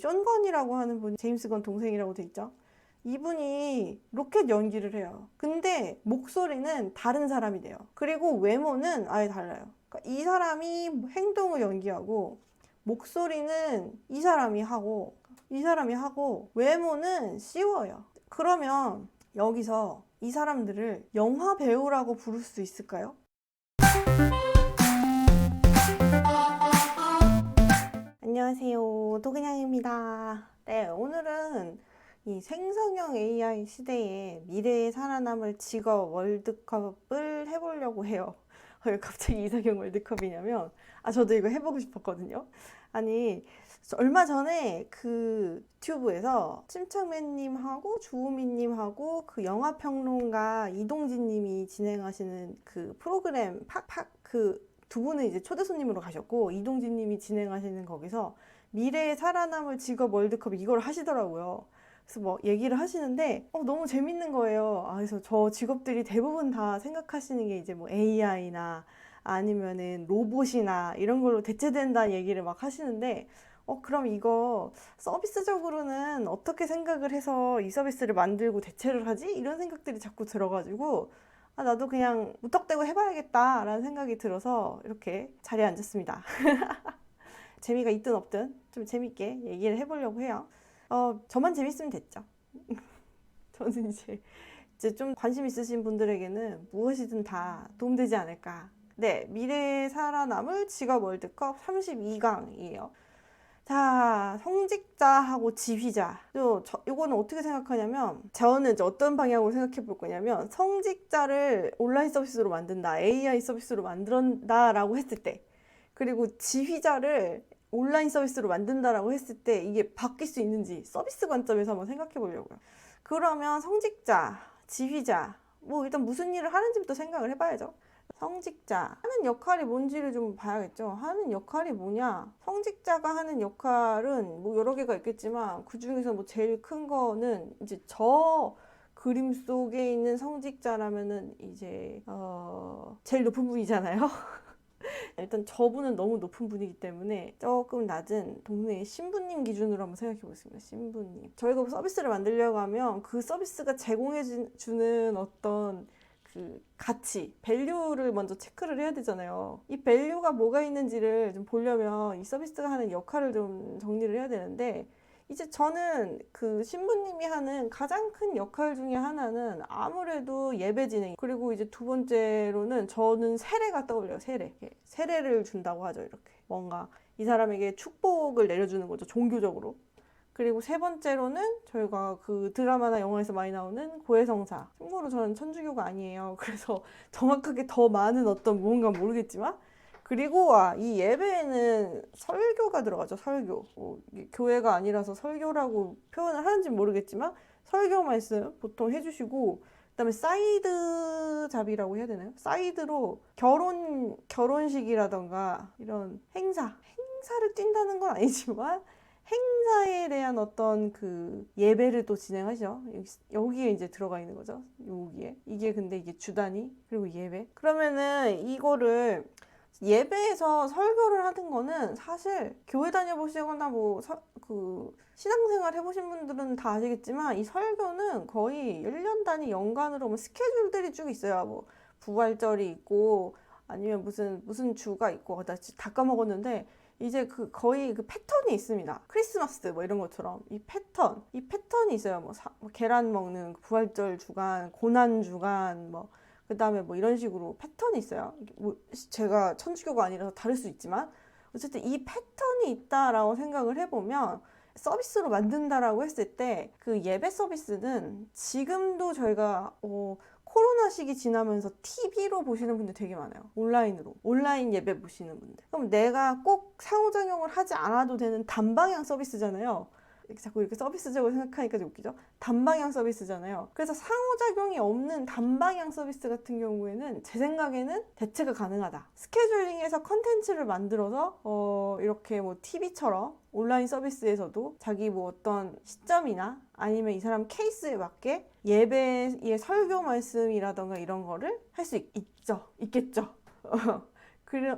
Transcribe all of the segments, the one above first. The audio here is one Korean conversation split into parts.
션 건이라고 하는 분이 제임스 건 동생이라고 돼 있죠. 이분이 로켓 연기를 해요. 근데 목소리는 다른 사람이 돼요. 그리고 외모는 아예 달라요. 그러니까 이 사람이 행동을 연기하고 목소리는 이 사람이 하고 외모는 씌워요. 그러면 여기서 이 사람들을 영화 배우라고 부를 수 있을까요? 안녕하세요, 도그냥입니다. 네, 오늘은 이 생성형 AI 시대에 미래에 살아남을 직업 월드컵을 해보려고 해요. 왜 갑자기 이상형 월드컵이냐면, 저도 이거 해보고 싶었거든요. 아니, 얼마 전에 그 유튜브에서 침착맨님하고 주우미님하고 그 영화평론가 이동진님이 진행하시는 그 프로그램 두 분은 이제 초대 손님으로 가셨고, 이동진 님이 진행하시는 거기서 미래에 살아남을 직업 월드컵 이걸 하시더라고요. 그래서 뭐 얘기를 하시는데 너무 재밌는 거예요. 그래서 저 직업들이 대부분 다 생각하시는 게 이제 뭐 AI나 아니면은 로봇이나 이런 걸로 대체된다는 얘기를 막 하시는데 그럼 이거 서비스적으로는 어떻게 생각을 해서 이 서비스를 만들고 대체를 하지? 이런 생각들이 자꾸 들어가지고 나도 그냥 무턱대고 해봐야겠다 라는 생각이 들어서 이렇게 자리에 앉았습니다. 재미가 있든 없든 좀 재밌게 얘기를 해보려고 해요. 저만 재밌으면 됐죠. 저는 이제 좀 관심 있으신 분들에게는 무엇이든 다 도움되지 않을까. 네, 미래에 살아남을 직업 월드컵 32강이에요. 자, 성직자하고 지휘자. 요거는 어떻게 생각하냐면, 저는 이제 어떤 방향으로 생각해 볼 거냐면, 성직자를 온라인 서비스로 만든다, AI 서비스로 만든다라고 했을 때, 그리고 지휘자를 온라인 서비스로 만든다라고 했을 때, 이게 바뀔 수 있는지 서비스 관점에서 한번 생각해 보려고요. 그러면 성직자, 지휘자, 뭐 일단 무슨 일을 하는지부터 생각을 해봐야죠. 성직자 하는 역할이 뭔지를 좀 봐야겠죠. 하는 역할이 뭐냐? 성직자가 하는 역할은 뭐 여러 개가 있겠지만 그 중에서 뭐 제일 큰 거는 이제 저 그림 속에 있는 성직자라면은 이제 제일 높은 분이잖아요. 일단 저분은 너무 높은 분이기 때문에 조금 낮은 동네의 신부님 기준으로 한번 생각해 보겠습니다. 신부님. 저희가 서비스를 만들려고 하면 그 서비스가 제공해 주는 어떤 그 가치, 밸류를 먼저 체크를 해야 되잖아요. 이 밸류가 뭐가 있는지를 좀 보려면 이 서비스가 하는 역할을 좀 정리를 해야 되는데, 이제 저는 그 신부님이 하는 가장 큰 역할 중에 하나는 아무래도 예배 진행, 그리고 이제 두 번째로는 저는 세례가 떠올려요. 세례를 준다고 하죠. 이렇게 뭔가 이 사람에게 축복을 내려주는 거죠, 종교적으로. 그리고 세 번째로는 저희가 그 드라마나 영화에서 많이 나오는 고해성사. 참고로 저는 천주교가 아니에요. 그래서 정확하게 더 많은 어떤 무언가 모르겠지만, 그리고 이 예배에는 설교가 들어가죠. 설교. 교회가 아니라서 설교라고 표현을 하는지 모르겠지만 설교 말씀 보통 해주시고, 그다음에 사이드 잡이라고 해야 되나요? 사이드로 결혼식이라던가 이런 행사를 뛴다는 건 아니지만 행사에 대한 어떤 그 예배를 또 진행하죠. 여기에 이제 들어가 있는 거죠. 여기에. 근데 이게 주단위, 그리고 예배. 그러면은 이거를 예배에서 설교를 하는 거는 사실 교회 다녀보시거나 그 신앙생활 해보신 분들은 다 아시겠지만 이 설교는 거의 1년 단위 연간으로 뭐 스케줄들이 쭉 있어요. 뭐 부활절이 있고 아니면 무슨 주가 있고 나 진짜 다 까먹었는데, 이제 거의 그 패턴이 있습니다. 크리스마스 뭐 이런 것처럼 이 패턴이 있어요. 뭐 계란 먹는 부활절 주간, 고난 주간, 뭐 그 다음에 뭐 이런 식으로 패턴이 있어요. 뭐 제가 천주교가 아니라서 다를 수 있지만 어쨌든 이 패턴이 있다라고 생각을 해보면, 서비스로 만든다라고 했을 때 그 예배 서비스는 지금도 저희가 코로나 시기 지나면서 TV로 보시는 분들 되게 많아요. 온라인 예배 보시는 분들. 그럼 내가 꼭 상호작용을 하지 않아도 되는 단방향 서비스잖아요. 자꾸 이렇게 서비스적으로 생각하니까 좀 웃기죠? 단방향 서비스잖아요. 그래서 상호작용이 없는 단방향 서비스 같은 경우에는 제 생각에는 대체가 가능하다. 스케줄링에서 컨텐츠를 만들어서 이렇게 뭐 TV처럼 온라인 서비스에서도 자기 뭐 어떤 시점이나 아니면 이 사람 케이스에 맞게 예배의 설교 말씀이라던가 이런 거를 할 수 있겠죠.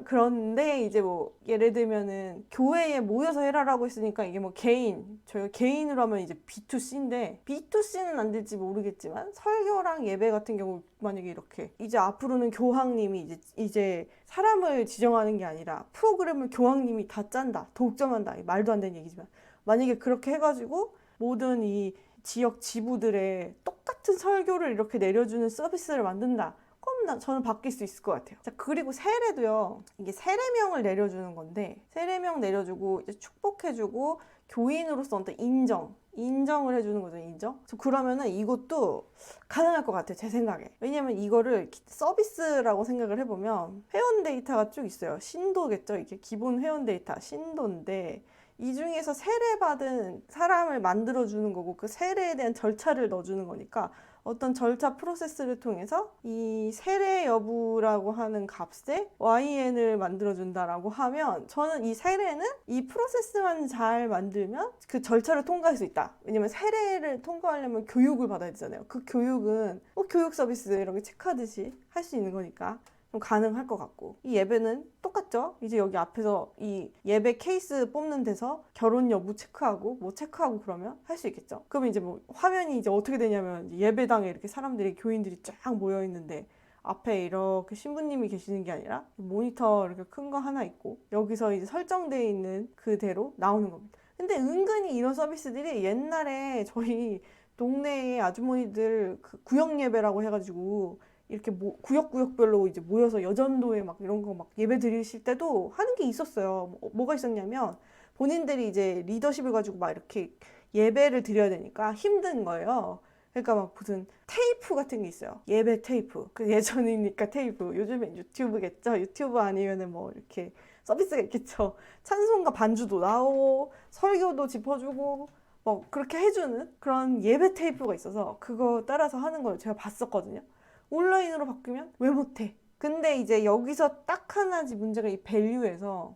그런데 이제 뭐 예를 들면은 교회에 모여서 해라라고 했으니까 이게 뭐 저희가 개인으로 하면 이제 B2C인데 B2C는 안 될지 모르겠지만 설교랑 예배 같은 경우 만약에 이렇게 이제 앞으로는 교황님이 이제 사람을 지정하는 게 아니라 프로그램을 교황님이 다 짠다, 독점한다. 말도 안 되는 얘기지만 만약에 그렇게 해가지고 모든 이 지역 지부들의 똑같은 설교를 이렇게 내려주는 서비스를 만든다. 그럼 저는 바뀔 수 있을 것 같아요. 자, 그리고 세례도요. 이게 세례명을 내려주는 건데 세례명 내려주고 이제 축복해주고 교인으로서 어떤 인정을 해주는 거죠. 인정. 그러면은 이것도 가능할 것 같아요. 제 생각에. 왜냐면 이거를 서비스라고 생각을 해보면 회원 데이터가 쭉 있어요. 신도겠죠. 이게 기본 회원 데이터 신도인데 이 중에서 세례받은 사람을 만들어주는 거고 그 세례에 대한 절차를 넣어주는 거니까 어떤 절차 프로세스를 통해서 이 세례 여부라고 하는 값에 YN을 만들어준다라고 하면 저는 이 세례는 이 프로세스만 잘 만들면 그 절차를 통과할 수 있다. 왜냐면 세례를 통과하려면 교육을 받아야 되잖아요. 그 교육은 교육 서비스 이렇게 체크하듯이 할 수 있는 거니까 가능할 것 같고 이 예배는 똑같죠? 이제 여기 앞에서 이 예배 케이스 뽑는 데서 결혼 여부 체크하고 뭐 체크하고 그러면 할 수 있겠죠? 그러면 이제 뭐 화면이 이제 어떻게 되냐면 예배당에 이렇게 사람들이 교인들이 쫙 모여 있는데 앞에 이렇게 신부님이 계시는 게 아니라 모니터 이렇게 큰 거 하나 있고 여기서 이제 설정되어 있는 그대로 나오는 겁니다. 근데 은근히 이런 서비스들이 옛날에 저희 동네의 아주머니들 그 구역 예배라고 해가지고 이렇게 구역구역별로 이제 모여서 여전도에 막 이런 거 막 예배 드리실 때도 하는 게 있었어요. 뭐가 있었냐면 본인들이 이제 리더십을 가지고 막 이렇게 예배를 드려야 되니까 힘든 거예요. 그러니까 막 무슨 테이프 같은 게 있어요. 예배 테이프. 그 예전이니까 테이프. 요즘엔 유튜브겠죠. 유튜브 아니면은 뭐 이렇게 서비스가 있겠죠. 찬송가 반주도 나오고 설교도 짚어주고 뭐 그렇게 해주는 그런 예배 테이프가 있어서 그거 따라서 하는 걸 제가 봤었거든요. 온라인으로 바뀌면 왜 못해? 근데 이제 여기서 딱 하나지 문제가 이 밸류에서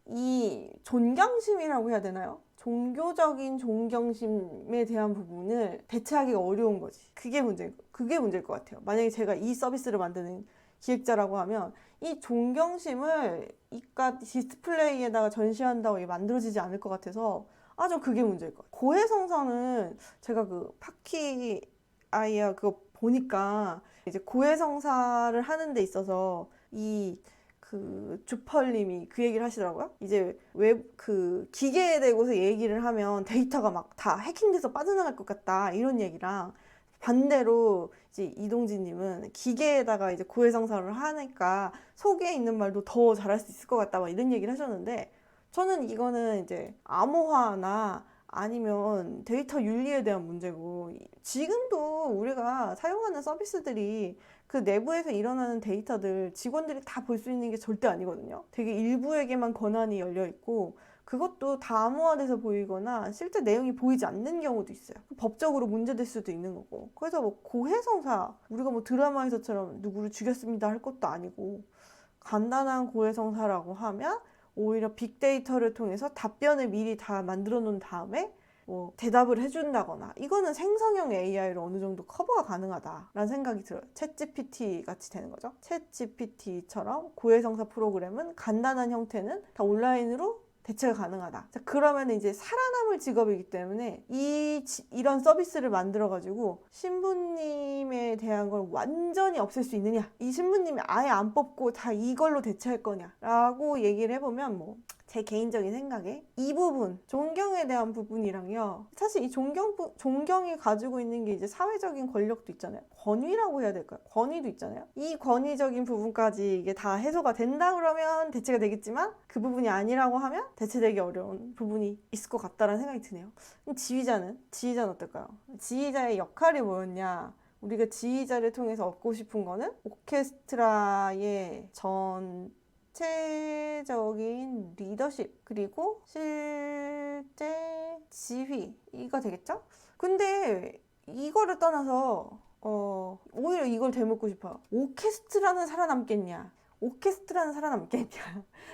이 존경심이라고 해야 되나요? 종교적인 존경심에 대한 부분을 대체하기가 어려운 거지. 그게 문제일 것 같아요. 만약에 제가 이 서비스를 만드는 기획자라고 하면 이 존경심을 이깟 디스플레이에다가 전시한다고 만들어지지 않을 것 같아서 좀 그게 문제일 것 같아요. 고해성사는 제가 그 파키 아이야 그거 보니까 이제 고해성사를 하는 데 있어서 그 주펄님이 그 얘기를 하시더라고요. 이제 그 기계에 대고서 얘기를 하면 데이터가 막 다 해킹돼서 빠져나갈 것 같다 이런 얘기랑 반대로 이제 이동진님은 기계에다가 이제 고해성사를 하니까 속에 있는 말도 더 잘할 수 있을 것 같다 막 이런 얘기를 하셨는데 저는 이거는 이제 암호화나 아니면 데이터 윤리에 대한 문제고 지금도 우리가 사용하는 서비스들이 그 내부에서 일어나는 데이터들 직원들이 다 볼 수 있는 게 절대 아니거든요. 되게 일부에게만 권한이 열려 있고 그것도 다 암호화돼서 보이거나 실제 내용이 보이지 않는 경우도 있어요. 법적으로 문제될 수도 있는 거고. 그래서 뭐 고해성사 우리가 뭐 드라마에서처럼 누구를 죽였습니다 할 것도 아니고 간단한 고해성사라고 하면 오히려 빅데이터를 통해서 답변을 미리 다 만들어 놓은 다음에 뭐 대답을 해준다거나 이거는 생성형 AI로 어느 정도 커버가 가능하다라는 생각이 들어요. 챗GPT 같이 되는 거죠. 챗GPT처럼 고해성사 프로그램은 간단한 형태는 다 온라인으로 대체가 가능하다. 자, 그러면 이제 살아남을 직업이기 때문에 이런 서비스를 만들어가지고 신부님에 대한 걸 완전히 없앨 수 있느냐? 이 신부님이 아예 안 뽑고 다 이걸로 대체할 거냐라고 얘기를 해보면 뭐 제 개인적인 생각에 이 부분, 존경에 대한 부분이랑요. 사실 이 존경이 가지고 있는 게 이제 사회적인 권력도 있잖아요. 권위라고 해야 될까요? 권위도 있잖아요. 이 권위적인 부분까지 이게 다 해소가 된다 그러면 대체가 되겠지만 그 부분이 아니라고 하면 대체되기 어려운 부분이 있을 것 같다라는 생각이 드네요. 지휘자는 어떨까요? 지휘자의 역할이 뭐였냐? 우리가 지휘자를 통해서 얻고 싶은 거는 오케스트라의 전체적인 리더십 그리고 실제 지휘가 되겠죠? 근데 이거를 떠나서 오히려 이걸 되묻고 싶어요. 오케스트라는 살아남겠냐?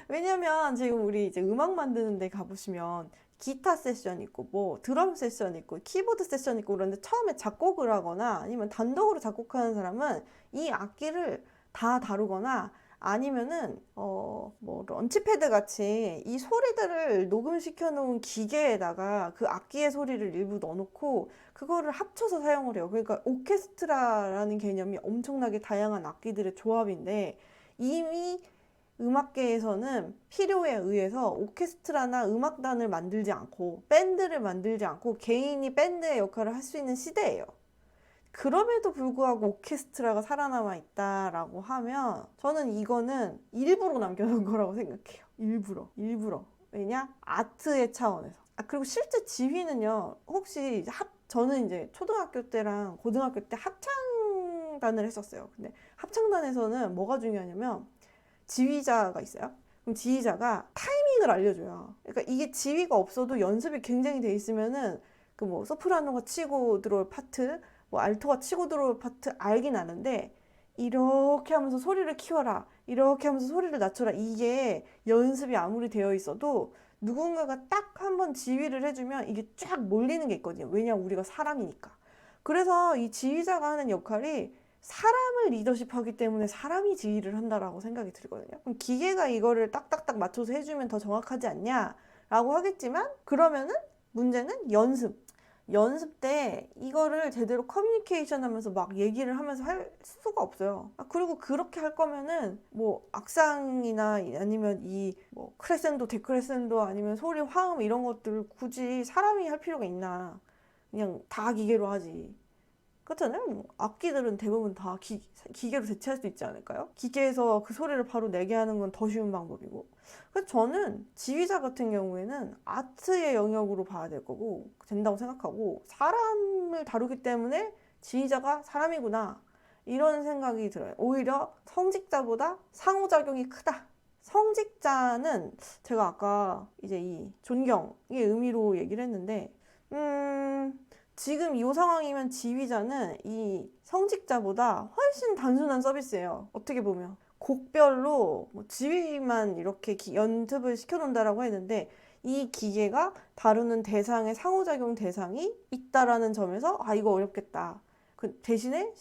왜냐면 지금 우리 이제 음악 만드는 데 가보시면 기타 세션 있고 뭐 드럼 세션 있고 키보드 세션 있고 그런데 처음에 작곡을 하거나 아니면 단독으로 작곡하는 사람은 이 악기를 다 다루거나 아니면은 뭐 런치패드 같이 이 소리들을 녹음시켜 놓은 기계에다가 그 악기의 소리를 일부 넣어놓고 그거를 합쳐서 사용을 해요. 그러니까 오케스트라라는 개념이 엄청나게 다양한 악기들의 조합인데, 이미 음악계에서는 필요에 의해서 오케스트라나 음악단을 만들지 않고 밴드를 만들지 않고 개인이 밴드의 역할을 할 수 있는 시대예요. 그럼에도 불구하고 오케스트라가 살아남아 있다라고 하면 저는 이거는 일부러 남겨놓은 거라고 생각해요. 일부러. 왜냐? 아트의 차원에서. 그리고 실제 지휘는요, 혹시 저는 이제 초등학교 때랑 고등학교 때 합창단을 했었어요. 근데 합창단에서는 뭐가 중요하냐면 지휘자가 있어요. 그럼 지휘자가 타이밍을 알려줘요. 그러니까 이게 지휘가 없어도 연습이 굉장히 돼 있으면은 그 뭐 소프라노가 치고 들어올 파트, 뭐 알토가 치고 들어올 파트 알긴 아는데, 이렇게 하면서 소리를 키워라, 이렇게 하면서 소리를 낮춰라, 이게 연습이 아무리 되어 있어도 누군가가 딱 한 번 지휘를 해주면 이게 쫙 몰리는 게 있거든요. 왜냐면 우리가 사람이니까. 그래서 이 지휘자가 하는 역할이 사람을 리더십하기 때문에 사람이 지휘를 한다라고 생각이 들거든요. 그럼 기계가 이거를 딱딱딱 맞춰서 해주면 더 정확하지 않냐? 라고 하겠지만, 그러면은 문제는 연습 때 이거를 제대로 커뮤니케이션 하면서 막 얘기를 하면서 할 수가 없어요. 그리고 그렇게 할 거면은 뭐 악상이나 아니면 이 뭐 크레센도, 데크레센도 아니면 소리 화음 이런 것들을 굳이 사람이 할 필요가 있나? 그냥 다 기계로 하지. 그렇잖아요. 뭐 악기들은 대부분 다 기계로 대체할 수 있지 않을까요? 기계에서 그 소리를 바로 내게 하는 건 더 쉬운 방법이고. 그래서 저는 지휘자 같은 경우에는 아트의 영역으로 봐야 될 거고 된다고 생각하고, 사람을 다루기 때문에 지휘자가 사람이구나, 이런 생각이 들어요. 오히려 성직자보다 상호작용이 크다. 성직자는 제가 아까 이제 이 존경의 의미로 얘기를 했는데, 지금 이 상황이면 지휘자는 이 성직자보다 훨씬 단순한 서비스예요. 어떻게 보면 곡별로 뭐 지휘만 이렇게 연습을 시켜놓는다라고 했는데, 이 기계가 다루는 대상의 상호작용 대상이 있다라는 점에서 이거 어렵겠다. 그 대신에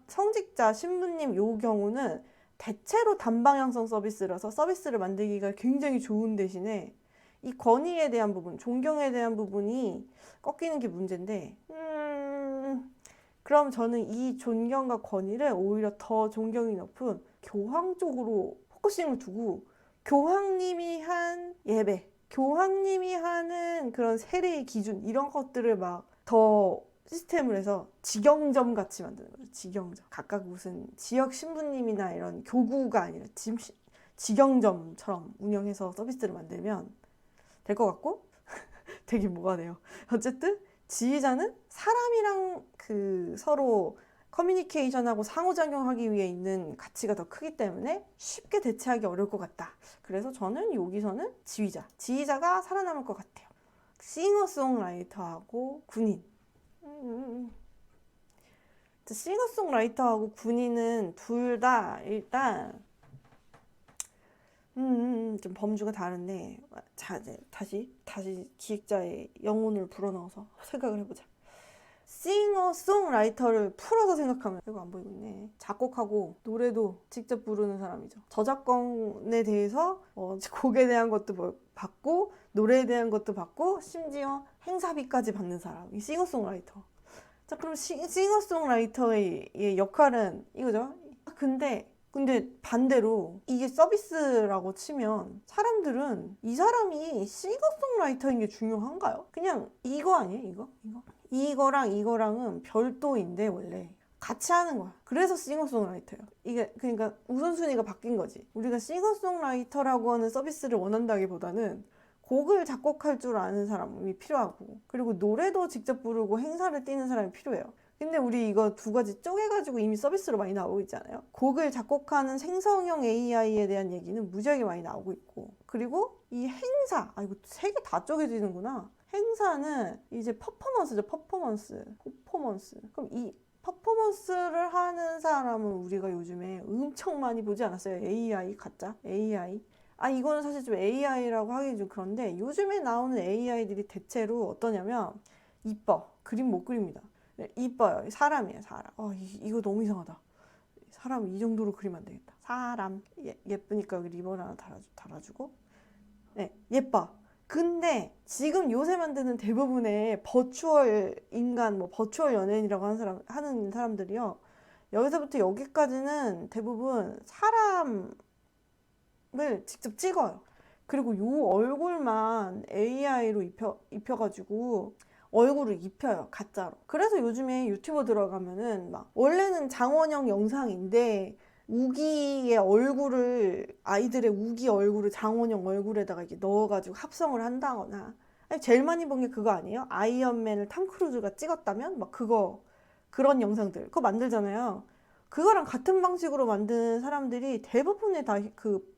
성직자 신부님 요 경우는 대체로 단방향성 서비스라서 서비스를 만들기가 굉장히 좋은 대신에 이 권위에 대한 부분, 존경에 대한 부분이 꺾이는 게 문제인데, 그럼 저는 이 존경과 권위를 오히려 더 존경이 높은 교황 쪽으로 포커싱을 두고, 교황님이 한 예배, 교황님이 하는 그런 세례의 기준, 이런 것들을 막 더 시스템을 해서 직영점 같이 만드는 거죠. 직영점. 각각 무슨 지역 신부님이나 이런 교구가 아니라 직영점처럼 운영해서 서비스를 만들면 될 것 같고, 되게 뭐가네요. 어쨌든 지휘자는 사람이랑 그 서로 커뮤니케이션하고 상호작용하기 위해 있는 가치가 더 크기 때문에 쉽게 대체하기 어려울 것 같다. 그래서 저는 여기서는 지휘자가 살아남을 것 같아요. 싱어송라이터하고 군인. 싱어송라이터하고 군인은 둘 다 일단 좀 범주가 다른데, 자, 이제 다시 기획자의 영혼을 불어넣어서 생각을 해보자. 싱어송라이터를 풀어서 생각하면, 이거 안 보이고 있네. 작곡하고 노래도 직접 부르는 사람이죠. 저작권에 대해서 곡에 대한 것도 받고 노래에 대한 것도 받고 심지어 행사비까지 받는 사람, 이 싱어송라이터. 자, 그럼 싱어송라이터의 역할은 이거죠. 근데 반대로 이게 서비스라고 치면 사람들은 이 사람이 싱어송라이터인 게 중요한가요? 그냥 이거 아니에요? 이거랑 이거랑은 별도인데 원래 같이 하는 거야. 그래서 싱어송라이터예요. 이게 그러니까 우선순위가 바뀐 거지. 우리가 싱어송라이터라고 하는 서비스를 원한다기보다는 곡을 작곡할 줄 아는 사람이 필요하고, 그리고 노래도 직접 부르고 행사를 뛰는 사람이 필요해요. 근데 우리 이거 두 가지 쪼개가지고 이미 서비스로 많이 나오고 있잖아요. 곡을 작곡하는 생성형 AI에 대한 얘기는 무지하게 많이 나오고 있고, 그리고 이 행사, 이거 세 개 다 쪼개지는구나. 행사는 이제 퍼포먼스죠. 퍼포먼스. 그럼 이 퍼포먼스를 하는 사람은 우리가 요즘에 엄청 많이 보지 않았어요? AI, 가짜 AI. 이거는 사실 좀 AI라고 하기 좀 그런데, 요즘에 나오는 AI들이 대체로 어떠냐면 이뻐. 그림 못 그립니다. 네, 이뻐요. 사람이에요, 사람. 이거 너무 이상하다. 사람 이 정도로 그리면 안 되겠다. 사람 예쁘니까 여기 리본 하나 달아주고. 네, 예뻐. 근데 지금 요새 만드는 대부분의 버추얼 인간, 뭐 버추얼 연예인이라고 하는 사람들이요. 여기서부터 여기까지는 대부분 사람을 직접 찍어요. 그리고 요 얼굴만 AI로 입혀가지고 얼굴을 입혀요, 가짜로. 그래서 요즘에 유튜버 들어가면은 막 원래는 장원영 영상인데 우기의 얼굴을, 아이들의 우기 얼굴을 장원영 얼굴에다가 이렇게 넣어가지고 합성을 한다거나. 아니, 제일 많이 본 게 그거 아니에요? 아이언맨을 탐 크루즈가 찍었다면 막 그런 영상들 그거 만들잖아요. 그거랑 같은 방식으로 만드는 사람들이 대부분의 다 그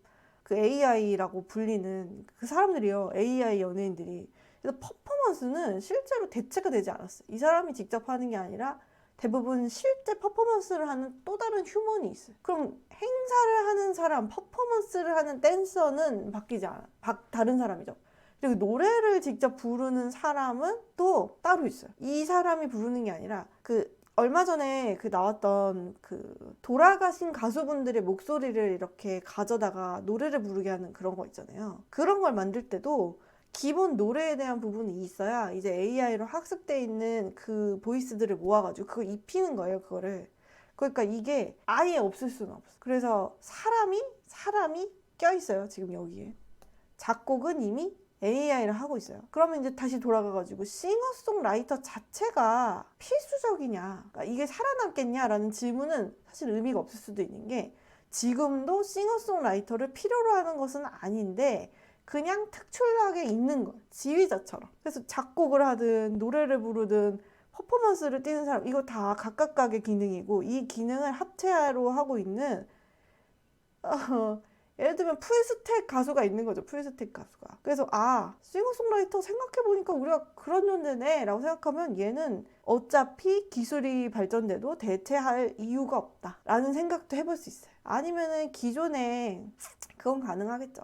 AI라고 불리는 그 사람들이요. AI 연예인들이. 그래서 퍼포먼스는 실제로 대체가 되지 않았어요. 이 사람이 직접 하는 게 아니라 대부분 실제 퍼포먼스를 하는 또 다른 휴먼이 있어요. 그럼 행사를 하는 사람, 퍼포먼스를 하는 댄서는 바뀌지 않아. 다른 사람이죠. 그리고 노래를 직접 부르는 사람은 또 따로 있어요. 이 사람이 부르는 게 아니라 얼마 전에 나왔던 돌아가신 가수분들의 목소리를 이렇게 가져다가 노래를 부르게 하는 그런 거 있잖아요. 그런 걸 만들 때도 기본 노래에 대한 부분이 있어야 이제 AI로 학습돼 있는 그 보이스들을 모아가지고 그거 입히는 거예요, 그거를. 그러니까 이게 아예 없을 수는 없어. 그래서 사람이 껴있어요, 지금 여기에. 작곡은 이미 AI를 하고 있어요. 그러면 이제 다시 돌아가가지고 싱어송라이터 자체가 필수적이냐, 그러니까 이게 살아남겠냐라는 질문은 사실 의미가 없을 수도 있는 게 지금도 싱어송라이터를 필요로 하는 것은 아닌데 그냥 특출나게 있는 거, 지휘자처럼. 그래서 작곡을 하든 노래를 부르든 퍼포먼스를 띄는 사람, 이거 다 각각의 기능이고 이 기능을 합체로 하고 있는 예를 들면 풀스택 가수가 있는 거죠. 풀스택 가수가. 그래서 싱어송라이터 생각해보니까 우리가 그런 존재네 라고 생각하면 얘는 어차피 기술이 발전돼도 대체할 이유가 없다 라는 생각도 해볼 수 있어요. 아니면은 기존에 그건 가능하겠죠.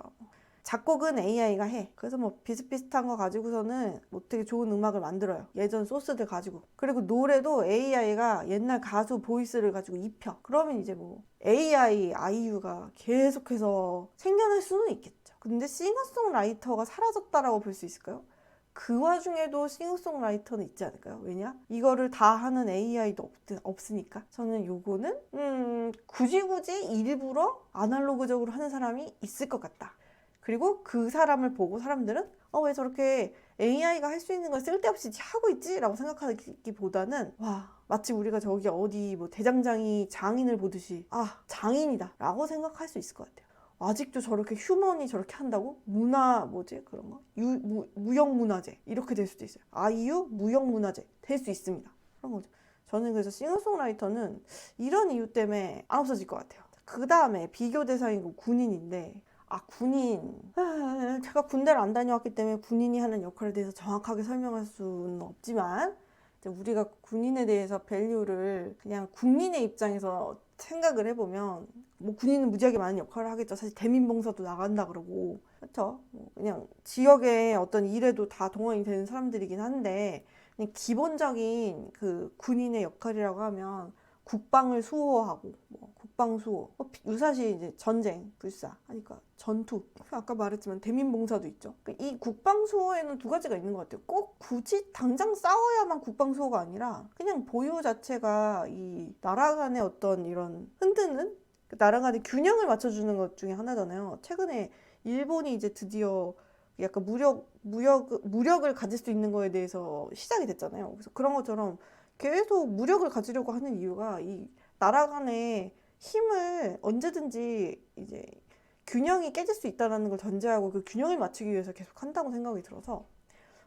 작곡은 AI가 해. 그래서 뭐 비슷비슷한 거 가지고서는 뭐 되게 좋은 음악을 만들어요. 예전 소스들 가지고. 그리고 노래도 AI가 옛날 가수 보이스를 가지고 입혀. 그러면 이제 뭐 AI, 아이유가 계속해서 생겨날 수는 있겠죠. 근데 싱어송라이터가 사라졌다라고 볼 수 있을까요? 그 와중에도 싱어송라이터는 있지 않을까요? 왜냐? 이거를 다 하는 AI도 없으니까. 저는 요거는 굳이 일부러 아날로그적으로 하는 사람이 있을 것 같다. 그리고 그 사람을 보고 사람들은 왜 저렇게 AI가 할 수 있는 걸 쓸데없이 하고 있지? 라고 생각하기보다는 마치 우리가 저기 어디 뭐 대장장이 장인을 보듯이 장인이다 라고 생각할 수 있을 것 같아요. 아직도 저렇게 휴먼이 저렇게 한다고? 그런 거? 무형문화재 이렇게 될 수도 있어요. 아이유 무형문화재 될 수 있습니다. 그런 거죠. 저는 그래서 싱어송라이터는 이런 이유 때문에 안 없어질 것 같아요. 그 다음에 비교 대상이고 군인인데 군인. 제가 군대를 안 다녀왔기 때문에 군인이 하는 역할에 대해서 정확하게 설명할 수는 없지만 우리가 군인에 대해서 밸류를 그냥 국민의 입장에서 생각을 해보면 뭐 군인은 무지하게 많은 역할을 하겠죠. 사실 대민봉사도 나간다 그러고 그렇죠. 그냥 지역의 어떤 일에도 다 동원이 되는 사람들이긴 한데 그냥 기본적인 그 군인의 역할이라고 하면 국방을 수호하고 국방 수호, 유사시 이제 전쟁, 불사 하니까 전투. 아까 말했지만 대민봉사도 있죠. 이 국방 수호에는 두 가지가 있는 것 같아요. 꼭 굳이 당장 싸워야만 국방 수호가 아니라 그냥 보유 자체가 이 나라 간의 어떤 이런 흔드는 나라 간의 균형을 맞춰주는 것 중에 하나잖아요. 최근에 일본이 이제 드디어 약간 무력을 가질 수 있는 거에 대해서 시작이 됐잖아요. 그래서 그런 것처럼 계속 무력을 가지려고 하는 이유가 이 나라 간의 힘을 언제든지 이제 균형이 깨질 수 있다는 걸 전제하고 그 균형을 맞추기 위해서 계속 한다고 생각이 들어서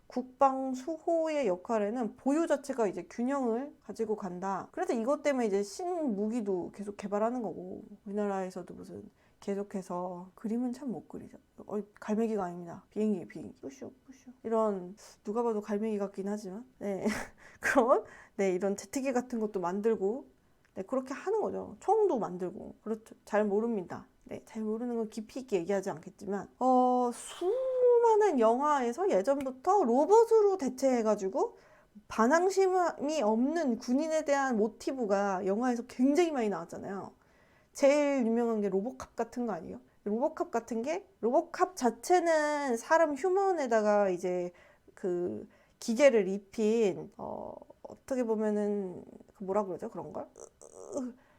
국방 수호의 역할에는 보유 자체가 이제 균형을 가지고 간다. 그래서 이것 때문에 이제 신무기도 계속 개발하는 거고 우리나라에서도 무슨 계속해서 그림은 참 못 그리죠. 갈매기가 아닙니다. 비행기. 뿌슈. 이런 누가 봐도 갈매기 같긴 하지만 그런 이런 제트기 같은 것도 만들고 그렇게 하는 거죠. 총도 만들고. 그렇죠. 잘 모릅니다. 잘 모르는 건 깊이 있게 얘기하지 않겠지만 수많은 영화에서 예전부터 로봇으로 대체해가지고 반항심이 없는 군인에 대한 모티브가 영화에서 굉장히 많이 나왔잖아요. 제일 유명한 게 로보캅 같은 거 아니에요? 로보캅 같은 게 로보캅 자체는 사람 휴먼에다가 이제 그 기계를 입힌 어떻게 보면은 그 뭐라 그러죠? 그런 걸?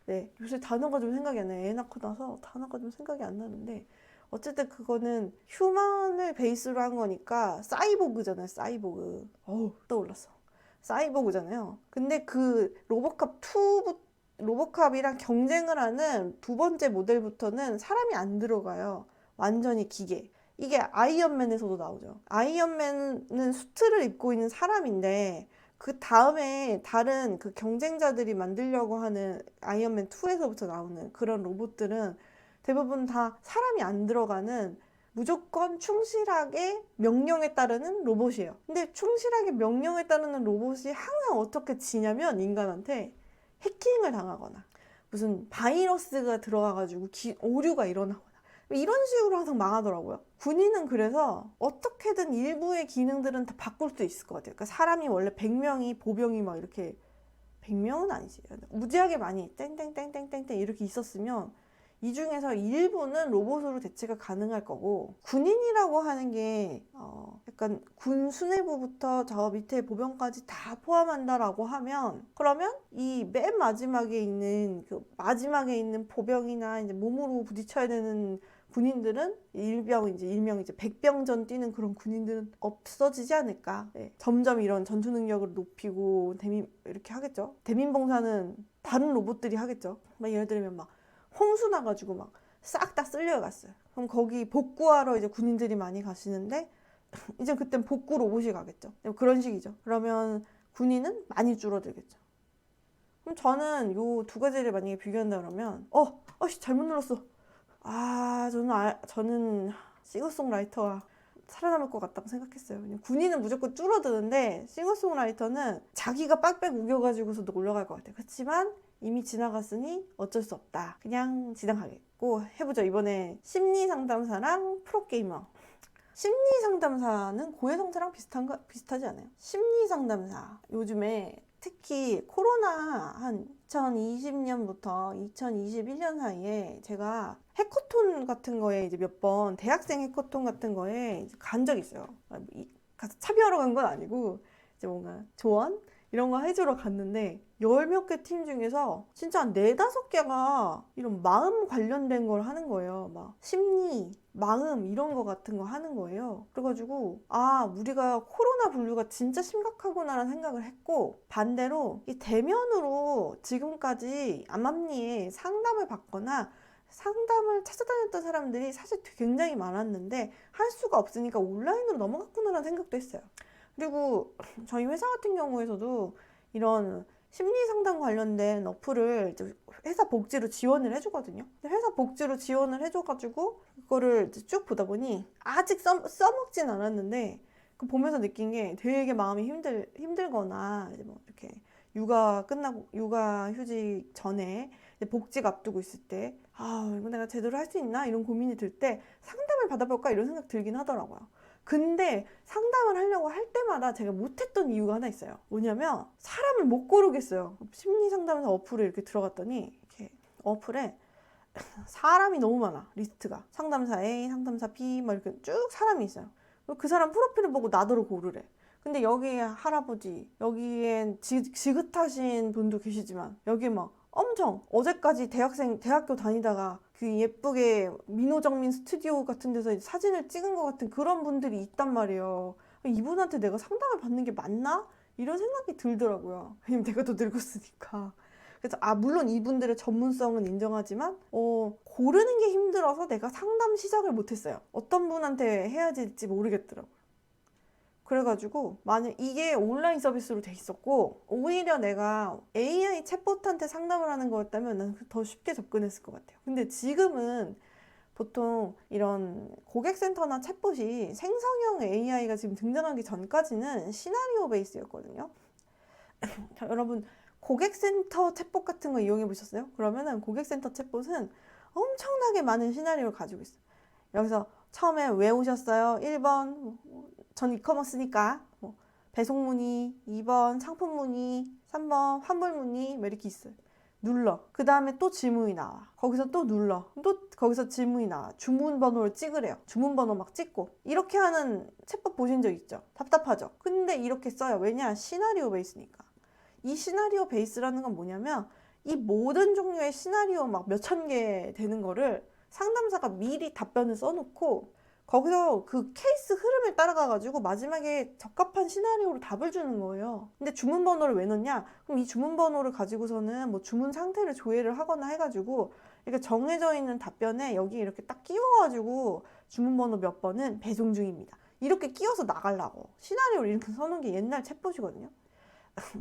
네, 요새 단어가 좀 생각이 안 나요. 애 낳고 나서 단어가 좀 생각이 안 나는데 어쨌든 그거는 휴먼을 베이스로 한 거니까 사이보그잖아요. 사이보그. 어우, 떠올랐어. 사이보그잖아요. 근데 그 로보캅이랑 경쟁을 하는 두 번째 모델부터는 사람이 안 들어가요. 완전히 기계. 이게 아이언맨에서도 나오죠. 아이언맨은 수트를 입고 있는 사람인데 그 다음에 다른 그 경쟁자들이 만들려고 하는 아이언맨 2에서부터 나오는 그런 로봇들은 대부분 다 사람이 안 들어가는 무조건 충실하게 명령에 따르는 로봇이에요. 근데 충실하게 명령에 따르는 로봇이 항상 어떻게 지냐면 인간한테 해킹을 당하거나 무슨 바이러스가 들어가가지고 오류가 일어나거나 이런 식으로 항상 망하더라고요. 군인은 그래서 어떻게든 일부의 기능들은 다 바꿀 수 있을 것 같아요. 그러니까 사람이 원래 100명이 보병이 막 이렇게 100명은 아니지. 무지하게 많이 땡땡땡땡땡땡 이렇게 있었으면 이 중에서 일부는 로봇으로 대체가 가능할 거고 군인이라고 하는 게 약간 군 수뇌부부터 저 밑에 보병까지 다 포함한다라고 하면 그러면 이 맨 마지막에 있는 그 마지막에 있는 보병이나 이제 몸으로 부딪혀야 되는 군인들은 일명 이제 백병전 뛰는 그런 군인들은 없어지지 않을까. 네. 점점 이런 전투 능력을 높이고 이렇게 하겠죠. 대민봉사는 다른 로봇들이 하겠죠. 막 예를 들면 막 홍수 나가지고 막 싹 다 쓸려갔어요. 그럼 거기 복구하러 이제 군인들이 많이 가시는데 이제 그땐 복구 로봇이 가겠죠. 그런 식이죠. 그러면 군인은 많이 줄어들겠죠. 그럼 저는 요 두 가지를 만약에 비교한다 그러면 잘못 눌렀어. 저는 싱어송라이터가 살아남을 것 같다고 생각했어요. 군인은 무조건 줄어드는데 싱어송라이터는 자기가 빡빡 우겨가지고서도 올라갈 것 같아요. 그렇지만 이미 지나갔으니 어쩔 수 없다. 그냥 지나가겠고 해보죠. 이번에 심리상담사랑 프로게이머. 심리상담사는 고해성사랑 비슷하지 않아요? 심리상담사 요즘에 특히 코로나 한 2020년부터 2021년 사이에 제가 해커톤 같은 거에 이제 몇 번 대학생 해커톤 같은 거에 이제 간 적이 있어요. 가서 참여하러 간 건 아니고 이제 뭔가 조언 이런 거 해주러 갔는데 열 몇 개 팀 중에서 진짜 한 4~5개가 이런 마음 관련된 걸 하는 거예요. 막 심리, 마음 이런 거 같은 거 하는 거예요. 그래가지고 우리가 코로나 분류가 진짜 심각하구나라는 생각을 했고 반대로 이 대면으로 지금까지 암암리에 상담을 받거나 상담을 찾아다녔던 사람들이 사실 굉장히 많았는데 할 수가 없으니까 온라인으로 넘어갔구나라는 생각도 했어요. 그리고 저희 회사 같은 경우에서도 이런 심리 상담 관련된 어플을 이제 회사 복지로 지원을 해주거든요. 회사 복지로 지원을 해줘가지고 그거를 이제 쭉 보다 보니 아직 써먹진 않았는데 그 보면서 느낀 게 되게 마음이 힘들거나 이제 뭐 이렇게 육아 휴직 전에 복직 앞두고 있을 때 이거 내가 제대로 할 수 있나 이런 고민이 들 때 상담을 받아볼까 이런 생각 들긴 하더라고요. 근데 상담을 하려고 할 때마다 제가 못했던 이유가 하나 있어요. 뭐냐면 사람을 못 고르겠어요. 심리상담사 어플에 이렇게 들어갔더니 이렇게 어플에 사람이 너무 많아. 리스트가 상담사 A, 상담사 B 막 이렇게 쭉 사람이 있어요. 그 사람 프로필을 보고 나더러 고르래. 근데 여기에 할아버지, 여기엔 지긋하신 분도 계시지만 여기 막 엄청 어제까지 대학교 다니다가 그 예쁘게 민호정민 스튜디오 같은 데서 사진을 찍은 것 같은 그런 분들이 있단 말이에요. 이분한테 내가 상담을 받는 게 맞나? 이런 생각이 들더라고요. 왜냐면 내가 더 늙었으니까. 그래서 물론 이분들의 전문성은 인정하지만 고르는 게 힘들어서 내가 상담 시작을 못했어요. 어떤 분한테 해야 될지 모르겠더라고요. 그래가지고 만약 이게 온라인 서비스로 돼 있었고 오히려 내가 AI 챗봇한테 상담을 하는 거였다면 난 더 쉽게 접근했을 것 같아요. 근데 지금은 보통 이런 고객센터나 챗봇이 생성형 AI가 지금 등장하기 전까지는 시나리오 베이스였거든요. 자, 여러분 고객센터 챗봇 같은 거 이용해 보셨어요? 그러면은 고객센터 챗봇은 엄청나게 많은 시나리오를 가지고 있어요. 여기서 처음에 왜 오셨어요? 1번 전 이커머스니까 배송 문의, 2번 상품 문의, 3번 환불 문의 뭐 이렇게 있어요. 눌러. 그 다음에 또 질문이 나와. 거기서 또 눌러. 또 거기서 질문이 나와. 주문 번호를 찍으래요. 주문 번호 막 찍고. 이렇게 하는 챗봇 보신 적 있죠? 답답하죠? 근데 이렇게 써요. 왜냐? 시나리오 베이스니까. 이 시나리오 베이스라는 건 뭐냐면 이 모든 종류의 시나리오 막 몇천 개 되는 거를 상담사가 미리 답변을 써놓고 거기서 그 케이스 흐름을 따라가가지고 마지막에 적합한 시나리오로 답을 주는 거예요. 근데 주문 번호를 왜 넣냐? 그럼 이 주문 번호를 가지고서는 뭐 주문 상태를 조회를 하거나 해가지고 이렇게 정해져 있는 답변에 여기 이렇게 딱 끼워가지고 주문 번호 몇 번은 배송 중입니다. 이렇게 끼워서 나가려고 시나리오를 이렇게 써놓은 게 옛날 챗봇이거든요.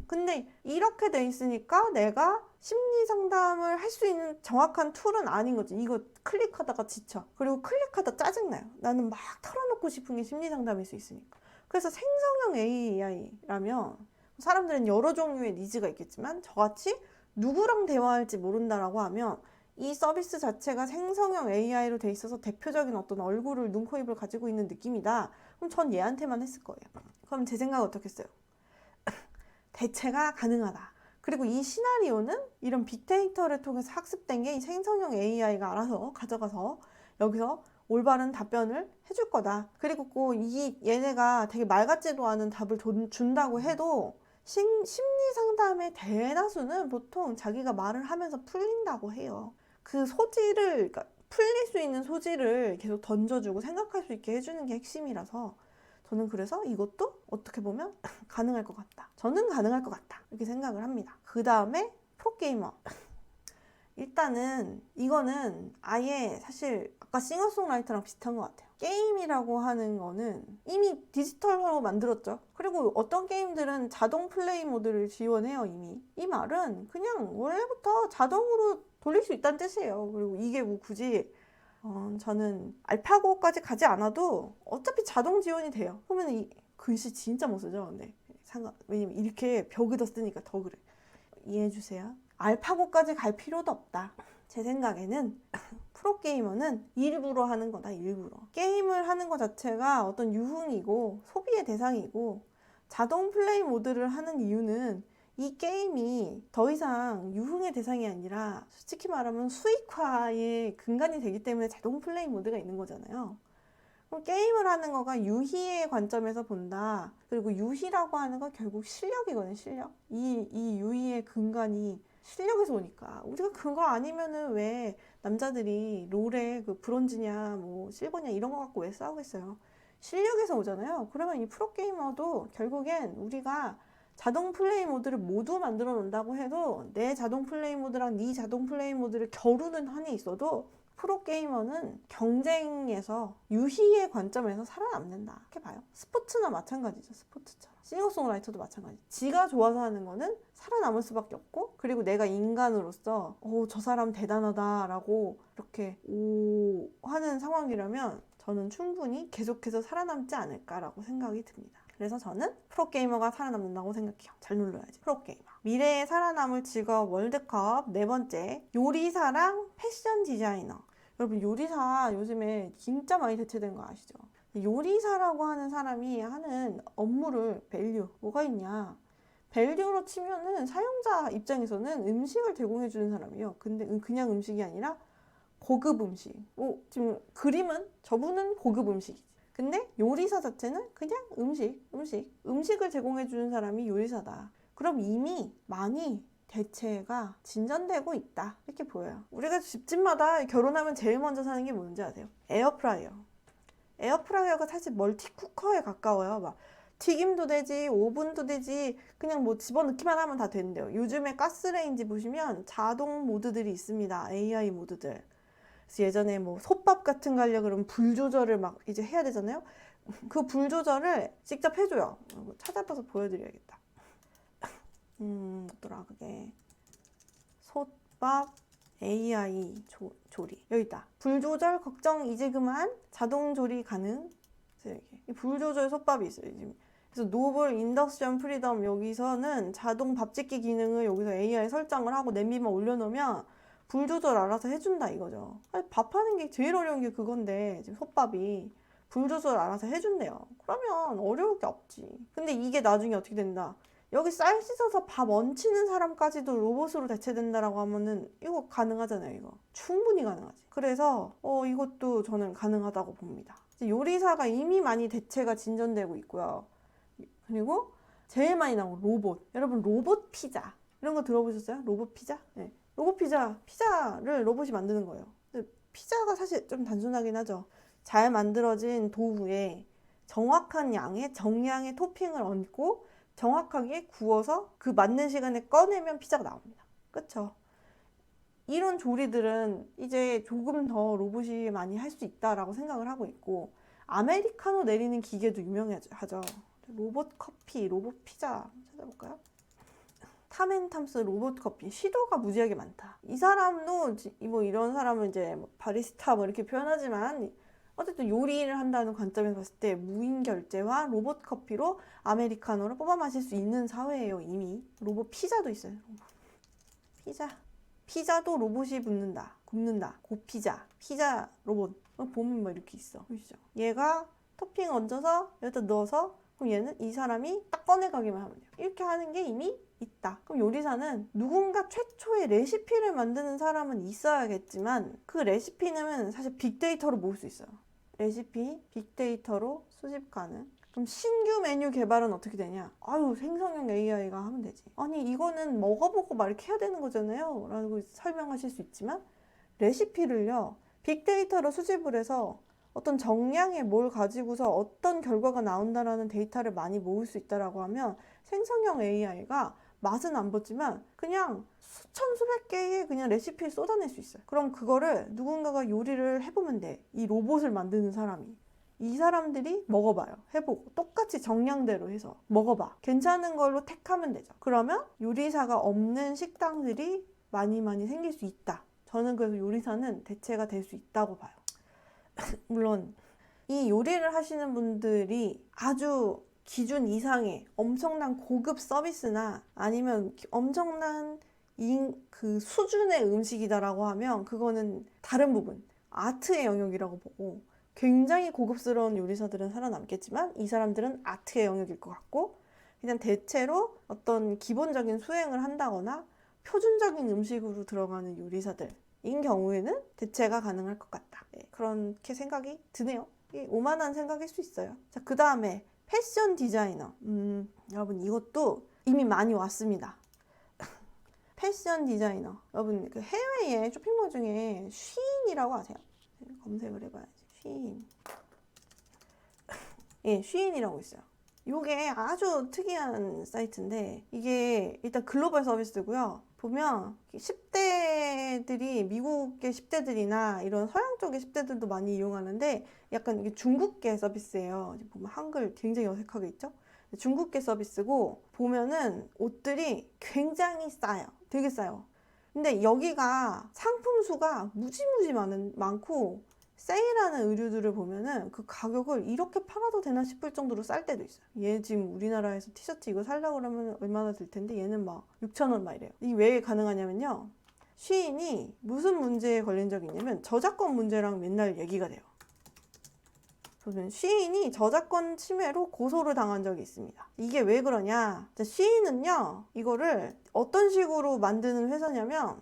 근데 이렇게 돼 있으니까 내가 심리 상담을 할 수 있는 정확한 툴은 아닌 거지. 이거 클릭하다가 지쳐. 그리고 클릭하다 짜증나요. 나는 막 털어놓고 싶은 게 심리 상담일 수 있으니까. 그래서 생성형 AI라면 사람들은 여러 종류의 니즈가 있겠지만 저같이 누구랑 대화할지 모른다라고 하면 이 서비스 자체가 생성형 AI로 돼 있어서 대표적인 어떤 얼굴을 눈, 코, 입을 가지고 있는 느낌이다. 그럼 전 얘한테만 했을 거예요. 그럼 제 생각은 어떻겠어요? 대체가 가능하다. 그리고 이 시나리오는 이런 빅데이터를 통해서 학습된 게 이 생성형 AI가 알아서 가져가서 여기서 올바른 답변을 해줄 거다. 그리고 꼭 얘네가 되게 말 같지도 않은 답을 준다고 해도 심리 상담의 대다수는 보통 자기가 말을 하면서 풀린다고 해요. 그 소지를, 그러니까 풀릴 수 있는 소지를 계속 던져주고 생각할 수 있게 해주는 게 핵심이라서 저는 그래서 이것도 어떻게 보면 가능할 것 같다. 저는 가능할 것 같다. 이렇게 생각을 합니다. 그 다음에 프로게이머. 일단은 이거는 아예 사실 아까 싱어송라이터랑 비슷한 것 같아요. 게임이라고 하는 거는 이미 디지털로 만들었죠. 그리고 어떤 게임들은 자동 플레이 모드를 지원해요, 이미. 이 말은 그냥 원래부터 자동으로 돌릴 수 있다는 뜻이에요. 그리고 이게 뭐 굳이 저는 알파고까지 가지 않아도 어차피 자동 지원이 돼요. 그러면 이 글씨 진짜 못 쓰죠. 근데 왜냐면 이렇게 벽에다 쓰니까 더 그래. 이해해주세요. 알파고까지 갈 필요도 없다. 제 생각에는 프로게이머는 일부러 하는 거다. 일부러. 게임을 하는 것 자체가 어떤 유흥이고 소비의 대상이고 자동 플레이 모드를 하는 이유는 이 게임이 더 이상 유흥의 대상이 아니라 솔직히 말하면 수익화의 근간이 되기 때문에 자동 플레이 모드가 있는 거잖아요. 그럼 게임을 하는 거가 유희의 관점에서 본다. 그리고 유희라고 하는 건 결국 실력이거든요. 실력. 이 유희의 근간이 실력에서 오니까 우리가 그거 아니면은 왜 남자들이 롤에 그 브론즈냐 뭐 실버냐 이런 거 갖고 왜 싸우겠어요. 실력에서 오잖아요. 그러면 이 프로게이머도 결국엔 우리가 자동 플레이 모드를 모두 만들어 놓는다고 해도 내 자동 플레이 모드랑 네 자동 플레이 모드를 겨루는 한이 있어도 프로게이머는 경쟁에서 유희의 관점에서 살아남는다. 이렇게 봐요. 스포츠나 마찬가지죠. 스포츠처럼. 싱어송라이터도 마찬가지. 지가 좋아서 하는 거는 살아남을 수밖에 없고 그리고 내가 인간으로서 저 사람 대단하다 라고 이렇게 하는 상황이라면 저는 충분히 계속해서 살아남지 않을까라고 생각이 듭니다. 그래서 저는 프로게이머가 살아남는다고 생각해요. 잘 눌러야지. 프로게이머. 미래에 살아남을 직업 월드컵 4번째. 요리사랑 패션 디자이너. 여러분 요리사 요즘에 진짜 많이 대체된 거 아시죠? 요리사라고 하는 사람이 하는 업무를 밸류 뭐가 있냐? 밸류로 치면은 사용자 입장에서는 음식을 제공해 주는 사람이에요. 근데 그냥 음식이 아니라 고급 음식. 지금 그림은 저분은 고급 음식이지. 근데 요리사 자체는 그냥 음식을 제공해 주는 사람이 요리사다. 그럼 이미 많이 대체가 진전되고 있다. 이렇게 보여요. 우리가 집집마다 결혼하면 제일 먼저 사는 게 뭔지 아세요? 에어프라이어. 에어프라이어가 사실 멀티쿠커에 가까워요. 막 튀김도 되지, 오븐도 되지, 그냥 뭐 집어넣기만 하면 다 된대요. 요즘에 가스레인지 보시면 자동 모드들이 있습니다. AI 모드들. 그래서 예전에 뭐 솥밥 같은 거 하려고 그러면 불 조절을 막 이제 해야 되잖아요. 그 불 조절을 직접 해줘요. 찾아봐서 보여드려야겠다. 뭐더라 그게. 솥밥 AI 조리. 여기 있다. 불 조절 걱정 이제 그만 자동 조리 가능. 이 불 조절 솥밥이 있어요. 지금. 그래서 노블 인덕션 프리덤 여기서는 자동 밥짓기 기능을 여기서 AI 설정을 하고 냄비만 올려놓으면 불 조절 알아서 해준다 이거죠. 밥하는 게 제일 어려운 게 그건데 지금 솥밥이 불 조절 알아서 해준대요. 그러면 어려울 게 없지. 근데 이게 나중에 어떻게 된다? 여기 쌀 씻어서 밥 얹히는 사람까지도 로봇으로 대체된다라고 하면은 이거 가능하잖아요. 이거 충분히 가능하지. 그래서 이것도 저는 가능하다고 봅니다. 요리사가 이미 많이 대체가 진전되고 있고요. 그리고 제일 많이 나온 로봇. 여러분 로봇 피자 이런 거 들어보셨어요? 로봇 피자? 네. 로봇 피자를 로봇이 만드는 거예요. 근데 피자가 사실 좀 단순하긴 하죠. 잘 만들어진 도우에 정확한 양의 정량의 토핑을 얹고 정확하게 구워서 그 맞는 시간에 꺼내면 피자가 나옵니다. 그쵸? 이런 조리들은 이제 조금 더 로봇이 많이 할 수 있다라고 생각을 하고 있고, 아메리카노 내리는 기계도 유명하죠. 로봇 커피, 로봇 피자 찾아볼까요? 탐앤탐스 로봇 커피. 시도가 무지하게 많다. 이 사람도 뭐 이런 사람은 이제 뭐 바리스타 뭐 이렇게 표현하지만 어쨌든 요리를 한다는 관점에서 봤을 때 무인 결제와 로봇 커피로 아메리카노를 뽑아 마실 수 있는 사회예요. 이미 로봇 피자도 있어요. 피자도 로봇이 굽는다. 고피자, 피자 로봇. 보면 뭐 이렇게 있어. 보이시죠? 얘가 토핑 얹어서 여기다 넣어서 그럼 얘는 이 사람이 딱 꺼내가기만 하면 돼요. 이렇게 하는 게 이미 있다. 그럼 요리사는 누군가 최초의 레시피를 만드는 사람은 있어야겠지만 그 레시피는 사실 빅데이터로 모을 수 있어요. 레시피 빅데이터로 수집 가능. 그럼 신규 메뉴 개발은 어떻게 되냐? 생성형 AI가 하면 되지. 아니 이거는 먹어보고 막 이렇게 해야 되는 거잖아요 라고 설명하실 수 있지만, 레시피를요 빅데이터로 수집을 해서 어떤 정량의 뭘 가지고서 어떤 결과가 나온다라는 데이터를 많이 모을 수 있다라고 하면 생성형 AI가 맛은 안 보지만 그냥 수천 수백 개의 그냥 레시피를 쏟아낼 수 있어요. 그럼 그거를 누군가가 요리를 해보면 돼. 이 로봇을 만드는 사람이. 이 사람들이 먹어봐요. 해보고 똑같이 정량대로 해서 먹어봐. 괜찮은 걸로 택하면 되죠. 그러면 요리사가 없는 식당들이 많이 생길 수 있다. 저는 그래서 요리사는 대체가 될 수 있다고 봐요. 물론 이 요리를 하시는 분들이 아주 기준 이상의 엄청난 고급 서비스나 아니면 엄청난 그 수준의 음식이다라고 하면 그거는 다른 부분, 아트의 영역이라고 보고, 굉장히 고급스러운 요리사들은 살아남겠지만 이 사람들은 아트의 영역일 것 같고, 그냥 대체로 어떤 기본적인 수행을 한다거나 표준적인 음식으로 들어가는 요리사들인 경우에는 대체가 가능할 것 같다. 네, 그렇게 생각이 드네요. 오만한 생각일 수 있어요. 자, 그 다음에 패션 디자이너. 여러분 이것도 이미 많이 왔습니다. 패션 디자이너. 여러분 그 해외에 쇼핑몰 중에 쉬인이라고 아세요? 검색을 해봐야지. 쉬인. 예, 쉬인이라고 있어요. 이게 아주 특이한 사이트인데 이게 일단 글로벌 서비스고요. 보면 10대들이 미국의 10대들이나 이런 서양 쪽의 10대들도 많이 이용하는데 약간 이게 중국계 서비스예요. 보면 한글 굉장히 어색하게 있죠? 중국계 서비스고 보면은 옷들이 굉장히 싸요. 되게 싸요. 근데 여기가 상품 수가 무지무지 많고 세일하는 의류들을 보면은 그 가격을 이렇게 팔아도 되나 싶을 정도로 쌀 때도 있어요. 얘 지금 우리나라에서 티셔츠 이거 살려고 그러면 얼마나 들 텐데 얘는 막 6,000원 막 이래요. 이게 왜 가능하냐면요. 쉬인이 무슨 문제에 걸린 적이 있냐면 저작권 문제랑 맨날 얘기가 돼요. 보면 쉬인이 저작권 침해로 고소를 당한 적이 있습니다. 이게 왜 그러냐? 쉬인은요, 이거를 어떤 식으로 만드는 회사냐면,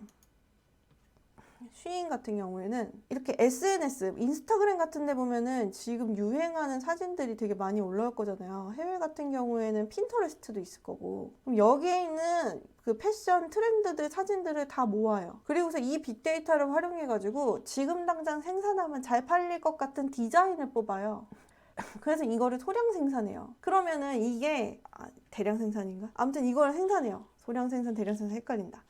쉬인 같은 경우에는 이렇게 SNS, 인스타그램 같은 데 보면은 지금 유행하는 사진들이 되게 많이 올라올 거잖아요. 해외 같은 경우에는 핀터레스트도 있을 거고. 그럼 여기에 있는 그 패션 트렌드들 사진들을 다 모아요. 그리고서 이 빅데이터를 활용해가지고 지금 당장 생산하면 잘 팔릴 것 같은 디자인을 뽑아요. 그래서 이거를 소량 생산해요. 그러면은 이게 대량 생산인가? 아무튼 이걸 생산해요. 소량 생산, 대량 생산 헷갈린다.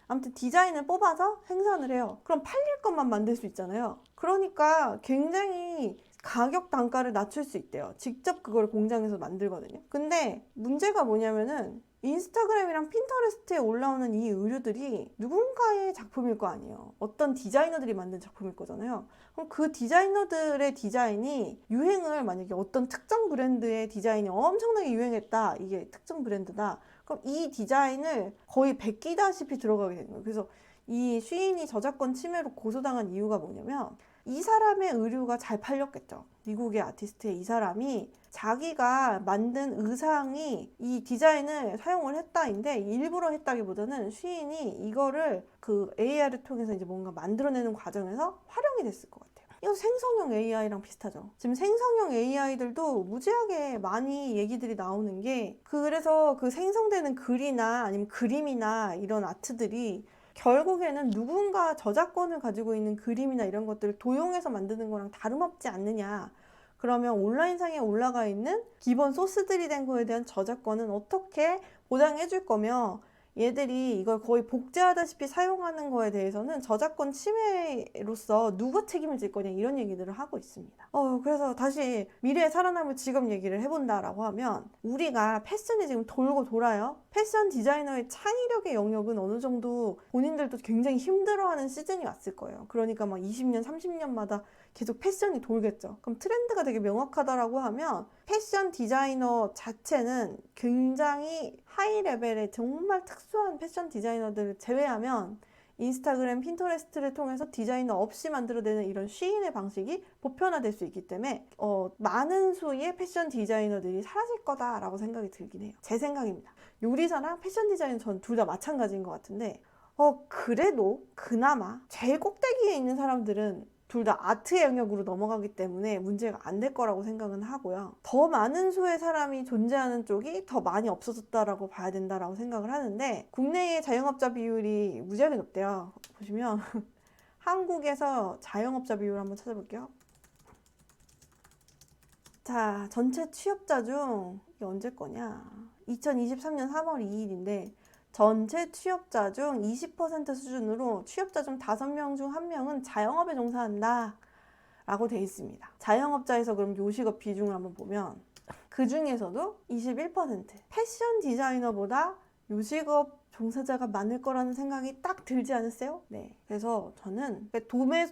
아무튼 디자인을 뽑아서 생산을 해요. 그럼 팔릴 것만 만들 수 있잖아요. 그러니까 굉장히 가격 단가를 낮출 수 있대요. 직접 그걸 공장에서 만들거든요. 근데 문제가 뭐냐면은 인스타그램이랑 핀터레스트에 올라오는 이 의류들이 누군가의 작품일 거 아니에요. 어떤 디자이너들이 만든 작품일 거잖아요. 그럼 그 디자이너들의 디자인이 유행을, 만약에 어떤 특정 브랜드의 디자인이 엄청나게 유행했다. 이게 특정 브랜드다. 그럼 이 디자인을 거의 베끼다시피 들어가게 되는 거예요. 그래서 이 쉬인이 저작권 침해로 고소당한 이유가 뭐냐면 이 사람의 의류가 잘 팔렸겠죠. 미국의 아티스트의 이 사람이 자기가 만든 의상이 이 디자인을 사용을 했다인데, 일부러 했다기보다는 시인이 이거를 그 AI를 통해서 이제 뭔가 만들어내는 과정에서 활용이 됐을 것 같아요. 이거 생성형 AI랑 비슷하죠. 지금 생성형 AI들도 무지하게 많이 얘기들이 나오는 게, 그래서 그 생성되는 글이나 아니면 그림이나 이런 아트들이 결국에는 누군가 저작권을 가지고 있는 그림이나 이런 것들을 도용해서 만드는 거랑 다름없지 않느냐. 그러면 온라인상에 올라가 있는 기본 소스들이 된 거에 대한 저작권은 어떻게 보장해 줄 거며, 얘들이 이걸 거의 복제하다시피 사용하는 거에 대해서는 저작권 침해로서 누가 책임을 질 거냐, 이런 얘기들을 하고 있습니다. 그래서 다시 미래에 살아남을 직업 얘기를 해본다라고 하면, 우리가 패션이 지금 돌고 돌아요. 패션 디자이너의 창의력의 영역은 어느 정도 본인들도 굉장히 힘들어하는 시즌이 왔을 거예요. 그러니까 막 20년, 30년마다 계속 패션이 돌겠죠. 그럼 트렌드가 되게 명확하다라고 하면, 패션 디자이너 자체는 굉장히 하이 레벨의 정말 특수한 패션 디자이너들을 제외하면 인스타그램, 핀터레스트를 통해서 디자이너 없이 만들어내는 이런 시인의 방식이 보편화될 수 있기 때문에 많은 수의 패션 디자이너들이 사라질 거다라고 생각이 들긴 해요. 제 생각입니다. 요리사랑 패션 디자이너 전 둘 다 마찬가지인 것 같은데, 그래도 그나마 제일 꼭대기에 있는 사람들은 둘 다 아트의 영역으로 넘어가기 때문에 문제가 안 될 거라고 생각은 하고요. 더 많은 수의 사람이 존재하는 쪽이 더 많이 없어졌다라고 봐야 된다라고 생각을 하는데, 국내의 자영업자 비율이 무지하게 높대요. 보시면 한국에서 자영업자 비율 한번 찾아볼게요. 자, 전체 취업자 중 이게 언제 거냐? 2023년 3월 2일인데 전체 취업자 중 20% 수준으로 취업자 중 5명 중 1명은 자영업에 종사한다 라고 돼 있습니다. 자영업자에서 그럼 요식업 비중을 한번 보면 그 중에서도 21%, 패션 디자이너보다 요식업 종사자가 많을 거라는 생각이 딱 들지 않으세요? 네. 그래서 저는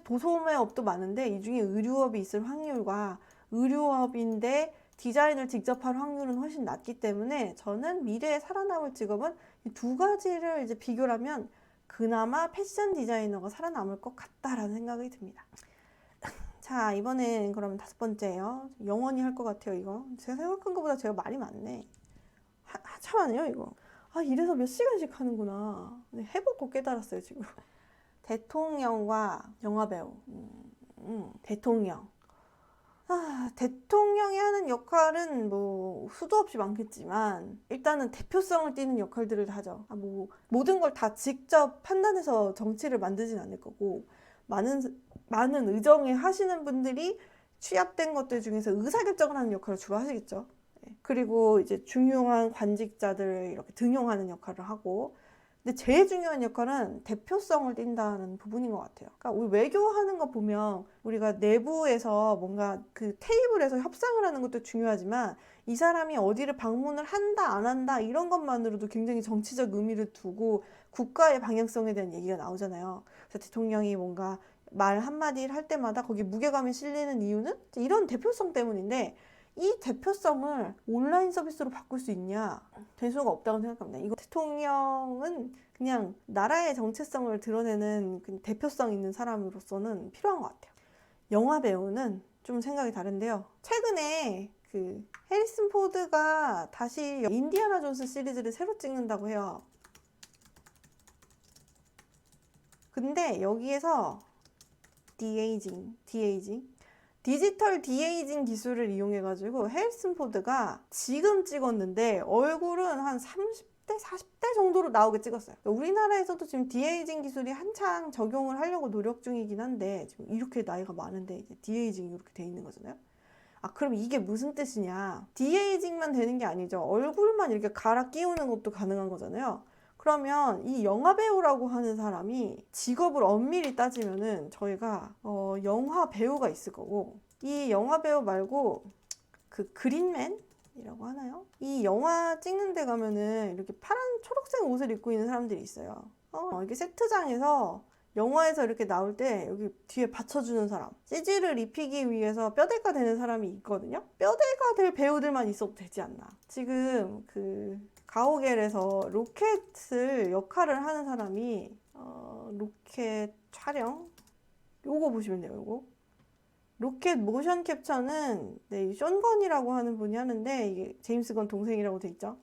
도소매업도 많은데 이 중에 의류업이 있을 확률과 의류업인데 디자인을 직접 할 확률은 훨씬 낮기 때문에, 저는 미래에 살아남을 직업은 이 두 가지를 이제 비교를 하면 그나마 패션 디자이너가 살아남을 것 같다라는 생각이 듭니다. 자, 이번엔 그러면 5번째예요. 영원히 할 것 같아요, 이거. 제가 생각한 것보다 제가 말이 많네. 한참 하네요, 이거. 이래서 몇 시간씩 하는구나. 해보고 깨달았어요, 지금. 대통령과 영화배우. 대통령. 대통령이 하는 역할은 뭐 수도 없이 많겠지만, 일단은 대표성을 띠는 역할들을 하죠. 모든 걸 다 직접 판단해서 정치를 만들진 않을 거고, 많은 의정에 하시는 분들이 취합된 것들 중에서 의사결정을 하는 역할을 주로 하시겠죠. 그리고 이제 중요한 관직자들을 이렇게 등용하는 역할을 하고, 근데 제일 중요한 역할은 대표성을 띈다는 부분인 것 같아요. 그러니까 우리 외교하는 거 보면 우리가 내부에서 뭔가 그 테이블에서 협상을 하는 것도 중요하지만, 이 사람이 어디를 방문을 한다 안 한다 이런 것만으로도 굉장히 정치적 의미를 두고 국가의 방향성에 대한 얘기가 나오잖아요. 그래서 대통령이 뭔가 말 한마디를 할 때마다 거기에 무게감이 실리는 이유는 이런 대표성 때문인데, 이 대표성을 온라인 서비스로 바꿀 수 있냐? 될 수가 없다고 생각합니다. 이거 대통령은 그냥 나라의 정체성을 드러내는 대표성 있는 사람으로서는 필요한 것 같아요. 영화 배우는 좀 생각이 다른데요. 최근에 그 해리슨 포드가 다시 인디아나 존스 시리즈를 새로 찍는다고 해요. 근데 여기에서 디지털 디에이징 기술을 이용해가지고 해리슨 포드가 지금 찍었는데 얼굴은 한 30대, 40대 정도로 나오게 찍었어요. 우리나라에서도 지금 디에이징 기술이 한창 적용을 하려고 노력 중이긴 한데, 지금 이렇게 나이가 많은데 이제 디에이징이 이렇게 돼 있는 거잖아요. 그럼 이게 무슨 뜻이냐? 디에이징만 되는 게 아니죠. 얼굴만 이렇게 갈아 끼우는 것도 가능한 거잖아요. 그러면 이 영화배우라고 하는 사람이 직업을 엄밀히 따지면은 저희가 영화 배우가 있을 거고, 이 영화배우 말고 그 그린맨이라고 하나요? 이 영화 찍는 데 가면은 이렇게 파란 초록색 옷을 입고 있는 사람들이 있어요. 이렇게 세트장에서 영화에서 이렇게 나올 때 여기 뒤에 받쳐주는 사람, CG를 입히기 위해서 뼈대가 되는 사람이 있거든요. 뼈대가 될 배우들만 있어도 되지 않나. 지금 그 가오갤에서 로켓을 역할을 하는 사람이 로켓 촬영 요거 보시면 돼요. 요거 로켓 모션 캡처는 네, 이션 건이라고 하는 분이 하는데 이게 제임스 건 동생이라고 돼 있죠.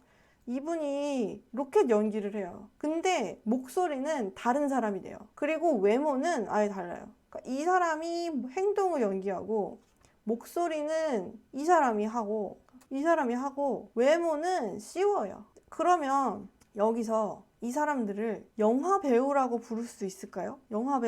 이분이 로켓 연기를 해요. 근데 목소리는 다른 사람이 돼요. 그리고 외모는 아예 달라요. 그러니까 이 사람이 행동을 연기하고 목소리는 이 사람이 하고 외모는 씌워요. 그러면 여기서 이 사람들을 영화 배우라고 부를 수 있을까요? 영화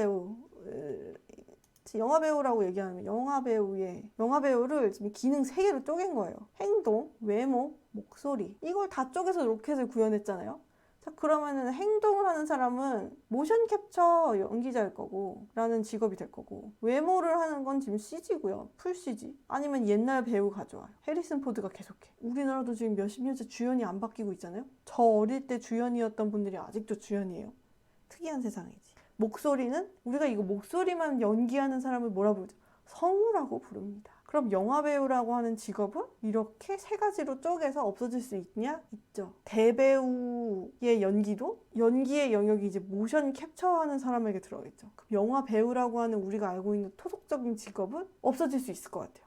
배우라고 얘기하면 영화 배우를 지금 기능 3개로 쪼갠 거예요. 행동, 외모, 목소리. 이걸 다 쪼개서 로켓을 구현했잖아요. 자, 그러면은 행동을 하는 사람은 모션 캡처 연기자일 거고, 라는 직업이 될 거고, 외모를 하는 건 지금 CG고요. 풀 CG. 아니면 옛날 배우 가져와요. 해리슨 포드가 계속해. 우리나라도 지금 몇십 년째 주연이 안 바뀌고 있잖아요. 저 어릴 때 주연이었던 분들이 아직도 주연이에요. 특이한 세상이지. 목소리는 우리가 이거 목소리만 연기하는 사람을 뭐라 부르죠? 성우라고 부릅니다. 그럼 영화배우라고 하는 직업은 이렇게 3가지로 쪼개서 없어질 수 있냐? 있죠. 대배우의 연기의 영역이 이제 모션 캡처하는 사람에게 들어가겠죠. 그럼 영화배우라고 하는 우리가 알고 있는 토속적인 직업은 없어질 수 있을 것 같아요.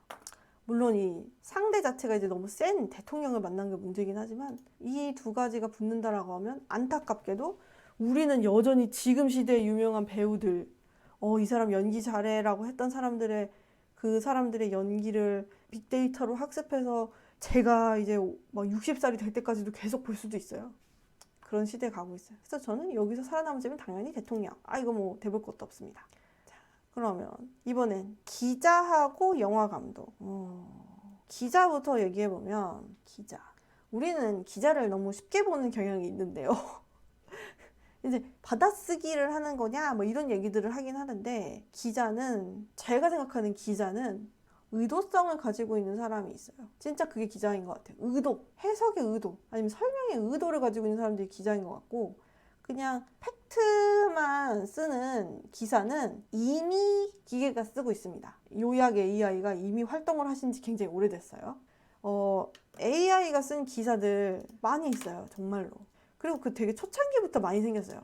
물론 이 상대 자체가 이제 너무 센 대통령을 만난 게 문제긴 하지만 이 2가지가 붙는다라고 하면 안타깝게도 우리는 여전히 지금 시대의 유명한 배우들, 이 사람 연기 잘해라고 했던 그 사람들의 연기를 빅데이터로 학습해서 제가 이제 막 60살이 될 때까지도 계속 볼 수도 있어요. 그런 시대에 가고 있어요. 그래서 저는 여기서 살아남으면 당연히 대통령. 이거 뭐 대볼 것도 없습니다. 자, 그러면 이번엔 기자하고 영화 감독. 기자부터 얘기해보면 우리는 기자를 너무 쉽게 보는 경향이 있는데요. 이제 받아쓰기를 하는 거냐 뭐 이런 얘기들을 하긴 하는데 제가 생각하는 기자는 의도성을 가지고 있는 사람이 있어요. 진짜 그게 기자인 것 같아요. 해석의 의도 아니면 설명의 의도를 가지고 있는 사람들이 기자인 것 같고 그냥 팩트만 쓰는 기사는 이미 기계가 쓰고 있습니다. 요약 AI가 이미 활동을 하신 지 굉장히 오래됐어요. AI가 쓴 기사들 많이 있어요. 정말로. 그리고 되게 초창기부터 많이 생겼어요.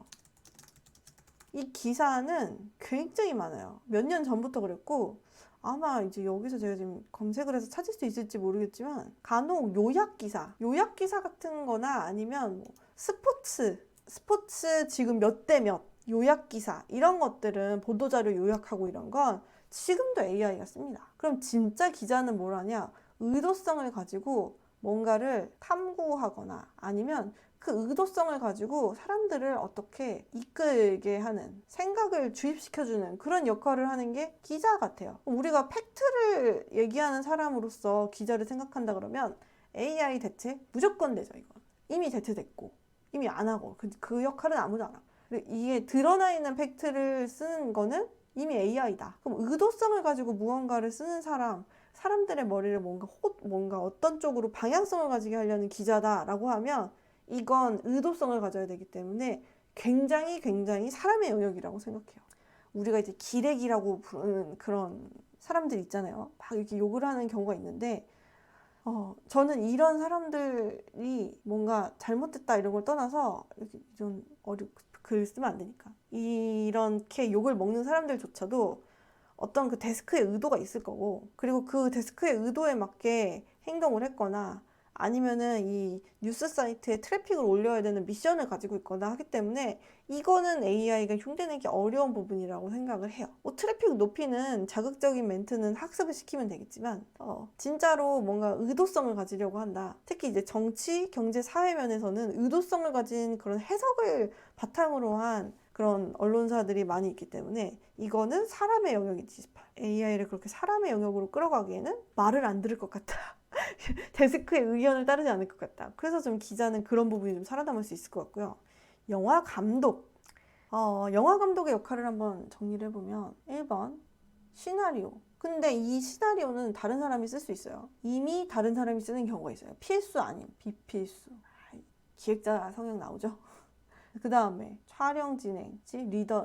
이 기사는 굉장히 많아요. 몇 년 전부터 그랬고 아마 이제 여기서 제가 지금 검색을 해서 찾을 수 있을지 모르겠지만 간혹 요약 기사 같은 거나 아니면 뭐 스포츠 지금 몇 대 몇 요약 기사 이런 것들은 보도자료 요약하고 이런 건 지금도 AI가 씁니다. 그럼 진짜 기자는 뭘 하냐? 의도성을 가지고 뭔가를 탐구하거나 아니면 그 의도성을 가지고 사람들을 어떻게 이끌게 하는 생각을 주입시켜주는 그런 역할을 하는 게 기자 같아요. 우리가 팩트를 얘기하는 사람으로서 기자를 생각한다 그러면 AI 대체 무조건 되죠. 이건 이미 대체됐고 이미 안 하고 그 역할은 아무도 안 하고 이게 드러나 있는 팩트를 쓰는 거는 이미 AI다. 그럼 의도성을 가지고 무언가를 쓰는 사람들의 머리를 뭔가 어떤 쪽으로 방향성을 가지게 하려는 기자다라고 하면 이건 의도성을 가져야 되기 때문에 굉장히 사람의 영역이라고 생각해요. 우리가 이제 기레기라고 부르는 그런 사람들 있잖아요. 막 이렇게 욕을 하는 경우가 있는데 저는 이런 사람들이 뭔가 잘못됐다 이런 걸 떠나서 이런 글 쓰면 안 되니까 이렇게 욕을 먹는 사람들조차도 어떤 그 데스크의 의도가 있을 거고 그리고 그 데스크의 의도에 맞게 행동을 했거나 아니면은 이 뉴스 사이트에 트래픽을 올려야 되는 미션을 가지고 있거나 하기 때문에 이거는 AI가 흉내내기 어려운 부분이라고 생각을 해요. 트래픽 높이는 자극적인 멘트는 학습을 시키면 되겠지만 진짜로 뭔가 의도성을 가지려고 한다. 특히 이제 정치, 경제, 사회 면에서는 의도성을 가진 그런 해석을 바탕으로 한 그런 언론사들이 많이 있기 때문에 이거는 사람의 영역이지. AI를 그렇게 사람의 영역으로 끌어가기에는 말을 안 들을 것 같다. 데스크의 의견을 따르지 않을 것 같다. 그래서 좀 기자는 그런 부분이 좀 살아남을 수 있을 것 같고요. 영화 감독. 영화 감독의 역할을 한번 정리를 해보면 1번 시나리오. 근데 이 시나리오는 다른 사람이 쓸 수 있어요. 이미 다른 사람이 쓰는 경우가 있어요. 필수 아님 비필수. 기획자 성향 나오죠? 그 다음에 촬영 진행,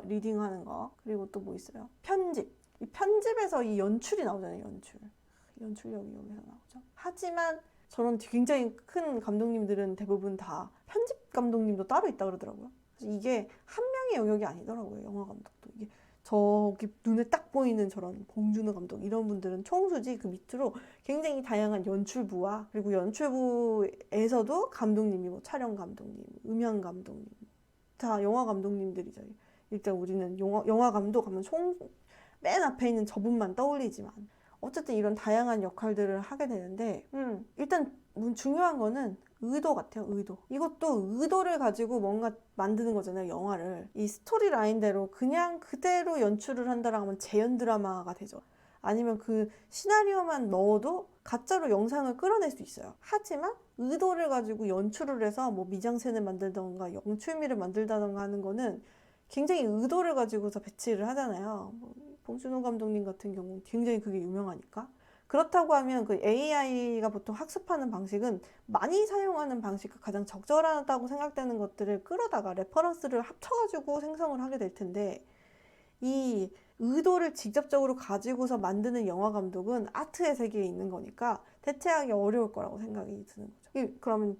리딩하는 거. 그리고 또 뭐 있어요? 편집. 이 편집에서 이 연출이 나오잖아요. 연출력이 여기서 나오죠. 하지만 저런 굉장히 큰 감독님들은 대부분 다 편집 감독님도 따로 있다 그러더라고요. 그래서 이게 한 명의 영역이 아니더라고요. 영화 감독도 이게 저기 눈에 딱 보이는 저런 봉준호 감독 이런 분들은 총수지, 그 밑으로 굉장히 다양한 연출부와, 그리고 연출부에서도 감독님이 뭐 촬영 감독님, 음향 감독님, 다 영화 감독님들이죠. 일단 우리는 영화 감독 하면 맨 앞에 있는 저분만 떠올리지만 어쨌든 이런 다양한 역할들을 하게 되는데, 일단 중요한 거는 의도 같아요. 의도. 이것도 의도를 가지고 뭔가 만드는 거잖아요. 영화를 이 스토리 라인대로 그냥 그대로 연출을 한다라고 하면 재현 드라마가 되죠. 아니면 그 시나리오만 넣어도 가짜로 영상을 끌어낼 수 있어요. 하지만 의도를 가지고 연출을 해서 뭐 미장센을 만들던가 영출미를 만들다던가 하는 거는 굉장히 의도를 가지고서 배치를 하잖아요. 뭐 봉준호 감독님 같은 경우 굉장히 그게 유명하니까. 그렇다고 하면 그 AI가 보통 학습하는 방식은 많이 사용하는 방식과 가장 적절하다고 생각되는 것들을 끌어다가 레퍼런스를 합쳐가지고 생성을 하게 될 텐데, 이 의도를 직접적으로 가지고서 만드는 영화 감독은 아트의 세계에 있는 거니까 대체하기 어려울 거라고 생각이 드는 거죠.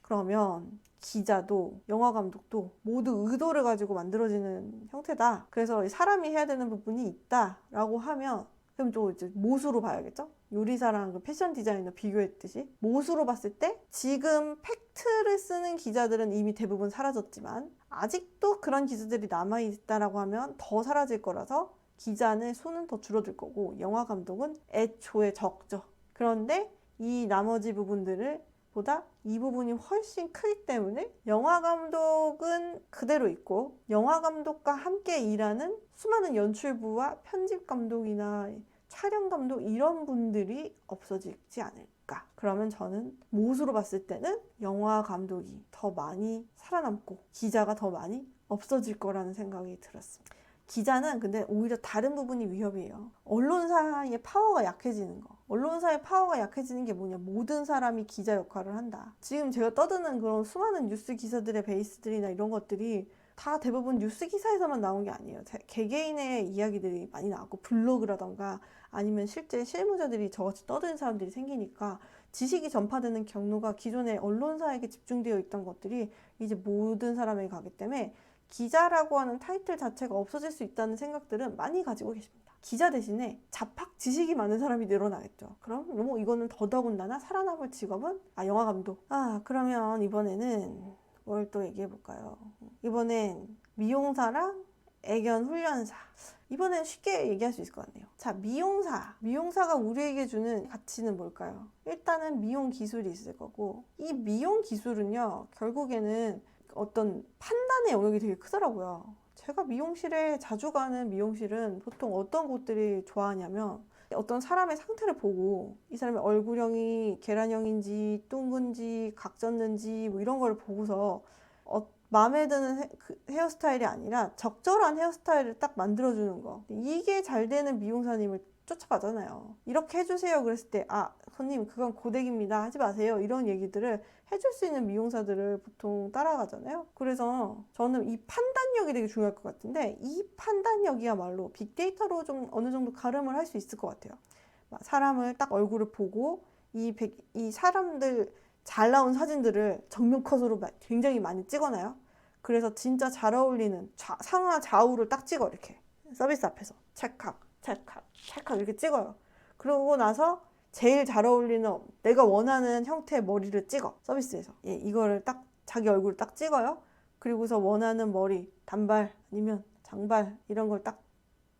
그러면 기자도 영화 감독도 모두 의도를 가지고 만들어지는 형태다. 그래서 사람이 해야 되는 부분이 있다라고 하면, 그럼 또 이제 못으로 봐야겠죠? 요리사랑 그 패션 디자이너 비교했듯이 못으로 봤을 때 지금 팩트를 쓰는 기자들은 이미 대부분 사라졌지만 아직도 그런 기자들이 남아있다라고 하면 더 사라질 거라서 기자는 수는 더 줄어들 거고 영화 감독은 애초에 적죠. 그런데 이 나머지 부분들을 보다 이 부분이 훨씬 크기 때문에 영화 감독은 그대로 있고 영화 감독과 함께 일하는 수많은 연출부와 편집 감독이나 촬영 감독 이런 분들이 없어지지 않을까. 그러면 저는 못으로 봤을 때는 영화 감독이 더 많이 살아남고 기자가 더 많이 없어질 거라는 생각이 들었습니다. 기자는 근데 오히려 다른 부분이 위협이에요. 언론사의 파워가 약해지는 거. 언론사의 파워가 약해지는 게 뭐냐. 모든 사람이 기자 역할을 한다. 지금 제가 떠드는 그런 수많은 뉴스 기사들의 베이스들이나 이런 것들이 다 대부분 뉴스 기사에서만 나온 게 아니에요. 개개인의 이야기들이 많이 나왔고 블로그라던가 아니면 실제 실무자들이 저같이 떠드는 사람들이 생기니까 지식이 전파되는 경로가 기존의 언론사에게 집중되어 있던 것들이 이제 모든 사람에게 가기 때문에 기자라고 하는 타이틀 자체가 없어질 수 있다는 생각들은 많이 가지고 계십니다. 기자 대신에 잡학 지식이 많은 사람이 늘어나겠죠. 그럼 뭐 이거는 더더군다나 살아남을 직업은 영화 감독. 그러면 이번에는 뭘 또 얘기해 볼까요? 이번엔 미용사랑 애견 훈련사. 이번엔 쉽게 얘기할 수 있을 것 같네요. 자, 미용사가 우리에게 주는 가치는 뭘까요? 일단은 미용 기술이 있을 거고, 이 미용 기술은요 결국에는 어떤 판단의 영역이 되게 크더라고요. 제가 미용실에 자주 가는 미용실은 보통 어떤 곳들이 좋아하냐면 어떤 사람의 상태를 보고 이 사람의 얼굴형이 계란형인지 둥근지 각졌는지 뭐 이런 걸 보고서 마음에 드는 헤어스타일이 아니라 적절한 헤어스타일을 딱 만들어주는 거. 이게 잘 되는 미용사님을 쫓아가잖아요. 이렇게 해주세요 그랬을 때 손님 그건 고데기입니다 하지 마세요 이런 얘기들을 해줄 수 있는 미용사들을 보통 따라가잖아요. 그래서 저는 이 판단력이 되게 중요할 것 같은데 이 판단력이야말로 빅데이터로 좀 어느 정도 가름을 할 수 있을 것 같아요. 사람을 딱 얼굴을 보고 이 사람들 잘 나온 사진들을 정면 컷으로 굉장히 많이 찍어놔요. 그래서 진짜 잘 어울리는 상하 좌우를 딱 찍어. 이렇게 서비스 앞에서 찰칵 이렇게 찍어요. 그러고 나서 제일 잘 어울리는 내가 원하는 형태의 머리를 찍어. 서비스에서 이거를 딱 자기 얼굴을 딱 찍어요. 그리고서 원하는 머리 단발 아니면 장발 이런 걸 딱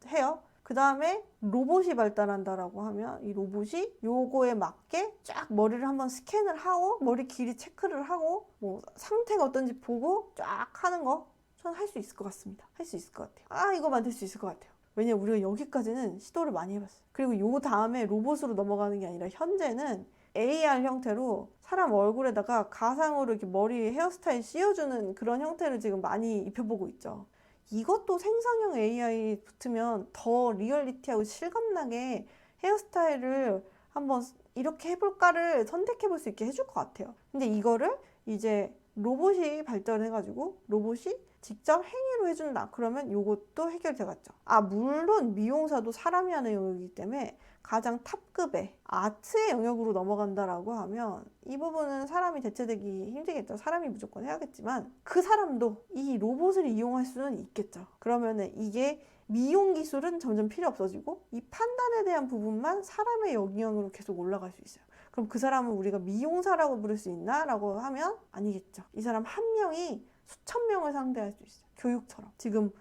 해요. 그 다음에 로봇이 발달한다라고 하면 이 로봇이 요거에 맞게 쫙 머리를 한번 스캔을 하고 머리 길이 체크를 하고 뭐 상태가 어떤지 보고 쫙 하는 거 저는 할 수 있을 것 같습니다. 할 수 있을 것 같아요. 이거 만들 수 있을 것 같아요. 왜냐면 우리가 여기까지는 시도를 많이 해봤어요. 그리고 요 다음에 로봇으로 넘어가는 게 아니라 현재는 AR 형태로 사람 얼굴에다가 가상으로 이렇게 머리 헤어스타일 씌워주는 그런 형태를 지금 많이 입혀보고 있죠. 이것도 생성형 AI 붙으면 더 리얼리티하고 실감나게 헤어스타일을 한번 이렇게 해볼까를 선택해볼 수 있게 해줄 것 같아요. 근데 이거를 이제 로봇이 발전해가지고 로봇이 직접 행위로 해준다. 그러면 이것도 해결돼갔죠. 물론 미용사도 사람이 하는 영역이기 때문에 가장 탑급의 아트의 영역으로 넘어간다라고 하면 이 부분은 사람이 대체되기 힘들겠죠. 사람이 무조건 해야겠지만 그 사람도 이 로봇을 이용할 수는 있겠죠. 그러면은 이게 미용 기술은 점점 필요 없어지고 이 판단에 대한 부분만 사람의 영역으로 계속 올라갈 수 있어요. 그럼 그 사람은 우리가 미용사라고 부를 수 있나? 라고 하면 아니겠죠. 이 사람 한 명이 수천 명을 상대할 수 있어요. 교육처럼. 지금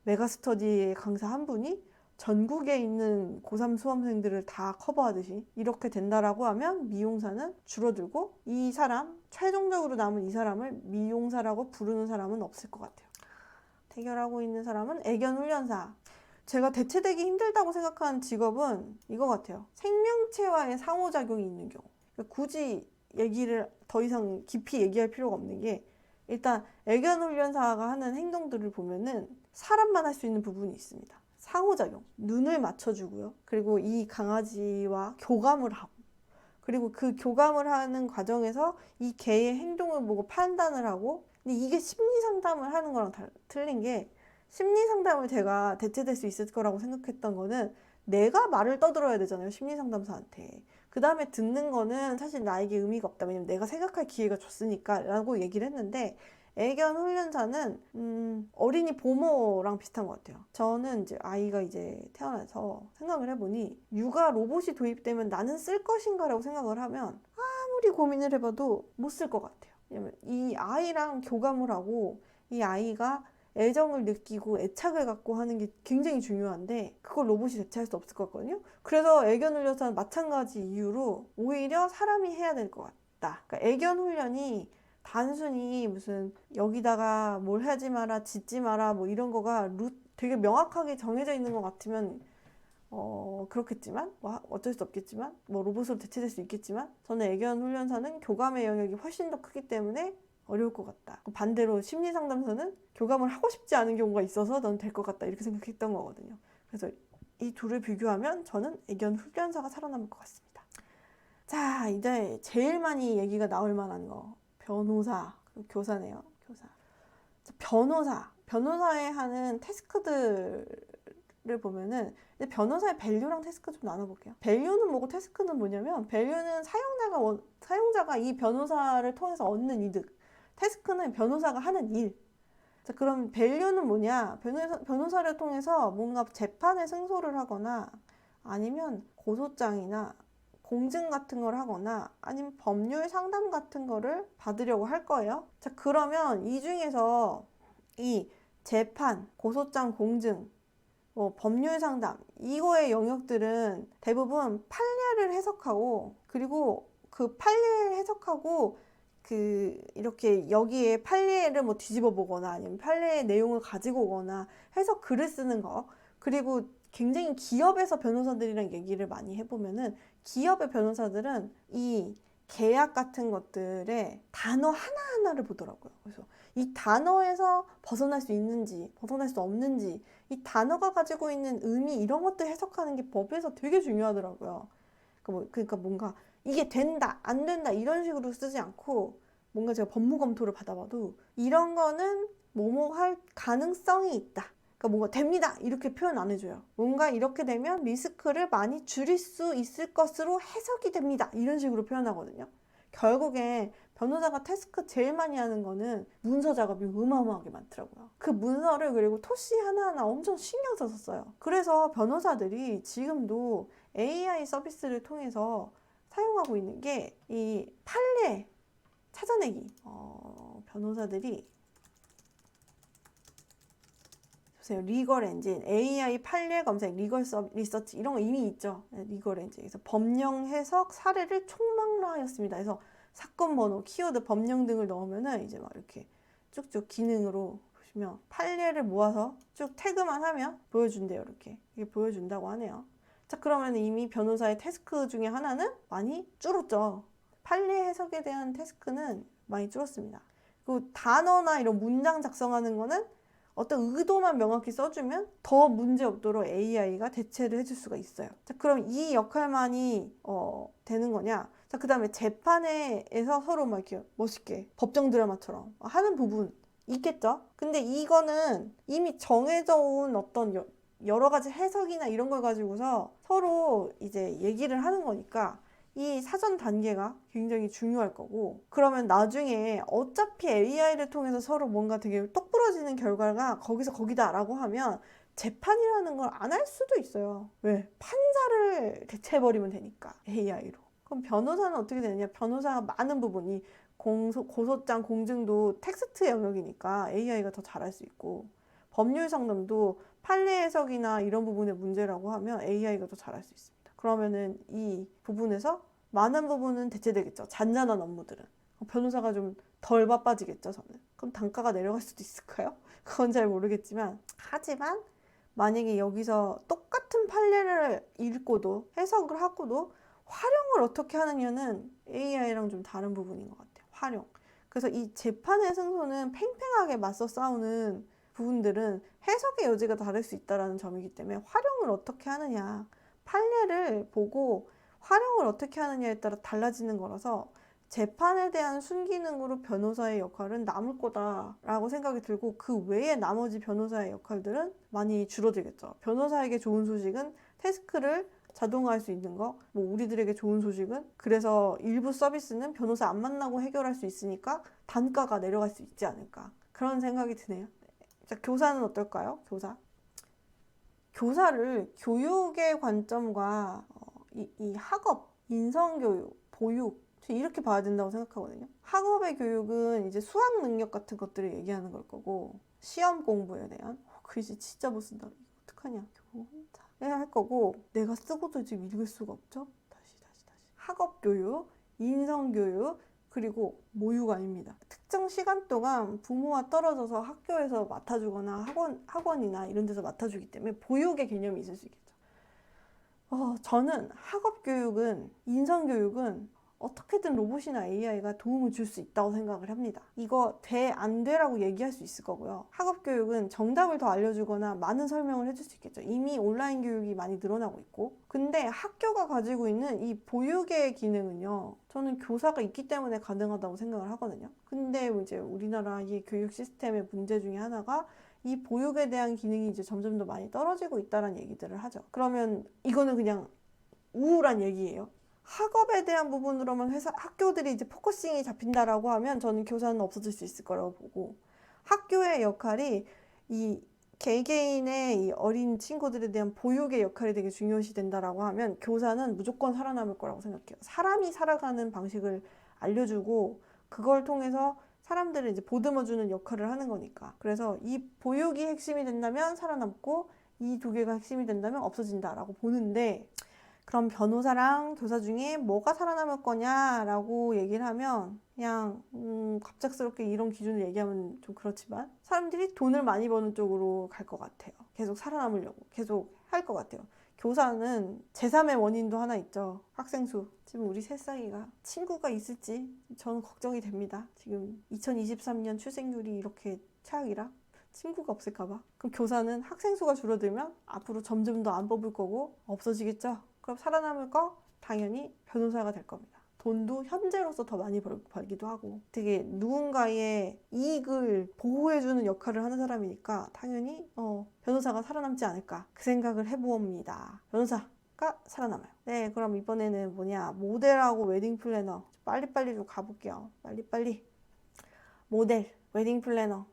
메가스터디의 강사 한 분이 전국에 있는 고3 수험생들을 다 커버하듯이 이렇게 된다라고 하면 미용사는 줄어들고 이 사람, 최종적으로 남은 이 사람을 미용사라고 부르는 사람은 없을 것 같아요. 대결하고 있는 사람은 애견훈련사. 제가 대체되기 힘들다고 생각하는 직업은 이거 같아요. 생명체와의 상호작용이 있는 경우. 그러니까 굳이 얘기를 더 이상 깊이 얘기할 필요가 없는 게 일단 애견훈련사가 하는 행동들을 보면은 사람만 할 수 있는 부분이 있습니다. 상호작용. 눈을 맞춰주고요. 그리고 이 강아지와 교감을 하고 그리고 그 교감을 하는 과정에서 이 개의 행동을 보고 판단을 하고 근데 이게 심리 상담을 하는 거랑 틀린 게 심리 상담을 제가 대체될 수 있을 거라고 생각했던 거는 내가 말을 떠들어야 되잖아요. 심리 상담사한테. 그 다음에 듣는 거는 사실 나에게 의미가 없다. 왜냐면 내가 생각할 기회가 줬으니까 라고 얘기를 했는데 애견 훈련사는 어린이 보모랑 비슷한 것 같아요. 저는 이제 아이가 이제 태어나서 생각을 해보니 육아 로봇이 도입되면 나는 쓸 것인가라고 생각을 하면 아무리 고민을 해봐도 못 쓸 것 같아요. 왜냐면 이 아이랑 교감을 하고 이 아이가 애정을 느끼고 애착을 갖고 하는 게 굉장히 중요한데 그걸 로봇이 대체할 수 없을 것 같거든요. 그래서 애견 훈련사는 마찬가지 이유로 오히려 사람이 해야 될 것 같다. 그러니까 애견 훈련이 단순히 무슨 여기다가 뭘 하지 마라, 짖지 마라 뭐 이런 거가 되게 명확하게 정해져 있는 것 같으면 그렇겠지만 뭐 어쩔 수 없겠지만 뭐 로봇으로 대체될 수 있겠지만 저는 애견 훈련사는 교감의 영역이 훨씬 더 크기 때문에 어려울 것 같다. 반대로 심리 상담사는 교감을 하고 싶지 않은 경우가 있어서 넌 될 것 같다 이렇게 생각했던 거거든요. 그래서 이 둘을 비교하면 저는 애견 훈련사가 살아남을 것 같습니다. 자, 이제 제일 많이 얘기가 나올 만한 거 변호사, 교사네요. 교사. 변호사에 하는 태스크들을 보면은 변호사의 밸류랑 태스크 좀 나눠볼게요. 밸류는 뭐고 태스크는 뭐냐면 밸류는 사용자가 이 변호사를 통해서 얻는 이득. 태스크는 변호사가 하는 일. 자, 그럼 밸류는 뭐냐? 변호사를 통해서 뭔가 재판에 승소를 하거나 아니면 고소장이나 공증 같은 걸 하거나 아니면 법률 상담 같은 거를 받으려고 할 거예요. 자, 그러면 이 중에서 이 재판, 고소장, 공증, 뭐 법률 상담 이거의 영역들은 대부분 판례를 해석하고 그리고 그 판례를 해석하고 이렇게 여기에 판례를 뭐 뒤집어 보거나 아니면 판례의 내용을 가지고 오거나 해서 글을 쓰는 거 그리고 굉장히 기업에서 변호사들이랑 얘기를 많이 해보면은 기업의 변호사들은 이 계약 같은 것들의 단어 하나하나를 보더라고요. 그래서 이 단어에서 벗어날 수 있는지 벗어날 수 없는지 이 단어가 가지고 있는 의미 이런 것들 해석하는 게 법에서 되게 중요하더라고요. 그러니까 뭔가 이게 된다 안 된다 이런 식으로 쓰지 않고 뭔가 제가 법무 검토를 받아봐도 이런 거는 뭐뭐 할 가능성이 있다. 그러니까 뭔가 됩니다 이렇게 표현 안 해줘요. 뭔가 이렇게 되면 리스크를 많이 줄일 수 있을 것으로 해석이 됩니다 이런 식으로 표현하거든요. 결국에 변호사가 태스크 제일 많이 하는 거는 문서 작업이 어마어마하게 많더라고요. 그 문서를 그리고 토시 하나하나 엄청 신경 써서 써요. 그래서 변호사들이 지금도 AI 서비스를 통해서 사용하고 있는 게 이 판례 찾아내기. 변호사들이 보세요. 리걸 엔진, AI 판례 검색, 리걸 리서치 이런 거 이미 있죠. 네, 리걸 엔진. 그래서 법령 해석 사례를 총망라하였습니다. 그래서 사건 번호, 키워드, 법령 등을 넣으면은 이제 막 이렇게 쭉쭉 기능으로 보시면 판례를 모아서 쭉 태그만 하면 보여준대요. 이게 보여준다고 하네요. 자, 그러면 이미 변호사의 태스크 중에 하나는 많이 줄었죠. 판례 해석에 대한 태스크는 많이 줄었습니다. 그리고 단어나 이런 문장 작성하는 거는 어떤 의도만 명확히 써주면 더 문제 없도록 AI가 대체를 해줄 수가 있어요. 자, 그럼 이 역할만이 되는 거냐? 자, 그 다음에 재판에서 서로 막 이렇게 멋있게 법정 드라마처럼 하는 부분 있겠죠? 근데 이거는 이미 정해져 온 어떤 여러 가지 해석이나 이런 걸 가지고서 서로 이제 얘기를 하는 거니까 이 사전 단계가 굉장히 중요할 거고, 그러면 나중에 어차피 AI를 통해서 서로 뭔가 되게 똑부러지는 결과가 거기서 거기다라고 하면 재판이라는 걸 안 할 수도 있어요. 왜? 판사를 대체해버리면 되니까, AI로. 그럼 변호사는 어떻게 되느냐? 변호사가 많은 부분이 고소장 공증도 텍스트 영역이니까 AI가 더 잘할 수 있고, 법률 상담도 판례 해석이나 이런 부분의 문제라고 하면 AI가 더 잘할 수 있습니다. 그러면은 이 부분에서 많은 부분은 대체되겠죠. 잔잔한 업무들은. 변호사가 좀 덜 바빠지겠죠, 저는. 그럼 단가가 내려갈 수도 있을까요? 그건 잘 모르겠지만. 하지만 만약에 여기서 똑같은 판례를 읽고도 해석을 하고도 활용을 어떻게 하느냐는 AI랑 좀 다른 부분인 것 같아요. 활용. 그래서 이 재판의 승소는 팽팽하게 맞서 싸우는 부분들은 해석의 여지가 다를 수 있다는 점이기 때문에 활용을 어떻게 하느냐, 판례를 보고 활용을 어떻게 하느냐에 따라 달라지는 거라서 재판에 대한 순기능으로 변호사의 역할은 남을 거다라고 생각이 들고, 그 외에 나머지 변호사의 역할들은 많이 줄어들겠죠. 변호사에게 좋은 소식은 태스크를 자동화할 수 있는 거, 뭐 우리들에게 좋은 소식은 그래서 일부 서비스는 변호사 안 만나고 해결할 수 있으니까 단가가 내려갈 수 있지 않을까, 그런 생각이 드네요. 자, 교사는 어떨까요? 교사를 교육의 관점과 이 학업, 인성교육, 보육 이렇게 봐야 된다고 생각하거든요. 학업의 교육은 이제 수학 능력 같은 것들을 얘기하는 걸 거고, 시험 공부에 대한 글씨 진짜 못 쓴다, 어떡하냐, 혼자 해야 할 거고, 내가 쓰고도 지금 읽을 수가 없죠. 다시 학업 교육, 인성 교육, 그리고 모유가 아닙니다. 특정 시간 동안 부모와 떨어져서 학교에서 맡아주거나 학원이나 이런 데서 맡아주기 때문에 보육의 개념이 있을 수 있겠죠. 저는 학업 교육은, 인성 교육은 어떻게든 로봇이나 AI가 도움을 줄 수 있다고 생각을 합니다. 이거 돼, 안 돼라고 얘기할 수 있을 거고요. 학업 교육은 정답을 더 알려주거나 많은 설명을 해줄 수 있겠죠. 이미 온라인 교육이 많이 늘어나고 있고. 근데 학교가 가지고 있는 이 보육의 기능은요, 저는 교사가 있기 때문에 가능하다고 생각을 하거든요. 근데 이제 우리나라의 교육 시스템의 문제 중에 하나가 이 보육에 대한 기능이 이제 점점 더 많이 떨어지고 있다는 얘기들을 하죠. 그러면 이거는 그냥 우울한 얘기예요. 학업에 대한 부분으로만 학교들이 이제 포커싱이 잡힌다라고 하면 저는 교사는 없어질 수 있을 거라고 보고, 학교의 역할이 이 개개인의 이 어린 친구들에 대한 보육의 역할이 되게 중요시 된다라고 하면 교사는 무조건 살아남을 거라고 생각해요. 사람이 살아가는 방식을 알려주고 그걸 통해서 사람들을 이제 보듬어주는 역할을 하는 거니까. 그래서 이 보육이 핵심이 된다면 살아남고, 이 두 개가 핵심이 된다면 없어진다라고 보는데, 그럼 변호사랑 교사 중에 뭐가 살아남을 거냐라고 얘기를 하면 그냥 갑작스럽게 이런 기준을 얘기하면 좀 그렇지만 사람들이 돈을 많이 버는 쪽으로 갈 것 같아요. 계속 살아남으려고 계속 할 것 같아요. 교사는 제3의 원인도 하나 있죠. 학생 수. 지금 우리 새싹이가 친구가 있을지 저는 걱정이 됩니다. 지금 2023년 출생률이 이렇게 최악이라 친구가 없을까봐. 그럼 교사는 학생 수가 줄어들면 앞으로 점점 더 안 뽑을 거고 없어지겠죠. 그럼 살아남을 거 당연히 변호사가 될 겁니다. 돈도 현재로서 더 많이 벌기도 하고 되게 누군가의 이익을 보호해주는 역할을 하는 사람이니까 당연히 변호사가 살아남지 않을까, 그 생각을 해봅니다. 변호사가 살아남아요. 네, 그럼 이번에는 뭐냐, 모델하고 웨딩 플래너 빨리빨리 좀 가볼게요. 빨리빨리. 모델, 웨딩 플래너.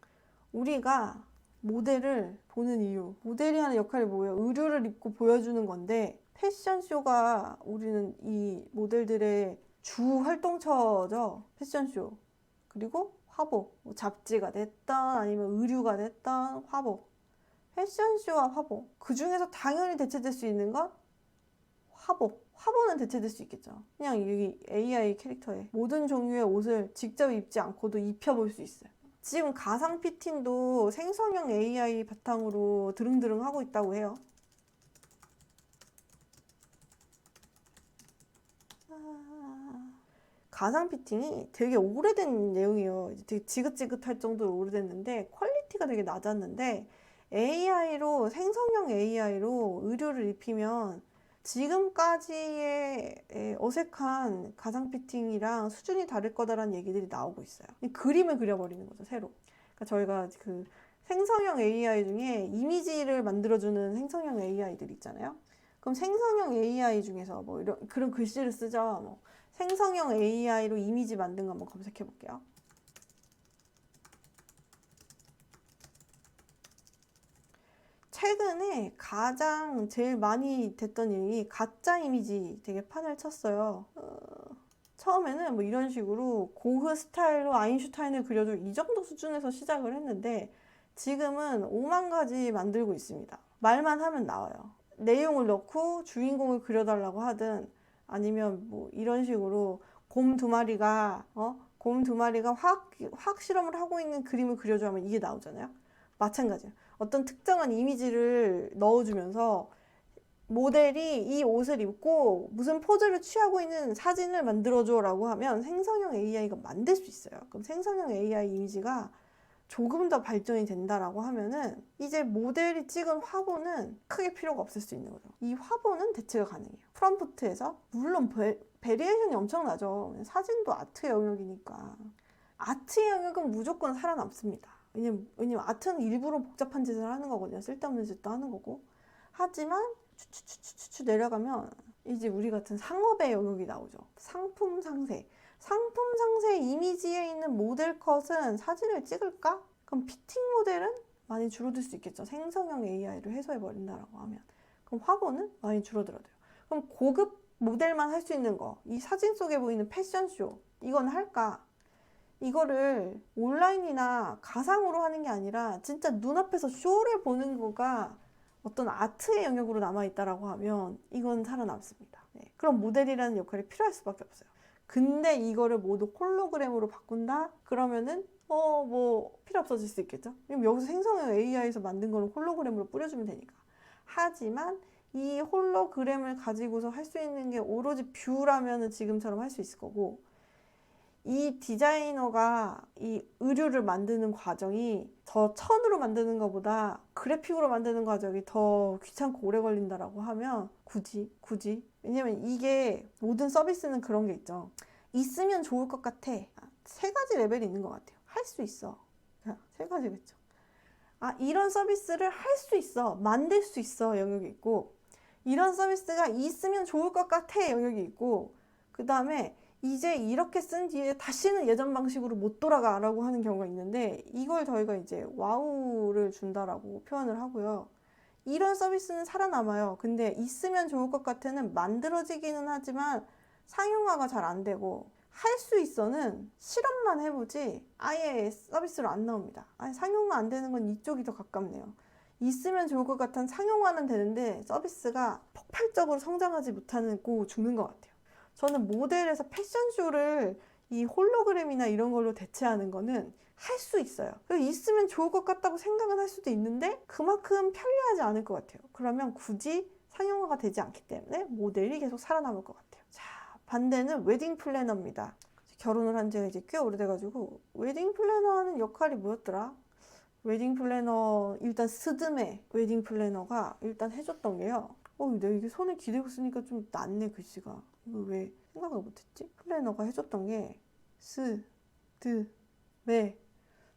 우리가 모델을 보는 이유, 모델이 하는 역할이 뭐예요? 의류를 입고 보여주는 건데, 패션쇼가 우리는 이 모델들의 주 활동처죠. 패션쇼. 그리고 화보. 뭐 잡지가 됐던 아니면 의류가 됐던 화보. 패션쇼와 화보. 그 중에서 당연히 대체될 수 있는 건 화보. 화보는 대체될 수 있겠죠. 그냥 여기 AI 캐릭터에 모든 종류의 옷을 직접 입지 않고도 입혀볼 수 있어요. 지금 가상 피팅도 생성형 AI 바탕으로 드릉드릉 하고 있다고 해요. 가상 피팅이 되게 오래된 내용이에요. 되게 지긋지긋할 정도로 오래됐는데 퀄리티가 되게 낮았는데, AI로, 생성형 AI로 의류를 입히면 지금까지의 어색한 가상 피팅이랑 수준이 다를 거다라는 얘기들이 나오고 있어요. 그림을 그려버리는 거죠, 새로. 그러니까 저희가 그 생성형 AI 중에 이미지를 만들어주는 생성형 AI들 있잖아요. 그럼 생성형 AI 중에서 뭐 이런 그런 글씨를 쓰죠. 뭐 생성형 AI로 이미지 만든 거 한번 검색해 볼게요. 최근에 가장 제일 많이 됐던 일이 가짜 이미지 되게 판을 쳤어요. 처음에는 뭐 이런 식으로 고흐 스타일로 아인슈타인을 그려도 이 정도 수준에서 시작을 했는데 지금은 5만 가지 만들고 있습니다. 말만 하면 나와요. 내용을 넣고 주인공을 그려달라고 하든 아니면 뭐 이런 식으로 곰 두 마리가 화학 실험을 하고 있는 그림을 그려줘 하면 이게 나오잖아요. 마찬가지예요. 어떤 특정한 이미지를 넣어주면서 모델이 이 옷을 입고 무슨 포즈를 취하고 있는 사진을 만들어줘 라고 하면 생성형 AI가 만들 수 있어요. 그럼 생성형 AI 이미지가 조금 더 발전이 된다라고 하면은 이제 모델이 찍은 화보는 크게 필요가 없을 수 있는 거죠. 이 화보는 대체가 가능해요. 프롬프트에서 물론 베리에이션이 엄청나죠. 사진도 아트 영역이니까. 아트 영역은 무조건 살아남습니다. 왜냐면 아트는 일부러 복잡한 짓을 하는 거거든요. 쓸데없는 짓도 하는 거고. 하지만 추추추추추 내려가면 이제 우리 같은 상업의 영역이 나오죠. 상품 상세. 상품 상세 이미지에 있는 모델 컷은 사진을 찍을까? 그럼 피팅 모델은 많이 줄어들 수 있겠죠. 생성형 AI를 해소해 버린다라고 하면. 그럼 화보는 많이 줄어들어요. 그럼 고급 모델만 할 수 있는 거, 이 사진 속에 보이는 패션쇼, 이건 할까? 이거를 온라인이나 가상으로 하는 게 아니라 진짜 눈앞에서 쇼를 보는 거가 어떤 아트의 영역으로 남아있다라고 하면 이건 살아남습니다. 네. 그럼 모델이라는 역할이 필요할 수밖에 없어요. 근데 이거를 모두 홀로그램으로 바꾼다? 그러면은 뭐 필요 없어질 수 있겠죠? 그럼 여기서 생성형 AI에서 만든 거는 홀로그램으로 뿌려주면 되니까. 하지만 이 홀로그램을 가지고서 할 수 있는 게 오로지 뷰라면은 지금처럼 할 수 있을 거고 이 디자이너가 이 의류를 만드는 과정이 저 천으로 만드는 것보다 그래픽으로 만드는 과정이 더 귀찮고 오래 걸린다라고 하면 굳이 왜냐면 이게 모든 서비스는 그런 게 있죠. 있으면 좋을 것 같아. 세 가지 레벨이 있는 것 같아요. 할 수 있어. 세 가지겠죠. 이런 서비스를 할 수 있어. 만들 수 있어. 영역이 있고 이런 서비스가 있으면 좋을 것 같아. 영역이 있고 그 다음에 이제 이렇게 쓴 뒤에 다시는 예전 방식으로 못 돌아가 라고 하는 경우가 있는데 이걸 저희가 이제 와우를 준다라고 표현을 하고요. 이런 서비스는 살아남아요. 근데 있으면 좋을 것 같아는 만들어지기는 하지만 상용화가 잘 안 되고 할 수 있어는 실험만 해보지 아예 서비스로 안 나옵니다. 상용화 안 되는 건 이쪽이 더 가깝네요. 있으면 좋을 것 같은 상용화는 되는데 서비스가 폭발적으로 성장하지 못하고 죽는 것 같아요. 저는 모델에서 패션쇼를 이 홀로그램이나 이런 걸로 대체하는 거는 할 수 있어요. 있으면 좋을 것 같다고 생각은 할 수도 있는데 그만큼 편리하지 않을 것 같아요. 그러면 굳이 상용화가 되지 않기 때문에 모델이 계속 살아남을 것 같아요. 자, 반대는 웨딩 플래너입니다. 결혼을 한 지가 이제 꽤 오래돼가지고 웨딩 플래너 하는 역할이 뭐였더라? 웨딩 플래너 일단 스드메 웨딩 플래너가 일단 해줬던 게요. 내가 이게 손에 기대고 쓰니까 좀 낫네 글씨가. 이거 왜 생각을 못했지? 플래너가 해줬던 게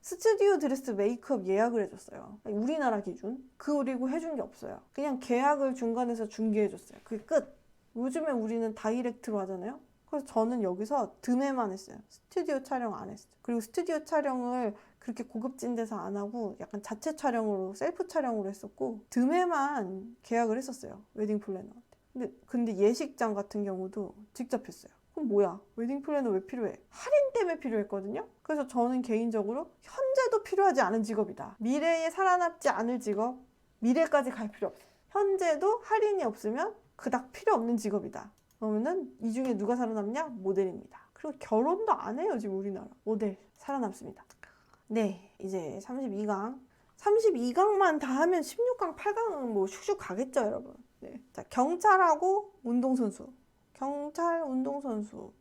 스튜디오 드레스 메이크업 예약을 해줬어요. 우리나라 기준 그리고 해준 게 없어요. 그냥 계약을 중간에서 중개해줬어요. 그게 끝. 요즘에 우리는 다이렉트로 하잖아요. 그래서 저는 여기서 드메만 했어요. 스튜디오 촬영 안 했어요. 그리고 스튜디오 촬영을 그렇게 고급진 데서 안 하고 약간 자체 촬영으로 셀프 촬영으로 했었고 드메만 계약을 했었어요. 웨딩 플래너한테. 근데 예식장 같은 경우도 직접 했어요. 그럼 뭐야? 웨딩 플래너 왜 필요해? 할인 때문에 필요했거든요. 그래서 저는 개인적으로 현재도 필요하지 않은 직업이다. 미래에 살아남지 않을 직업, 미래까지 갈 필요 없어. 현재도 할인이 없으면 그닥 필요 없는 직업이다. 그러면은 이 중에 누가 살아남냐? 모델입니다. 그리고 결혼도 안 해요, 지금 우리나라. 모델 살아남습니다. 네, 이제 32강. 32강만 다 하면 16강, 8강은 뭐 슉슉 가겠죠, 여러분. 네. 자, 경찰하고 운동선수. 경찰, 운동선수.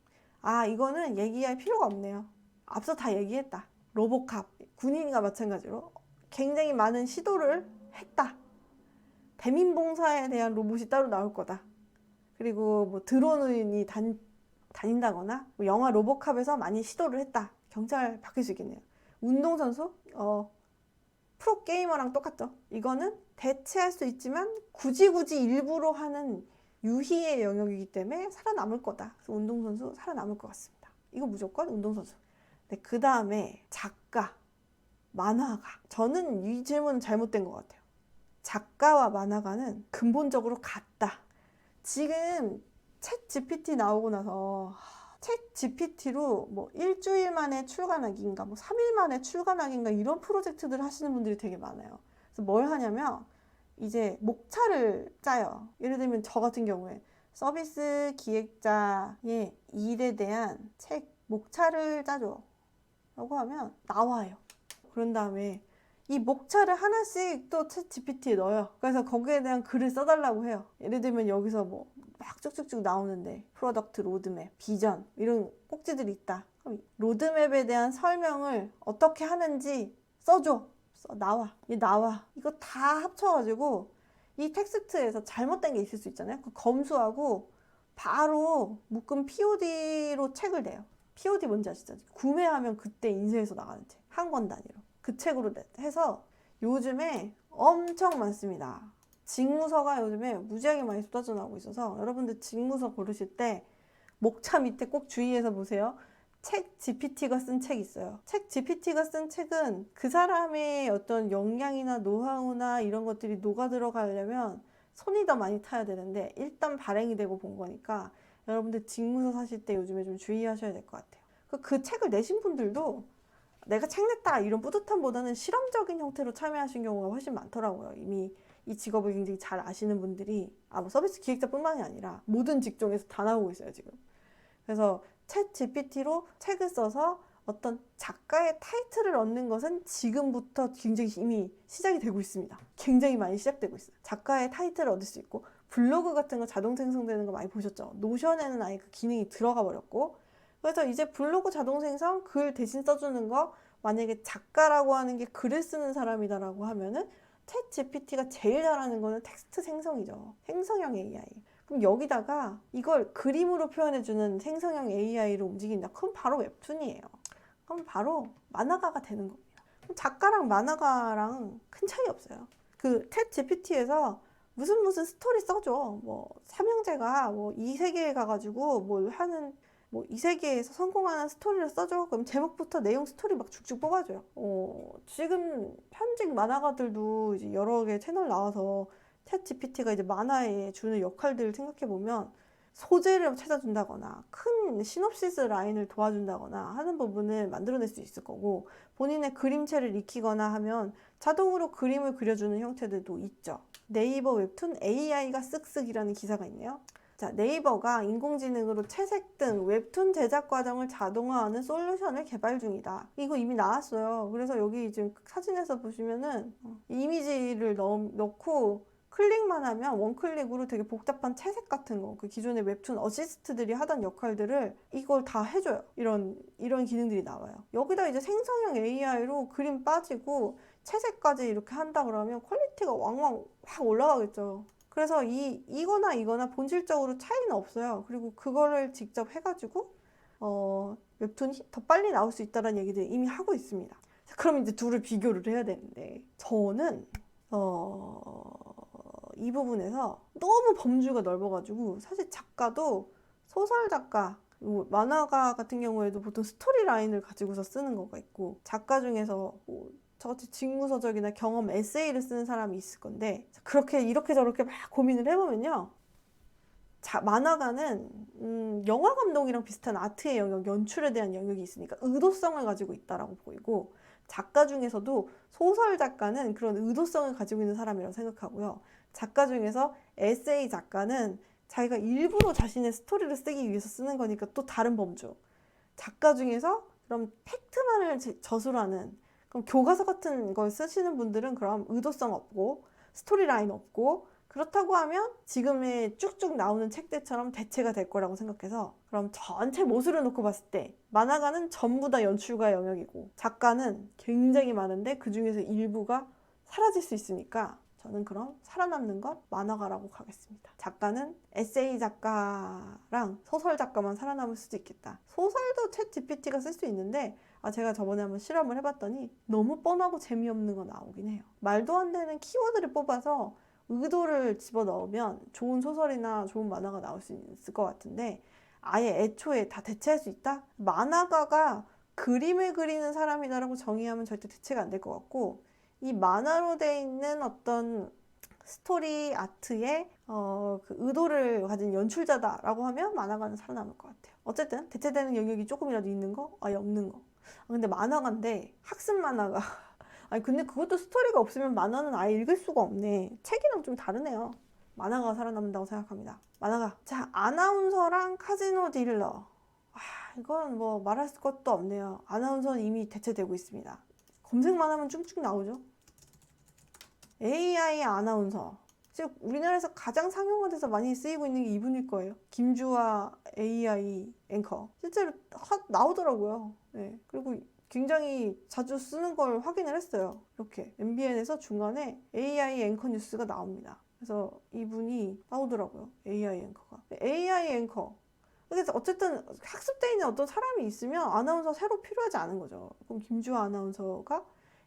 이거는 얘기할 필요가 없네요. 앞서 다 얘기했다. 로보캅. 군인과 마찬가지로 굉장히 많은 시도를 했다. 대민봉사에 대한 로봇이 따로 나올 거다. 그리고 뭐 드론이 다닌다거나 뭐 영화 로보캅에서 많이 시도를 했다. 경찰 바뀔 수 있겠네요. 운동선수? 프로게이머랑 똑같죠. 이거는 대체할 수 있지만 굳이 일부러 하는 유희의 영역이기 때문에 살아남을 거다. 그래서 운동선수 살아남을 것 같습니다. 이거 무조건 운동선수. 네, 그 다음에 작가, 만화가. 저는 이 질문은 잘못된 것 같아요. 작가와 만화가는 근본적으로 같다. 지금 챗 GPT 나오고 나서 챗 GPT로 뭐 일주일 만에 출간하기인가 뭐 3일 만에 출간하기인가 이런 프로젝트들 하시는 분들이 되게 많아요. 그래서 뭘 하냐면 이제 목차를 짜요. 예를 들면 저 같은 경우에 서비스 기획자의 일에 대한 책 목차를 짜줘 라고 하면 나와요. 그런 다음에 이 목차를 하나씩 또 챗 GPT에 넣어요. 그래서 거기에 대한 글을 써달라고 해요. 예를 들면 여기서 뭐 막 쭉쭉쭉 나오는데 프로덕트 로드맵, 비전 이런 꼭지들이 있다. 그럼 로드맵에 대한 설명을 어떻게 하는지 써줘. 나와. 나와. 이거 다 합쳐가지고 이 텍스트에서 잘못된 게 있을 수 있잖아요. 그 검수하고 바로 묶은 POD로 책을 내요. POD 뭔지 아시죠? 구매하면 그때 인쇄해서 나가는 책. 한 권 단위로. 그 책으로 해서 요즘에 엄청 많습니다. 직무서가 요즘에 무지하게 많이 쏟아져 나오고 있어서 여러분들 직무서 고르실 때 목차 밑에 꼭 주의해서 보세요. 책 GPT가 쓴 책 있어요. 책 GPT가 쓴 책은 그 사람의 어떤 역량이나 노하우나 이런 것들이 녹아 들어가려면 손이 더 많이 타야 되는데 일단 발행이 되고 본 거니까 여러분들 직무서 사실 때 요즘에 좀 주의하셔야 될 것 같아요. 그 책을 내신 분들도 내가 책 냈다 이런 뿌듯함보다는 실험적인 형태로 참여하신 경우가 훨씬 많더라고요. 이미 이 직업을 굉장히 잘 아시는 분들이 뭐 서비스 기획자뿐만이 아니라 모든 직종에서 다 나오고 있어요 지금. 그래서 챗 GPT로 책을 써서 어떤 작가의 타이틀을 얻는 것은 지금부터 굉장히 이미 시작이 되고 있습니다. 굉장히 많이 시작되고 있어요. 작가의 타이틀을 얻을 수 있고 블로그 같은 거 자동 생성되는 거 많이 보셨죠? 노션에는 아예 그 기능이 들어가 버렸고 그래서 이제 블로그 자동 생성 글 대신 써주는 거 만약에 작가라고 하는 게 글을 쓰는 사람이다라고 하면은 챗 GPT가 제일 잘하는 거는 텍스트 생성이죠. 생성형 AI. 그럼 여기다가 이걸 그림으로 표현해주는 생성형 AI로 움직인다. 그럼 바로 웹툰이에요. 그럼 바로 만화가가 되는 겁니다. 그럼 작가랑 만화가랑 큰 차이 없어요. 그 챗 GPT에서 무슨 스토리 써줘. 뭐 삼형제가 뭐 이 세계에 가가지고 뭘 하는 뭐 이 세계에서 성공하는 스토리를 써줘. 그럼 제목부터 내용 스토리 막 쭉쭉 뽑아줘요. 지금 현직 만화가들도 이제 여러 개 채널 나와서 챗 GPT가 이제 만화에 주는 역할들을 생각해보면 소재를 찾아준다거나 큰 시놉시스 라인을 도와준다거나 하는 부분을 만들어낼 수 있을 거고 본인의 그림체를 익히거나 하면 자동으로 그림을 그려주는 형태들도 있죠. 네이버 웹툰 AI가 쓱쓱이라는 기사가 있네요. 자, 네이버가 인공지능으로 채색 등 웹툰 제작 과정을 자동화하는 솔루션을 개발 중이다. 이거 이미 나왔어요. 그래서 여기 지금 사진에서 보시면은 이미지를 넣고 클릭만 하면 원클릭으로 되게 복잡한 채색 같은 거, 그 기존의 웹툰 어시스트들이 하던 역할들을 이걸 다 해줘요. 이런 기능들이 나와요. 여기다 이제 생성형 AI로 그림 빠지고 채색까지 이렇게 한다 그러면 퀄리티가 왕왕 확 올라가겠죠. 그래서 이거나 본질적으로 차이는 없어요. 그리고 그거를 직접 해가지고 웹툰이 더 빨리 나올 수 있다는 얘기들 이미 하고 있습니다. 그럼 이제 둘을 비교를 해야 되는데 저는 이 부분에서 너무 범주가 넓어가지고 사실 작가도 소설 작가, 만화가 같은 경우에도 보통 스토리 라인을 가지고서 쓰는 거가 있고 작가 중에서 저같이 직무서적이나 경험 에세이를 쓰는 사람이 있을 건데 그렇게 이렇게 저렇게 막 고민을 해보면요. 만화가는 영화 감독이랑 비슷한 아트의 영역, 연출에 대한 영역이 있으니까 의도성을 가지고 있다라고 보이고 작가 중에서도 소설 작가는 그런 의도성을 가지고 있는 사람이라고 생각하고요. 작가 중에서 에세이 작가는 자기가 일부러 자신의 스토리를 쓰기 위해서 쓰는 거니까 또 다른 범주. 작가 중에서 그럼 팩트만을 저술하는 그럼 교과서 같은 걸 쓰시는 분들은 그럼 의도성 없고 스토리라인 없고 그렇다고 하면 지금의 쭉쭉 나오는 책들처럼 대체가 될 거라고 생각해서 그럼 전체 모수를 놓고 봤을 때 만화가는 전부 다 연출가 영역이고 작가는 굉장히 많은데 그 중에서 일부가 사라질 수 있으니까 저는 그럼 살아남는 건 만화가라고 가겠습니다. 작가는 에세이 작가랑 소설 작가만 살아남을 수도 있겠다. 소설도 챗 GPT가 쓸 수 있는데 제가 저번에 한번 실험을 해봤더니 너무 뻔하고 재미없는 거 나오긴 해요. 말도 안 되는 키워드를 뽑아서 의도를 집어넣으면 좋은 소설이나 좋은 만화가 나올 수 있을 것 같은데, 아예 애초에 다 대체할 수 있다? 만화가가 그림을 그리는 사람이다라고 정의하면 절대 대체가 안 될 것 같고, 이 만화로 돼 있는 어떤 스토리 아트의 그 의도를 가진 연출자다라고 하면 만화가는 살아남을 것 같아요. 어쨌든 대체되는 영역이 조금이라도 있는 거? 아예 없는 거. 근데 만화가인데 학습 만화가 아니 근데 그것도 스토리가 없으면 만화는 아예 읽을 수가 없네. 책이랑 좀 다르네요. 만화가 살아남는다고 생각합니다. 만화가. 자, 아나운서랑 카지노 딜러. 이건 뭐 말할 것도 없네요. 아나운서는 이미 대체되고 있습니다. 검색만 하면 쭉쭉 나오죠. AI 아나운서. 즉 우리나라에서 가장 상용화돼서 많이 쓰이고 있는 게 이분일 거예요. 김주아 AI 앵커. 실제로 나오더라고요. 네. 그리고 굉장히 자주 쓰는 걸 확인을 했어요. 이렇게 MBN에서 중간에 AI 앵커 뉴스가 나옵니다. 그래서 이분이 나오더라고요. AI 앵커가. AI 앵커. 그래서 어쨌든 학습돼 있는 어떤 사람이 있으면 아나운서 새로 필요하지 않은 거죠. 그럼 김주아 아나운서가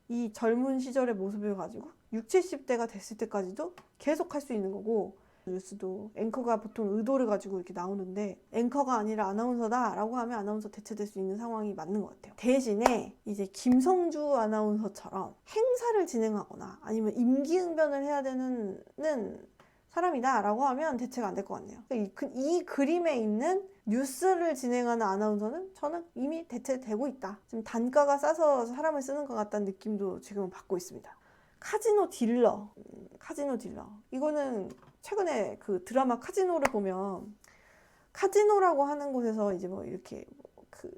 이 젊은 시절의 모습을 가지고 60, 70대가 됐을 때까지도 계속 할 수 있는 거고, 뉴스도 앵커가 보통 의도를 가지고 이렇게 나오는데 앵커가 아니라 아나운서다 라고 하면 아나운서 대체될 수 있는 상황이 맞는 것 같아요. 대신에 이제 김성주 아나운서처럼 행사를 진행하거나 아니면 임기응변을 해야 되는 사람이다 라고 하면 대체가 안 될 것 같네요. 이 그림에 있는 뉴스를 진행하는 아나운서는 저는 이미 대체되고 있다. 지금 단가가 싸서 사람을 쓰는 것 같다는 느낌도 지금 받고 있습니다. 카지노 딜러. 카지노 딜러. 이거는 최근에 그 드라마 카지노를 보면 카지노라고 하는 곳에서 이제 뭐 이렇게 그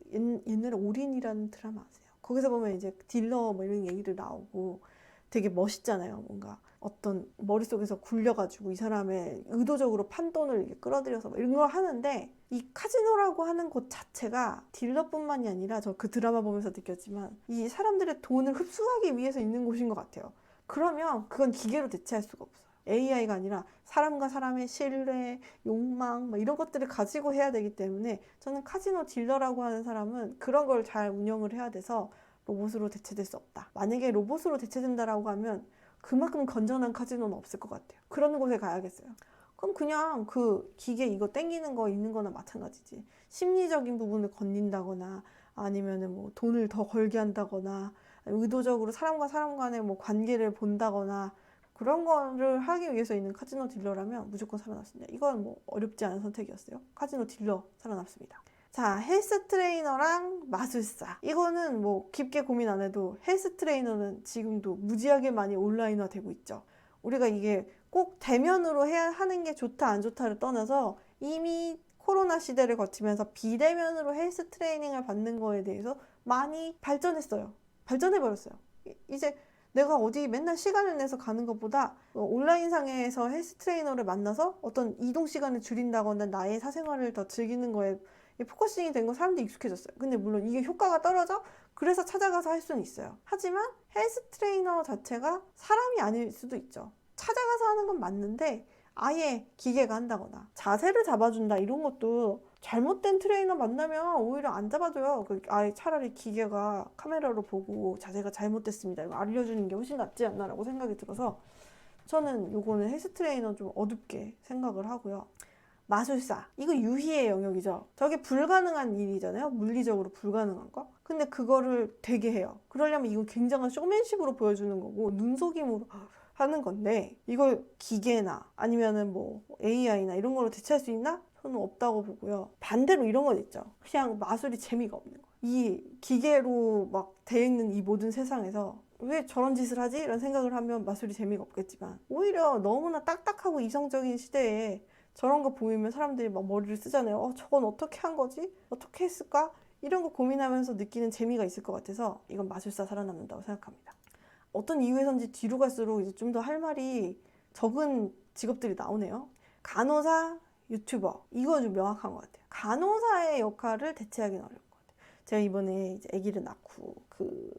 옛날에 올인이라는 드라마 아세요? 거기서 보면 이제 딜러 뭐 이런 얘기도 나오고 되게 멋있잖아요. 뭔가 어떤 머릿속에서 굴려가지고 이 사람의 의도적으로 판돈을 이렇게 끌어들여서 이런 걸 하는데, 이 카지노라고 하는 곳 자체가 딜러뿐만이 아니라 저 그 드라마 보면서 느꼈지만 이 사람들의 돈을 흡수하기 위해서 있는 곳인 것 같아요. 그러면 그건 기계로 대체할 수가 없어요. AI가 아니라 사람과 사람의 신뢰, 욕망 뭐 이런 것들을 가지고 해야 되기 때문에 저는 카지노 딜러라고 하는 사람은 그런 걸 잘 운영을 해야 돼서 로봇으로 대체될 수 없다. 만약에 로봇으로 대체된다라고 하면 그만큼 건전한 카지노는 없을 것 같아요. 그런 곳에 가야겠어요. 그럼 그냥 그 기계 이거 땡기는 거 있는 거나 마찬가지지. 심리적인 부분을 건넨다거나 아니면은 뭐 돈을 더 걸게 한다거나 의도적으로 사람과 사람 간의 뭐 관계를 본다거나 그런 거를 하기 위해서 있는 카지노 딜러라면 무조건 살아났습니다. 이건 뭐 어렵지 않은 선택이었어요. 카지노 딜러 살아났습니다. 자, 헬스 트레이너랑 마술사. 이거는 뭐 깊게 고민 안 해도 헬스 트레이너는 지금도 무지하게 많이 온라인화 되고 있죠. 우리가 이게 꼭 대면으로 해야 하는 게 좋다 안 좋다를 떠나서 이미 코로나 시대를 거치면서 비대면으로 헬스 트레이닝을 받는 거에 대해서 많이 발전했어요. 발전해버렸어요. 이제 내가 어디 맨날 시간을 내서 가는 것보다 온라인상에서 헬스 트레이너를 만나서 어떤 이동 시간을 줄인다거나 나의 사생활을 더 즐기는 거에 포커싱이 된 건 사람들이 익숙해졌어요. 근데 물론 이게 효과가 떨어져? 그래서 찾아가서 할 수는 있어요. 하지만 헬스 트레이너 자체가 사람이 아닐 수도 있죠. 찾아가서 하는 건 맞는데 아예 기계가 한다거나 자세를 잡아준다 이런 것도 잘못된 트레이너 만나면 오히려 안 잡아줘요. 아예 차라리 기계가 카메라로 보고 자세가 잘못됐습니다 이거 알려주는 게 훨씬 낫지 않나라고 생각이 들어서 저는 요거는 헬스 트레이너 좀 어둡게 생각을 하고요. 마술사. 이거 유희의 영역이죠. 저게 불가능한 일이잖아요. 물리적으로 불가능한 거. 근데 그거를 되게 해요. 그러려면 이건 굉장한 쇼맨십으로 보여주는 거고 눈속임으로 하는 건데 이걸 기계나 아니면은 뭐 AI나 이런 걸로 대체할 수 있나? 저는 없다고 보고요. 반대로 이런 건 있죠. 그냥 마술이 재미가 없는 거. 이 기계로 막 돼 있는 이 모든 세상에서 왜 저런 짓을 하지? 이런 생각을 하면 마술이 재미가 없겠지만 오히려 너무나 딱딱하고 이성적인 시대에 저런 거 보이면 사람들이 막 머리를 쓰잖아요. 저건 어떻게 한 거지? 어떻게 했을까? 이런 거 고민하면서 느끼는 재미가 있을 것 같아서 이건 마술사 살아남는다고 생각합니다. 어떤 이유에선지 뒤로 갈수록 이제 좀 더 할 말이 적은 직업들이 나오네요. 간호사, 유튜버. 이거 좀 명확한 것 같아요. 간호사의 역할을 대체하기는 어려운 것 같아요. 제가 이번에 이제 아기를 낳고 그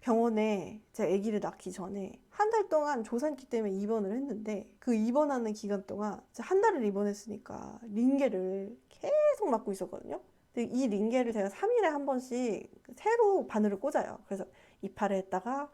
병원에 제가 아기를 낳기 전에 한 달 동안 조산기 때문에 입원을 했는데 그 입원하는 기간 동안 한 달을 입원했으니까 링게를 계속 맞고 있었거든요. 근데 이 링겔을 제가 3일에 한 번씩 새로 바늘을 꽂아요. 그래서 이 팔에 했다가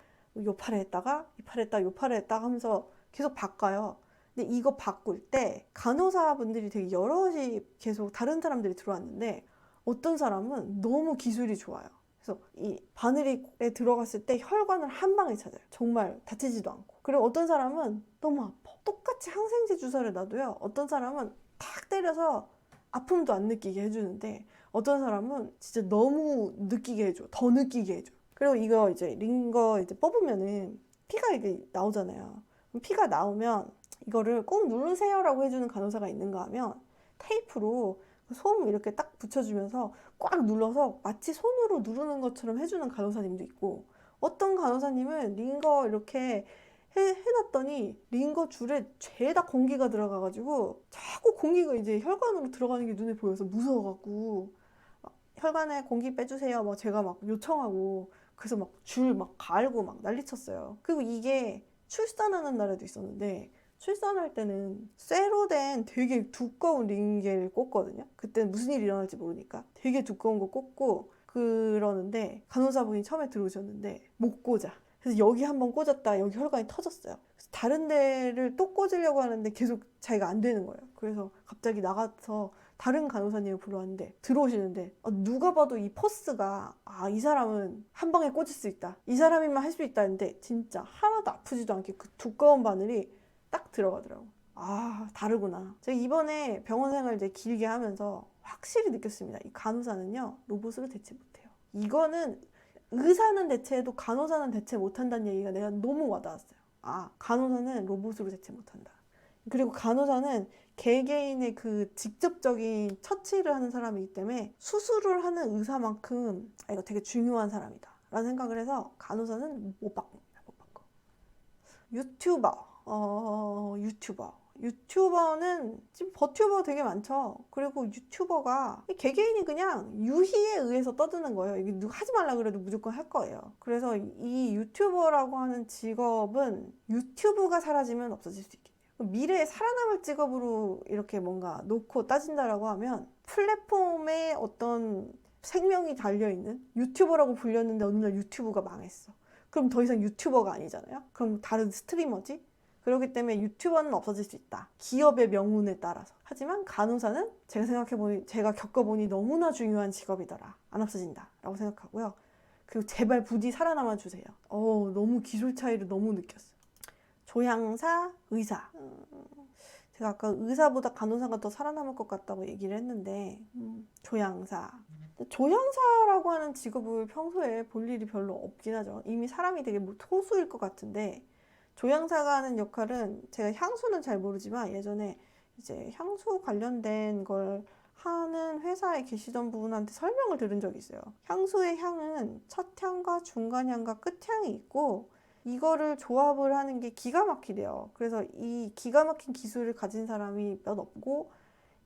요 팔에 했다가 이 팔에 했다가 요 팔에 했다가 하면서 계속 바꿔요. 근데 이거 바꿀 때 간호사분들이 되게 여럿이 계속 다른 사람들이 들어왔는데 어떤 사람은 너무 기술이 좋아요. 그래서 이 바늘에 들어갔을 때 혈관을 한 방에 찾아요. 정말 다치지도 않고. 그리고 어떤 사람은 너무 아파. 똑같이 항생제 주사를 놔도요. 어떤 사람은 탁 때려서 아픔도 안 느끼게 해주는데 어떤 사람은 진짜 너무 느끼게 해줘. 더 느끼게 해줘. 그리고 이거 이제 링거 이제 뽑으면은 피가 이게 나오잖아요. 피가 나오면 이거를 꼭 누르세요라고 해주는 간호사가 있는가 하면 테이프로 솜 이렇게 딱 붙여주면서 꽉 눌러서 마치 손으로 누르는 것처럼 해주는 간호사님도 있고 어떤 간호사님은 링거 이렇게 해놨더니 링거 줄에 죄다 공기가 들어가가지고 자꾸 공기가 이제 혈관으로 들어가는 게 눈에 보여서 무서워갖고 혈관에 공기 빼주세요 막 제가 막 요청하고 그래서 막 줄 막 갈고 막 난리쳤어요. 그리고 이게 출산하는 날에도 있었는데 출산할 때는 쇠로 된 되게 두꺼운 링겔 꽂거든요. 그때는 무슨 일이 일어날지 모르니까 되게 두꺼운 거 꽂고 그러는데 간호사분이 처음에 들어오셨는데 못 꽂아. 그래서 여기 한번 꽂았다 여기 혈관이 터졌어요. 그래서 다른 데를 또 꽂으려고 하는데 계속 자기가 안 되는 거예요. 그래서 갑자기 나가서 다른 간호사님을 불러왔는데 들어오시는데 누가 봐도 이 퍼스가 이 사람은 한 방에 꽂을 수 있다. 이 사람이면 할 수 있다 했는데 진짜 하나도 아프지도 않게 그 두꺼운 바늘이 딱 들어가더라고. 다르구나. 제가 이번에 병원 생활 이제 길게 하면서 확실히 느꼈습니다. 이 간호사는요 로봇으로 대체 못해요. 이거는 의사는 대체해도 간호사는 대체 못한다는 얘기가 내가 너무 와닿았어요. 간호사는 로봇으로 대체 못한다. 그리고 간호사는 개개인의 그 직접적인 처치를 하는 사람이기 때문에 수술을 하는 의사만큼 이거 되게 중요한 사람이다 라는 생각을 해서 간호사는 못 바꿉니다. 못 바꿔. 유튜버는 지금 버튜버 되게 많죠. 그리고 유튜버가 개개인이 그냥 유희에 의해서 떠드는 거예요. 이게 누가 하지 말라 그래도 무조건 할 거예요. 그래서 이 유튜버라고 하는 직업은 유튜브가 사라지면 없어질 수 있겠네요. 미래에 살아남을 직업으로 이렇게 뭔가 놓고 따진다라고 하면 플랫폼에 어떤 생명이 달려있는 유튜버라고 불렸는데 어느 날 유튜브가 망했어. 그럼 더 이상 유튜버가 아니잖아요. 그럼 다른 스트리머지? 그렇기 때문에 유튜버는 없어질 수 있다. 기업의 명운에 따라서. 하지만 간호사는 제가 생각해보니 제가 겪어보니 너무나 중요한 직업이더라. 안 없어진다 라고 생각하고요. 그리고 제발 부디 살아남아 주세요. 너무 기술 차이를 너무 느꼈어요. 조향사, 의사. 제가 아까 의사보다 간호사가 더 살아남을 것 같다고 얘기를 했는데 조향사. 조향사라고 하는 직업을 평소에 볼 일이 별로 없긴 하죠. 이미 사람이 되게 소수일 것 같은데 조향사가 하는 역할은 제가 향수는 잘 모르지만 예전에 이제 향수 관련된 걸 하는 회사에 계시던 분한테 설명을 들은 적이 있어요. 향수의 향은 첫 향과 중간 향과 끝 향이 있고 이거를 조합을 하는 게 기가 막히대요. 그래서 이 기가 막힌 기술을 가진 사람이 몇 없고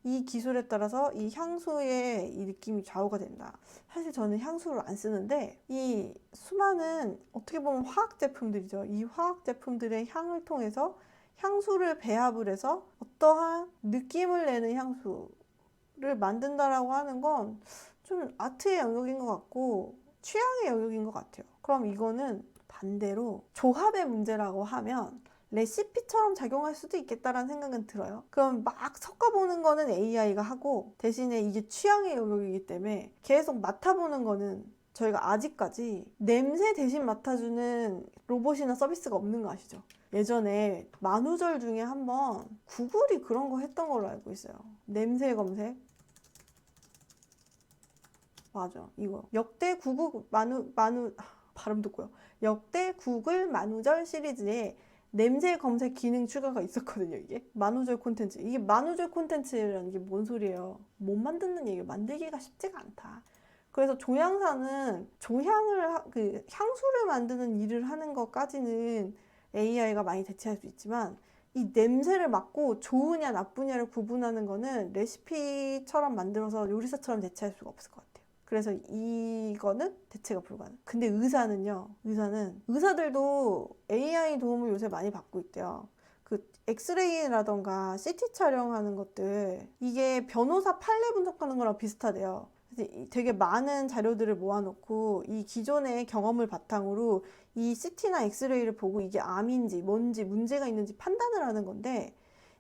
이 기술에 따라서 이 향수의 이 느낌이 좌우가 된다. 사실 저는 향수를 안 쓰는데 이 수많은 어떻게 보면 화학 제품들이죠. 이 화학 제품들의 향을 통해서 향수를 배합을 해서 어떠한 느낌을 내는 향수를 만든다라고 하는 건 좀 아트의 영역인 것 같고 취향의 영역인 것 같아요. 그럼 이거는 반대로 조합의 문제라고 하면 레시피처럼 작용할 수도 있겠다라는 생각은 들어요. 그럼 막 섞어보는 거는 AI가 하고 대신에 이게 취향의 영역이기 때문에 계속 맡아보는 거는 저희가 아직까지 냄새 대신 맡아주는 로봇이나 서비스가 없는 거 아시죠? 예전에 만우절 중에 한번 구글이 그런 거 했던 걸로 알고 있어요. 냄새 검색. 맞아, 이거. 역대 구글 발음도 고요. 역대 구글 만우절 시리즈에 냄새 검색 기능 추가가 있었거든요. 이게 만우절 콘텐츠. 이게 만우절 콘텐츠라는 게 뭔 소리예요? 못 만드는 얘기 만들기가 쉽지가 않다. 그래서 조향사는 그 향수를 만드는 일을 하는 것까지는 AI가 많이 대체할 수 있지만 이 냄새를 맡고 좋으냐 나쁘냐를 구분하는 거는 레시피처럼 만들어서 요리사처럼 대체할 수가 없을 것 같아요. 그래서 이거는 대체가 불가능. 근데 의사들도 AI 도움을 요새 많이 받고 있대요. 그 엑스레이라던가 CT 촬영하는 것들 이게 변호사 판례 분석하는 거랑 비슷하대요. 그래서 되게 많은 자료들을 모아놓고 이 기존의 경험을 바탕으로 이 CT나 엑스레이를 보고 이게 암인지 뭔지 문제가 있는지 판단을 하는 건데,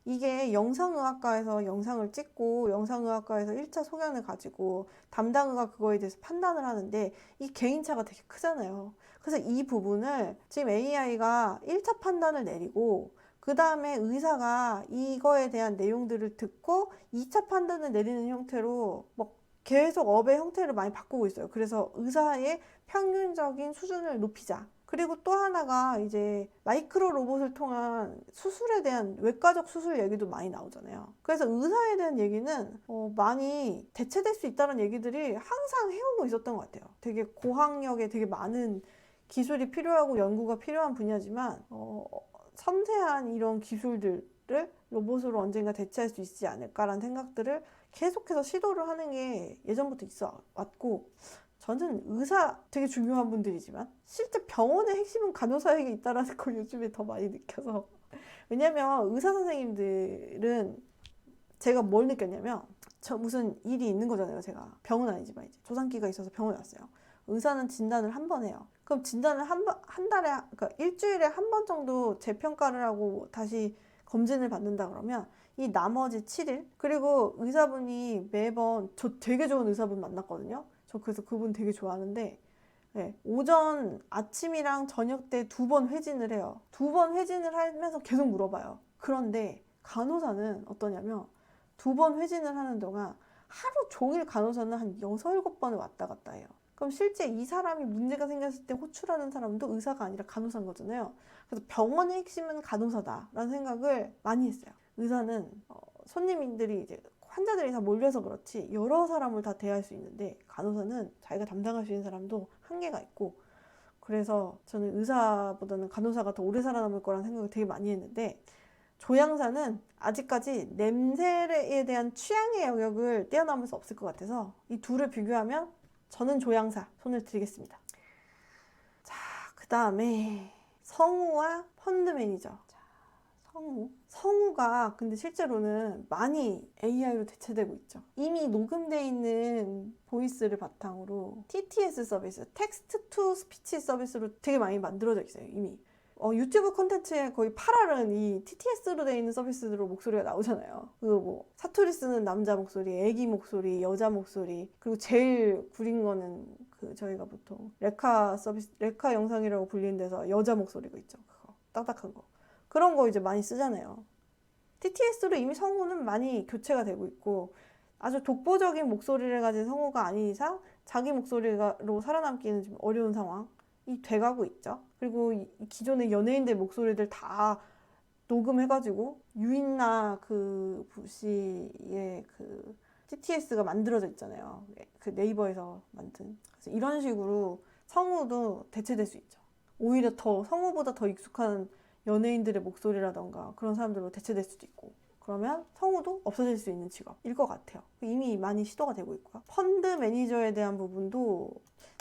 이게 영상의학과에서 영상을 찍고 영상의학과에서 1차 소견을 가지고 담당의가 그거에 대해서 판단을 하는데 이 개인차가 되게 크잖아요. 그래서 이 부분을 지금 AI가 1차 판단을 내리고 그 다음에 의사가 이거에 대한 내용들을 듣고 2차 판단을 내리는 형태로 뭐 계속 업의 형태를 많이 바꾸고 있어요. 그래서 의사의 평균적인 수준을 높이자. 그리고 또 하나가 이제 마이크로 로봇을 통한 수술에 대한 외과적 수술 얘기도 많이 나오잖아요. 그래서 의사에 대한 얘기는 많이 대체될 수 있다는 얘기들이 항상 해오고 있었던 것 같아요. 되게 고학력에 되게 많은 기술이 필요하고 연구가 필요한 분야지만 섬세한 이런 기술들을 로봇으로 언젠가 대체할 수 있지 않을까라는 생각들을 계속해서 시도를 하는 게 예전부터 있어 왔고, 저는 의사 되게 중요한 분들이지만 실제 병원의 핵심은 간호사에게 있다라는 걸 요즘에 더 많이 느껴서. 왜냐면 의사 선생님들은 제가 뭘 느꼈냐면, 저 무슨 일이 있는 거잖아요. 제가 병은 아니지만 이제 조상기가 있어서 병원에 왔어요. 의사는 진단을 한 번 해요. 그럼 진단을 한 달에, 그러니까 일주일에 한 번 정도 재평가를 하고 다시 검진을 받는다 그러면 이 나머지 7일, 그리고 의사분이 매번, 저 되게 좋은 의사분 만났거든요. 저 그래서 그분 되게 좋아하는데, 네, 오전 아침이랑 저녁 때 2번 회진을 해요. 2번 회진을 하면서 계속 물어봐요. 그런데 간호사는 어떠냐면 2번 회진을 하는 동안 하루 종일 간호사는 한 6, 7번을 왔다 갔다 해요. 그럼 실제 이 사람이 문제가 생겼을 때 호출하는 사람도 의사가 아니라 간호사인 거잖아요. 그래서 병원의 핵심은 간호사다라는 생각을 많이 했어요. 의사는 손님들이 이제 환자들이 다 몰려서 그렇지 여러 사람을 다 대할 수 있는데, 간호사는 자기가 담당할 수 있는 사람도 한계가 있고, 그래서 저는 의사보다는 간호사가 더 오래 살아남을 거라는 생각을 되게 많이 했는데, 조향사는 아직까지 냄새에 대한 취향의 영역을 뛰어넘을 수 없을 것 같아서 이 둘을 비교하면 저는 조향사 손을 드리겠습니다. 자, 그 다음에 성우와 펀드 매니저. 성우가 근데 실제로는 많이 AI로 대체되고 있죠. 이미 녹음되어 있는 보이스를 바탕으로 TTS 서비스, 텍스트 투 스피치 서비스로 되게 많이 만들어져 있어요, 이미. 유튜브 콘텐츠에 거의 8할은 이 TTS로 되어 있는 서비스로 목소리가 나오잖아요. 그리고 뭐 사투리 쓰는 남자 목소리, 애기 목소리, 여자 목소리, 그리고 제일 구린 거는 그 저희가 보통 레카 서비스, 레카 영상이라고 불리는 데서 여자 목소리가 있죠. 그거 딱딱한 거. 그런 거 이제 많이 쓰잖아요. TTS로 이미 성우는 많이 교체가 되고 있고, 아주 독보적인 목소리를 가진 성우가 아닌 이상 자기 목소리로 살아남기는 좀 어려운 상황이 돼가고 있죠. 그리고 이 기존의 연예인들 목소리들 다 녹음해가지고 유인나 그 부시의 그 TTS가 만들어져 있잖아요. 그 네이버에서 만든. 그래서 이런 식으로 성우도 대체될 수 있죠. 오히려 더 성우보다 더 익숙한 연예인들의 목소리라던가 그런 사람들로 대체될 수도 있고, 그러면 성우도 없어질 수 있는 직업일 것 같아요. 이미 많이 시도가 되고 있고요. 펀드 매니저에 대한 부분도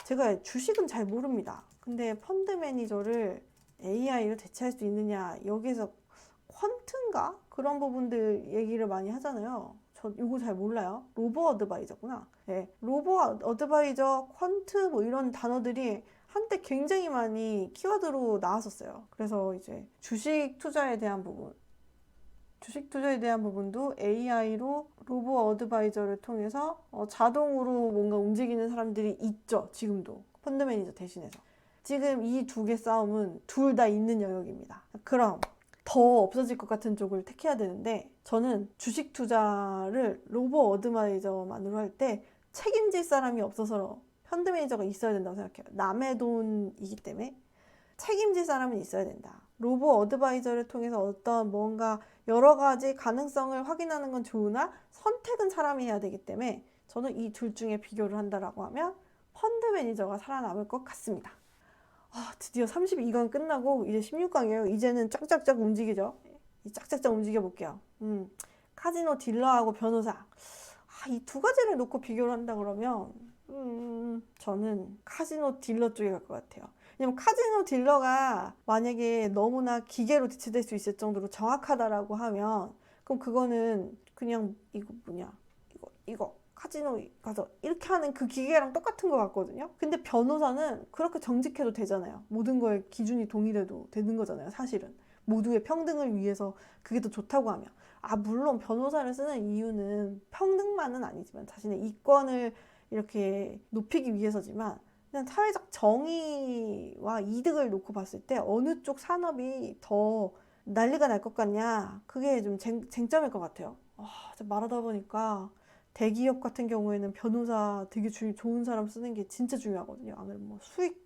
제가 주식은 잘 모릅니다. 근데 펀드 매니저를 AI로 대체할 수 있느냐, 여기에서 퀀트인가? 그런 부분들 얘기를 많이 하잖아요. 저 이거 잘 몰라요. 로보 어드바이저구나. 네, 로보 어드바이저, 퀀트 뭐 이런 단어들이 한때 굉장히 많이 키워드로 나왔었어요. 그래서 이제 주식 투자에 대한 부분도 AI로 로보 어드바이저를 통해서 자동으로 뭔가 움직이는 사람들이 있죠. 지금도 펀드 매니저 대신해서. 지금 이 두 개 싸움은 둘 다 있는 영역입니다. 그럼 더 없어질 것 같은 쪽을 택해야 되는데, 저는 주식 투자를 로보 어드바이저만으로 할 때 책임질 사람이 없어서 펀드 매니저가 있어야 된다고 생각해요. 남의 돈이기 때문에 책임질 사람은 있어야 된다. 로보 어드바이저를 통해서 어떤 뭔가 여러 가지 가능성을 확인하는 건 좋으나 선택은 사람이 해야 되기 때문에 저는 이 둘 중에 비교를 한다라고 하면 펀드 매니저가 살아남을 것 같습니다. 드디어 32강 끝나고 이제 16강이에요. 이제는 쫙쫙쫙 움직이죠. 쫙쫙쫙 움직여 볼게요. 카지노 딜러하고 변호사. 이 두 가지를 놓고 비교를 한다 그러면 저는 카지노 딜러 쪽에 갈 것 같아요. 왜냐면 카지노 딜러가 만약에 너무나 기계로 대체될 수 있을 정도로 정확하다라고 하면, 그럼 그거는 그냥 이거 카지노 가서 이렇게 하는 그 기계랑 똑같은 것 같거든요. 근데 변호사는 그렇게 정직해도 되잖아요. 모든 거에 기준이 동일해도 되는 거잖아요. 사실은 모두의 평등을 위해서 그게 더 좋다고 하면, 물론 변호사를 쓰는 이유는 평등만은 아니지만 자신의 이권을 이렇게 높이기 위해서지만, 그냥 사회적 정의와 이득을 놓고 봤을 때 어느 쪽 산업이 더 난리가 날 것 같냐, 그게 좀 쟁점일 것 같아요. 말하다 보니까 대기업 같은 경우에는 변호사 되게 좋은 사람 쓰는 게 진짜 중요하거든요. 안 그러면 뭐 수익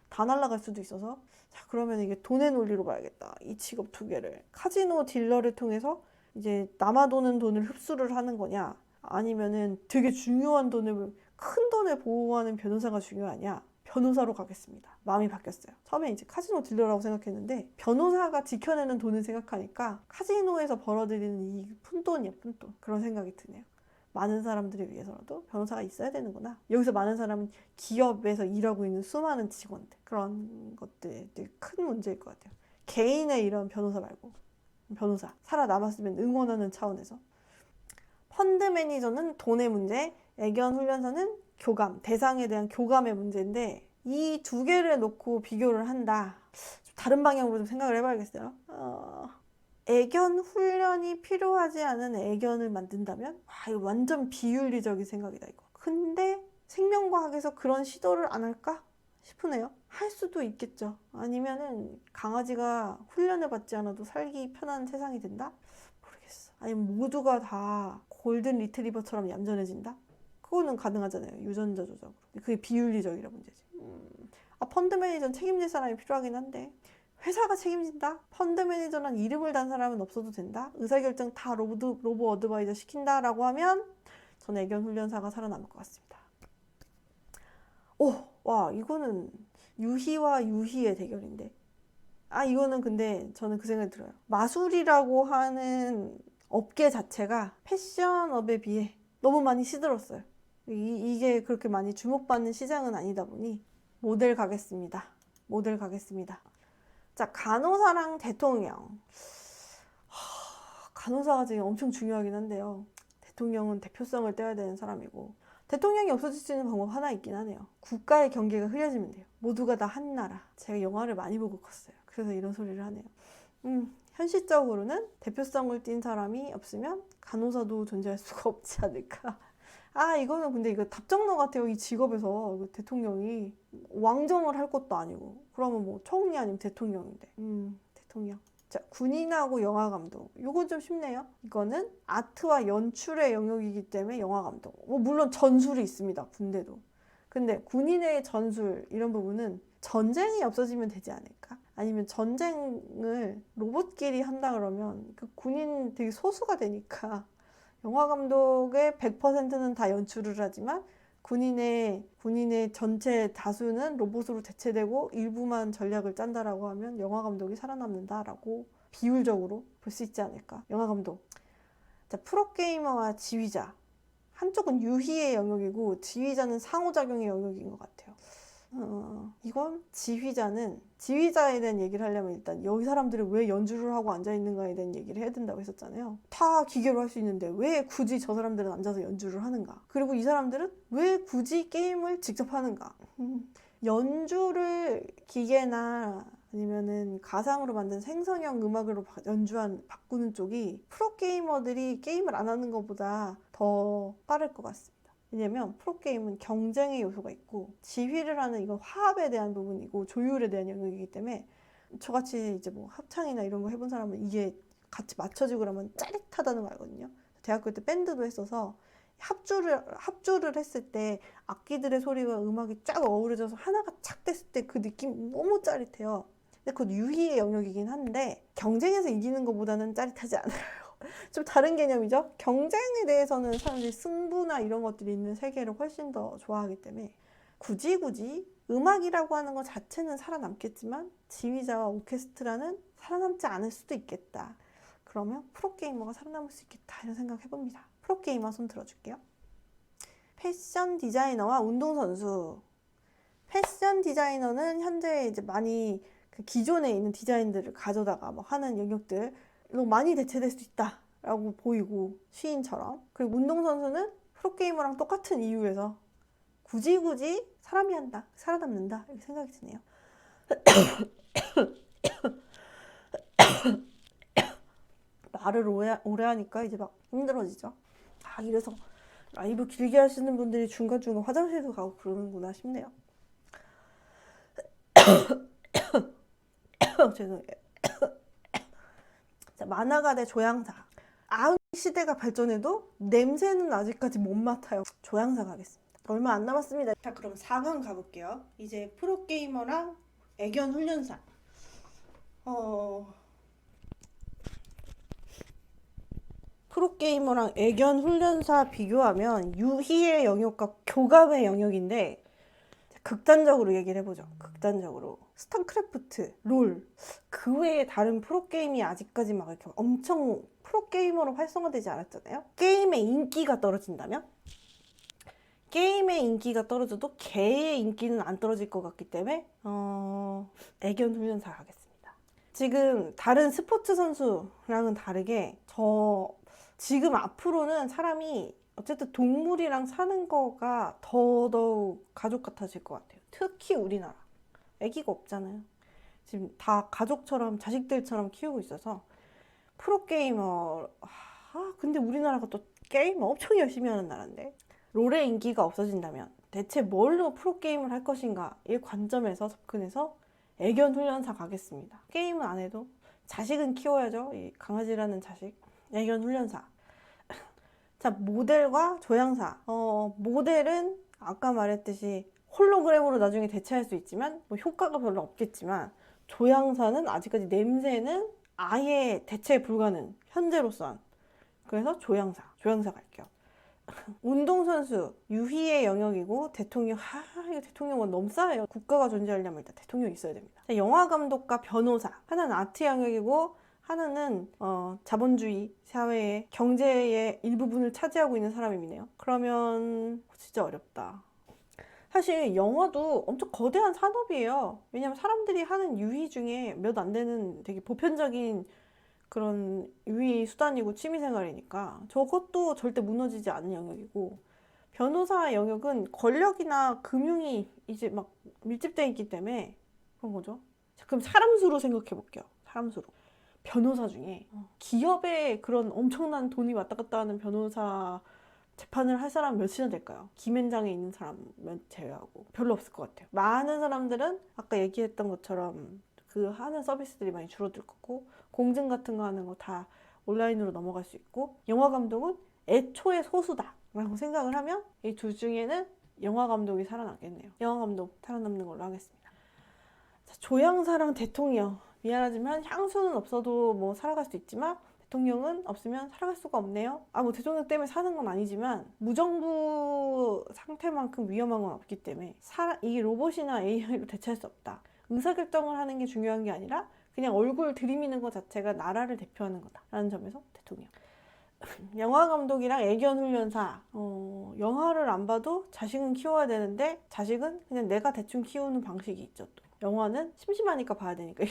다 날라갈 수도 있어서. 자, 그러면 이게 돈의 논리로 봐야겠다. 이 직업 두 개를. 카지노 딜러를 통해서 이제 남아도는 돈을 흡수를 하는 거냐, 아니면은 되게 중요한 큰 돈을 보호하는 변호사가 중요하냐. 변호사로 가겠습니다. 마음이 바뀌었어요. 처음에 이제 카지노 딜러라고 생각했는데 변호사가 지켜내는 돈을 생각하니까 카지노에서 벌어들이는 이익이 푼돈이야, 푼돈. 그런 생각이 드네요. 많은 사람들을 위해서라도 변호사가 있어야 되는구나. 여기서 많은 사람은 기업에서 일하고 있는 수많은 직원들, 그런 것들이 큰 문제일 것 같아요. 개인의 이런 변호사 말고, 변호사 살아남았으면 응원하는 차원에서. 펀드 매니저는 돈의 문제, 애견 훈련사는 교감, 대상에 대한 교감의 문제인데, 이 두 개를 놓고 비교를 한다. 좀 다른 방향으로 좀 생각을 해봐야겠어요. 애견 훈련이 필요하지 않은 애견을 만든다면? 이거 완전 비윤리적인 생각이다, 이거. 근데 생명과학에서 그런 시도를 안 할까 싶으네요. 할 수도 있겠죠. 아니면은 강아지가 훈련을 받지 않아도 살기 편한 세상이 된다? 모르겠어. 아니면 모두가 다 골든 리트리버처럼 얌전해진다? 그거는 가능하잖아요. 유전자 조작으로. 그게 비윤리적이라 문제지. 펀드 매니저는 책임질 사람이 필요하긴 한데, 회사가 책임진다? 펀드 매니저란 이름을 단 사람은 없어도 된다? 의사결정 다 로보 어드바이저 시킨다라고 하면 전 애견 훈련사가 살아남을 것 같습니다. 이거는 유희와 유희의 대결인데. 이거는 근데 저는 그 생각이 들어요. 마술이라고 하는 업계 자체가 패션업에 비해 너무 많이 시들었어요. 이게 그렇게 많이 주목받는 시장은 아니다 보니 모델 가겠습니다. 모델 가겠습니다. 자, 간호사랑 대통령. 간호사가 지금 엄청 중요하긴 한데요. 대통령은 대표성을 떼야 되는 사람이고, 대통령이 없어질 수 있는 방법 하나 있긴 하네요. 국가의 경계가 흐려지면 돼요. 모두가 다 한 나라. 제가 영화를 많이 보고 컸어요. 그래서 이런 소리를 하네요. 현실적으로는 대표성을 띈 사람이 없으면 간호사도 존재할 수가 없지 않을까. 이거는 근데 이거 답정너 같아요. 이 직업에서 대통령이 왕정을 할 것도 아니고, 그러면 뭐 총리 아니면 대통령인데. 대통령. 자, 군인하고 영화감독. 요거 좀 쉽네요. 이거는 아트와 연출의 영역이기 때문에 영화감독. 물론 전술이 있습니다. 군대도. 근데 군인의 전술 이런 부분은 전쟁이 없어지면 되지 않을까? 아니면 전쟁을 로봇끼리 한다 그러면 그 군인 되게 소수가 되니까, 영화감독의 100%는 다 연출을 하지만 군인의 전체 다수는 로봇으로 대체되고 일부만 전략을 짠다라고 하면 영화감독이 살아남는다라고 비율적으로 볼 수 있지 않을까. 영화감독. 자, 프로게이머와 지휘자. 한쪽은 유희의 영역이고 지휘자는 상호작용의 영역인 것 같아요. 이건 지휘자에 대한 얘기를 하려면 일단 여기 사람들이 왜 연주를 하고 앉아있는가에 대한 얘기를 해야 된다고 했었잖아요. 다 기계로 할 수 있는데 왜 굳이 저 사람들은 앉아서 연주를 하는가? 그리고 이 사람들은 왜 굳이 게임을 직접 하는가? 연주를 기계나 아니면은 가상으로 만든 생성형 음악으로 바꾸는 쪽이 프로게이머들이 게임을 안 하는 것보다 더 빠를 것 같습니다. 왜냐면 프로게임은 경쟁의 요소가 있고, 지휘를 하는 이건 화합에 대한 부분이고 조율에 대한 영역이기 때문에, 저같이 이제 뭐 합창이나 이런 거 해본 사람은 이게 같이 맞춰지고 그러면 짜릿하다는 거 알거든요. 대학교 때 밴드도 했어서 합주를 했을 때 악기들의 소리와 음악이 쫙 어우러져서 하나가 착 됐을 때 그 느낌 너무 짜릿해요. 근데 그건 유희의 영역이긴 한데 경쟁에서 이기는 것보다는 짜릿하지 않아요. 좀 다른 개념이죠. 경쟁에 대해서는 사람들이 승부나 이런 것들이 있는 세계를 훨씬 더 좋아하기 때문에 굳이 음악이라고 하는 것 자체는 살아남겠지만 지휘자와 오케스트라는 살아남지 않을 수도 있겠다. 그러면 프로게이머가 살아남을 수 있겠다, 이런 생각 해봅니다. 프로게이머 손 들어줄게요. 패션 디자이너와 운동선수. 패션 디자이너는 현재 이제 많이 그 기존에 있는 디자인들을 가져다가 뭐 하는 영역들로 많이 대체될 수 있다라고 보이고, 시인처럼. 그리고 운동선수는 프로게이머랑 똑같은 이유에서 굳이 사람이 한다, 살아남는다 이렇게 생각이 드네요. 말을 오래 하니까 이제 막 힘들어지죠. 아, 이래서 라이브 길게 하시는 분들이 중간중간 화장실도 가고 그러는구나 싶네요. 죄송해요. 자, 만화가 대 조향사. 아흔 시대가 발전해도 냄새는 아직까지 못 맡아요. 조향사 가겠습니다. 얼마 안 남았습니다. 자, 그럼 4강 가볼게요. 이제 프로게이머랑 애견 훈련사. 프로게이머랑 애견 훈련사 비교하면 유희의 영역과 교감의 영역인데, 극단적으로 얘기를 해보죠. 극단적으로 스타크래프트, 롤, 그 외에 다른 프로게임이 아직까지 막 이렇게 엄청 프로게이머로 활성화되지 않았잖아요. 게임의 인기가 떨어진다면? 게임의 인기가 떨어져도 개의 인기는 안 떨어질 것 같기 때문에 애견 훈련사 하겠습니다. 지금 다른 스포츠 선수랑은 다르게 지금 앞으로는 사람이 어쨌든 동물이랑 사는 거가 더더욱 가족 같아질 것 같아요. 특히 우리나라. 아기가 없잖아요. 지금 다 가족처럼 자식들처럼 키우고 있어서 프로게이머 근데 우리나라가 또 게임 엄청 열심히 하는 나라인데 롤의 인기가 없어진다면 대체 뭘로 프로게임을 할 것인가 이 관점에서 접근해서 애견 훈련사 가겠습니다. 게임은 안 해도 자식은 키워야죠. 이 강아지라는 자식. 애견 훈련사. 자, 모델과 조향사. 모델은 아까 말했듯이 홀로그램으로 나중에 대체할 수 있지만 뭐 효과가 별로 없겠지만 조향사는 아직까지 냄새는 아예 대체 불가능. 현재로선. 그래서 조향사 갈게요. 운동선수 유희의 영역이고 대통령 이거 대통령은 너무 싸요. 국가가 존재하려면 일단 대통령이 있어야 됩니다. 자, 영화감독과 변호사. 하나는 아트 영역이고 하나는 자본주의 사회의 경제의 일부분을 차지하고 있는 사람이네요. 그러면 진짜 어렵다. 사실 영화도 엄청 거대한 산업이에요. 왜냐면 사람들이 하는 유희 중에 몇 안 되는 되게 보편적인 그런 유희 수단이고 취미생활이니까 저것도 절대 무너지지 않는 영역이고, 변호사 영역은 권력이나 금융이 이제 막 밀집되어 있기 때문에 그런 거죠. 자, 그럼 사람 수로 생각해 볼게요. 사람 수로. 변호사 중에 기업에 그런 엄청난 돈이 왔다 갔다 하는 변호사 재판을 할 사람 몇이나 될까요? 김앤장에 있는 사람 몇 제외하고 별로 없을 것 같아요. 많은 사람들은 아까 얘기했던 것처럼 그 하는 서비스들이 많이 줄어들 거고, 공증 같은 거 하는 거 다 온라인으로 넘어갈 수 있고, 영화 감독은 애초에 소수다 라고 생각을 하면 이 둘 중에는 영화 감독이 살아남겠네요. 영화 감독 살아남는 걸로 하겠습니다. 자, 조향사랑 대통령. 미안하지만 향수는 없어도 뭐 살아갈 수 있지만 대통령은 없으면 살아갈 수가 없네요. 뭐 대통령 때문에 사는 건 아니지만 무정부 상태만큼 위험한 건 없기 때문에 이 로봇이나 AI로 대체할 수 없다. 의사결정을 하는 게 중요한 게 아니라 그냥 얼굴 들이미는 것 자체가 나라를 대표하는 거다라는 점에서 대통령. 영화 감독이랑 애견 훈련사. 영화를 안 봐도 자식은 키워야 되는데 자식은 그냥 내가 대충 키우는 방식이 있죠. 또 영화는 심심하니까 봐야 되니까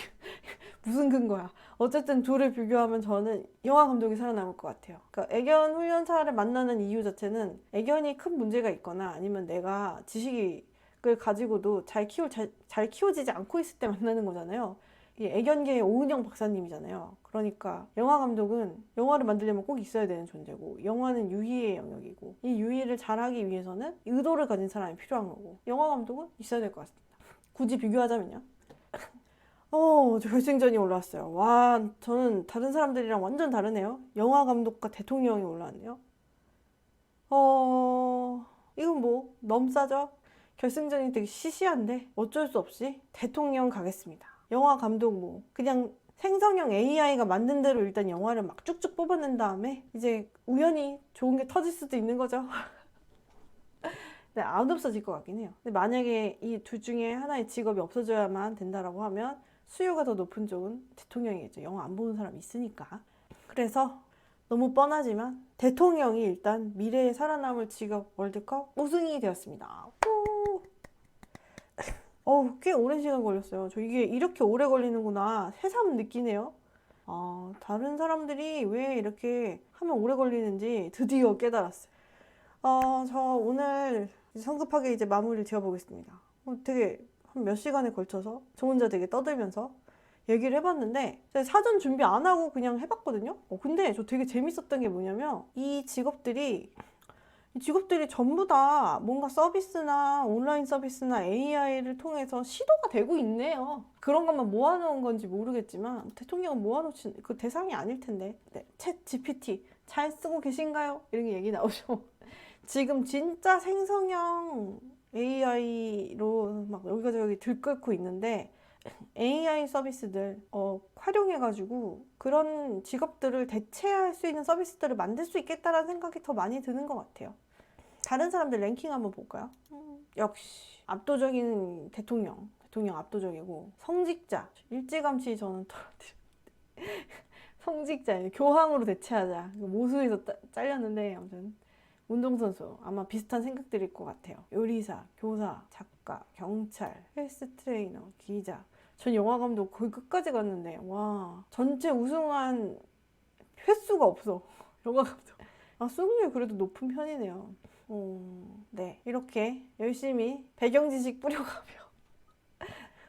무슨 근거야. 어쨌든 둘을 비교하면 저는 영화 감독이 살아남을 것 같아요. 그러니까 애견 훈련사를 만나는 이유 자체는 애견이 큰 문제가 있거나 아니면 내가 지식을 가지고도 잘 키워지지 않고 있을 때 만나는 거잖아요. 애견계의 오은영 박사님이잖아요. 그러니까 영화 감독은 영화를 만들려면 꼭 있어야 되는 존재고, 영화는 유희의 영역이고, 이 유희를 잘하기 위해서는 의도를 가진 사람이 필요한 거고, 영화 감독은 있어야 될 것 같습니다. 굳이 비교하자면요. 저 결승전이 올라왔어요. 와, 저는 다른 사람들이랑 완전 다르네요. 영화 감독과 대통령이 올라왔네요. 이건 뭐 넘싸죠? 결승전이 되게 시시한데 어쩔 수 없이 대통령 가겠습니다. 영화 감독 그냥 생성형 AI가 만든 대로 일단 영화를 막 쭉쭉 뽑아낸 다음에 이제 우연히 좋은 게 터질 수도 있는 거죠. 네, 안 없어질 것 같긴 해요. 근데 만약에 이 둘 중에 하나의 직업이 없어져야만 된다라고 하면 수요가 더 높은 쪽은 대통령이겠죠. 영화 안 보는 사람이 있으니까. 그래서 너무 뻔하지만 대통령이 일단 미래에 살아남을 직업 월드컵 우승이 되었습니다. 꽤 오랜 시간 걸렸어요. 저 이게 이렇게 오래 걸리는구나 새삼 느끼네요. 다른 사람들이 왜 이렇게 하면 오래 걸리는지 드디어 깨달았어요. 저 오늘 성급하게 이제 마무리를 지어보겠습니다. 되게 한 몇 시간에 걸쳐서 저 혼자 되게 떠들면서 얘기를 해봤는데 제가 사전 준비 안 하고 그냥 해봤거든요. 근데 저 되게 재밌었던 게 뭐냐면 이 직업들이 전부 다 뭔가 서비스나 온라인 서비스나 AI를 통해서 시도가 되고 있네요. 그런 것만 모아놓은 건지 모르겠지만 대통령은 모아놓지 그 대상이 아닐 텐데. 네, 챗 GPT 잘 쓰고 계신가요? 이런 얘기 나오죠. 지금 진짜 생성형 AI로 막 여기저기 들끓고 있는데 AI 서비스들 활용해가지고 그런 직업들을 대체할 수 있는 서비스들을 만들 수 있겠다라는 생각이 더 많이 드는 것 같아요. 다른 사람들 랭킹 한번 볼까요? 역시 압도적인 대통령 압도적이고 성직자 일찌감치 저는 성직자 교황으로 대체하자 모수에서 잘렸는데 아무튼 운동선수 아마 비슷한 생각들일 것 같아요. 요리사, 교사, 작가, 경찰, 헬스 트레이너, 기자. 전 영화감독 거의 끝까지 갔는데 와 전체 우승한 횟수가 없어. 영화감독. 수능률 그래도 높은 편이네요. 네, 이렇게 열심히 배경 지식 뿌려가며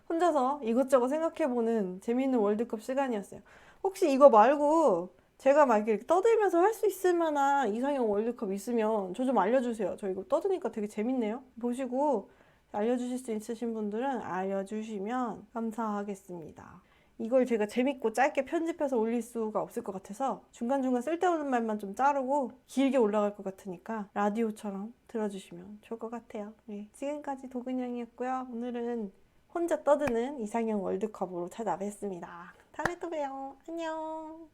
혼자서 이것저것 생각해보는 재미있는 월드컵 시간이었어요. 혹시 이거 말고 제가 막 이렇게 떠들면서 할 수 있을 만한 이상형 월드컵 있으면 저 좀 알려주세요. 저 이거 떠드니까 되게 재밌네요. 보시고 알려주실 수 있으신 분들은 알려주시면 감사하겠습니다. 이걸 제가 재밌고 짧게 편집해서 올릴 수가 없을 것 같아서 중간중간 쓸데없는 말만 좀 자르고 길게 올라갈 것 같으니까 라디오처럼 들어주시면 좋을 것 같아요. 네, 지금까지 도근양이었고요. 오늘은 혼자 떠드는 이상형 월드컵으로 찾아뵙습니다. 다음에 또 봬요. 안녕.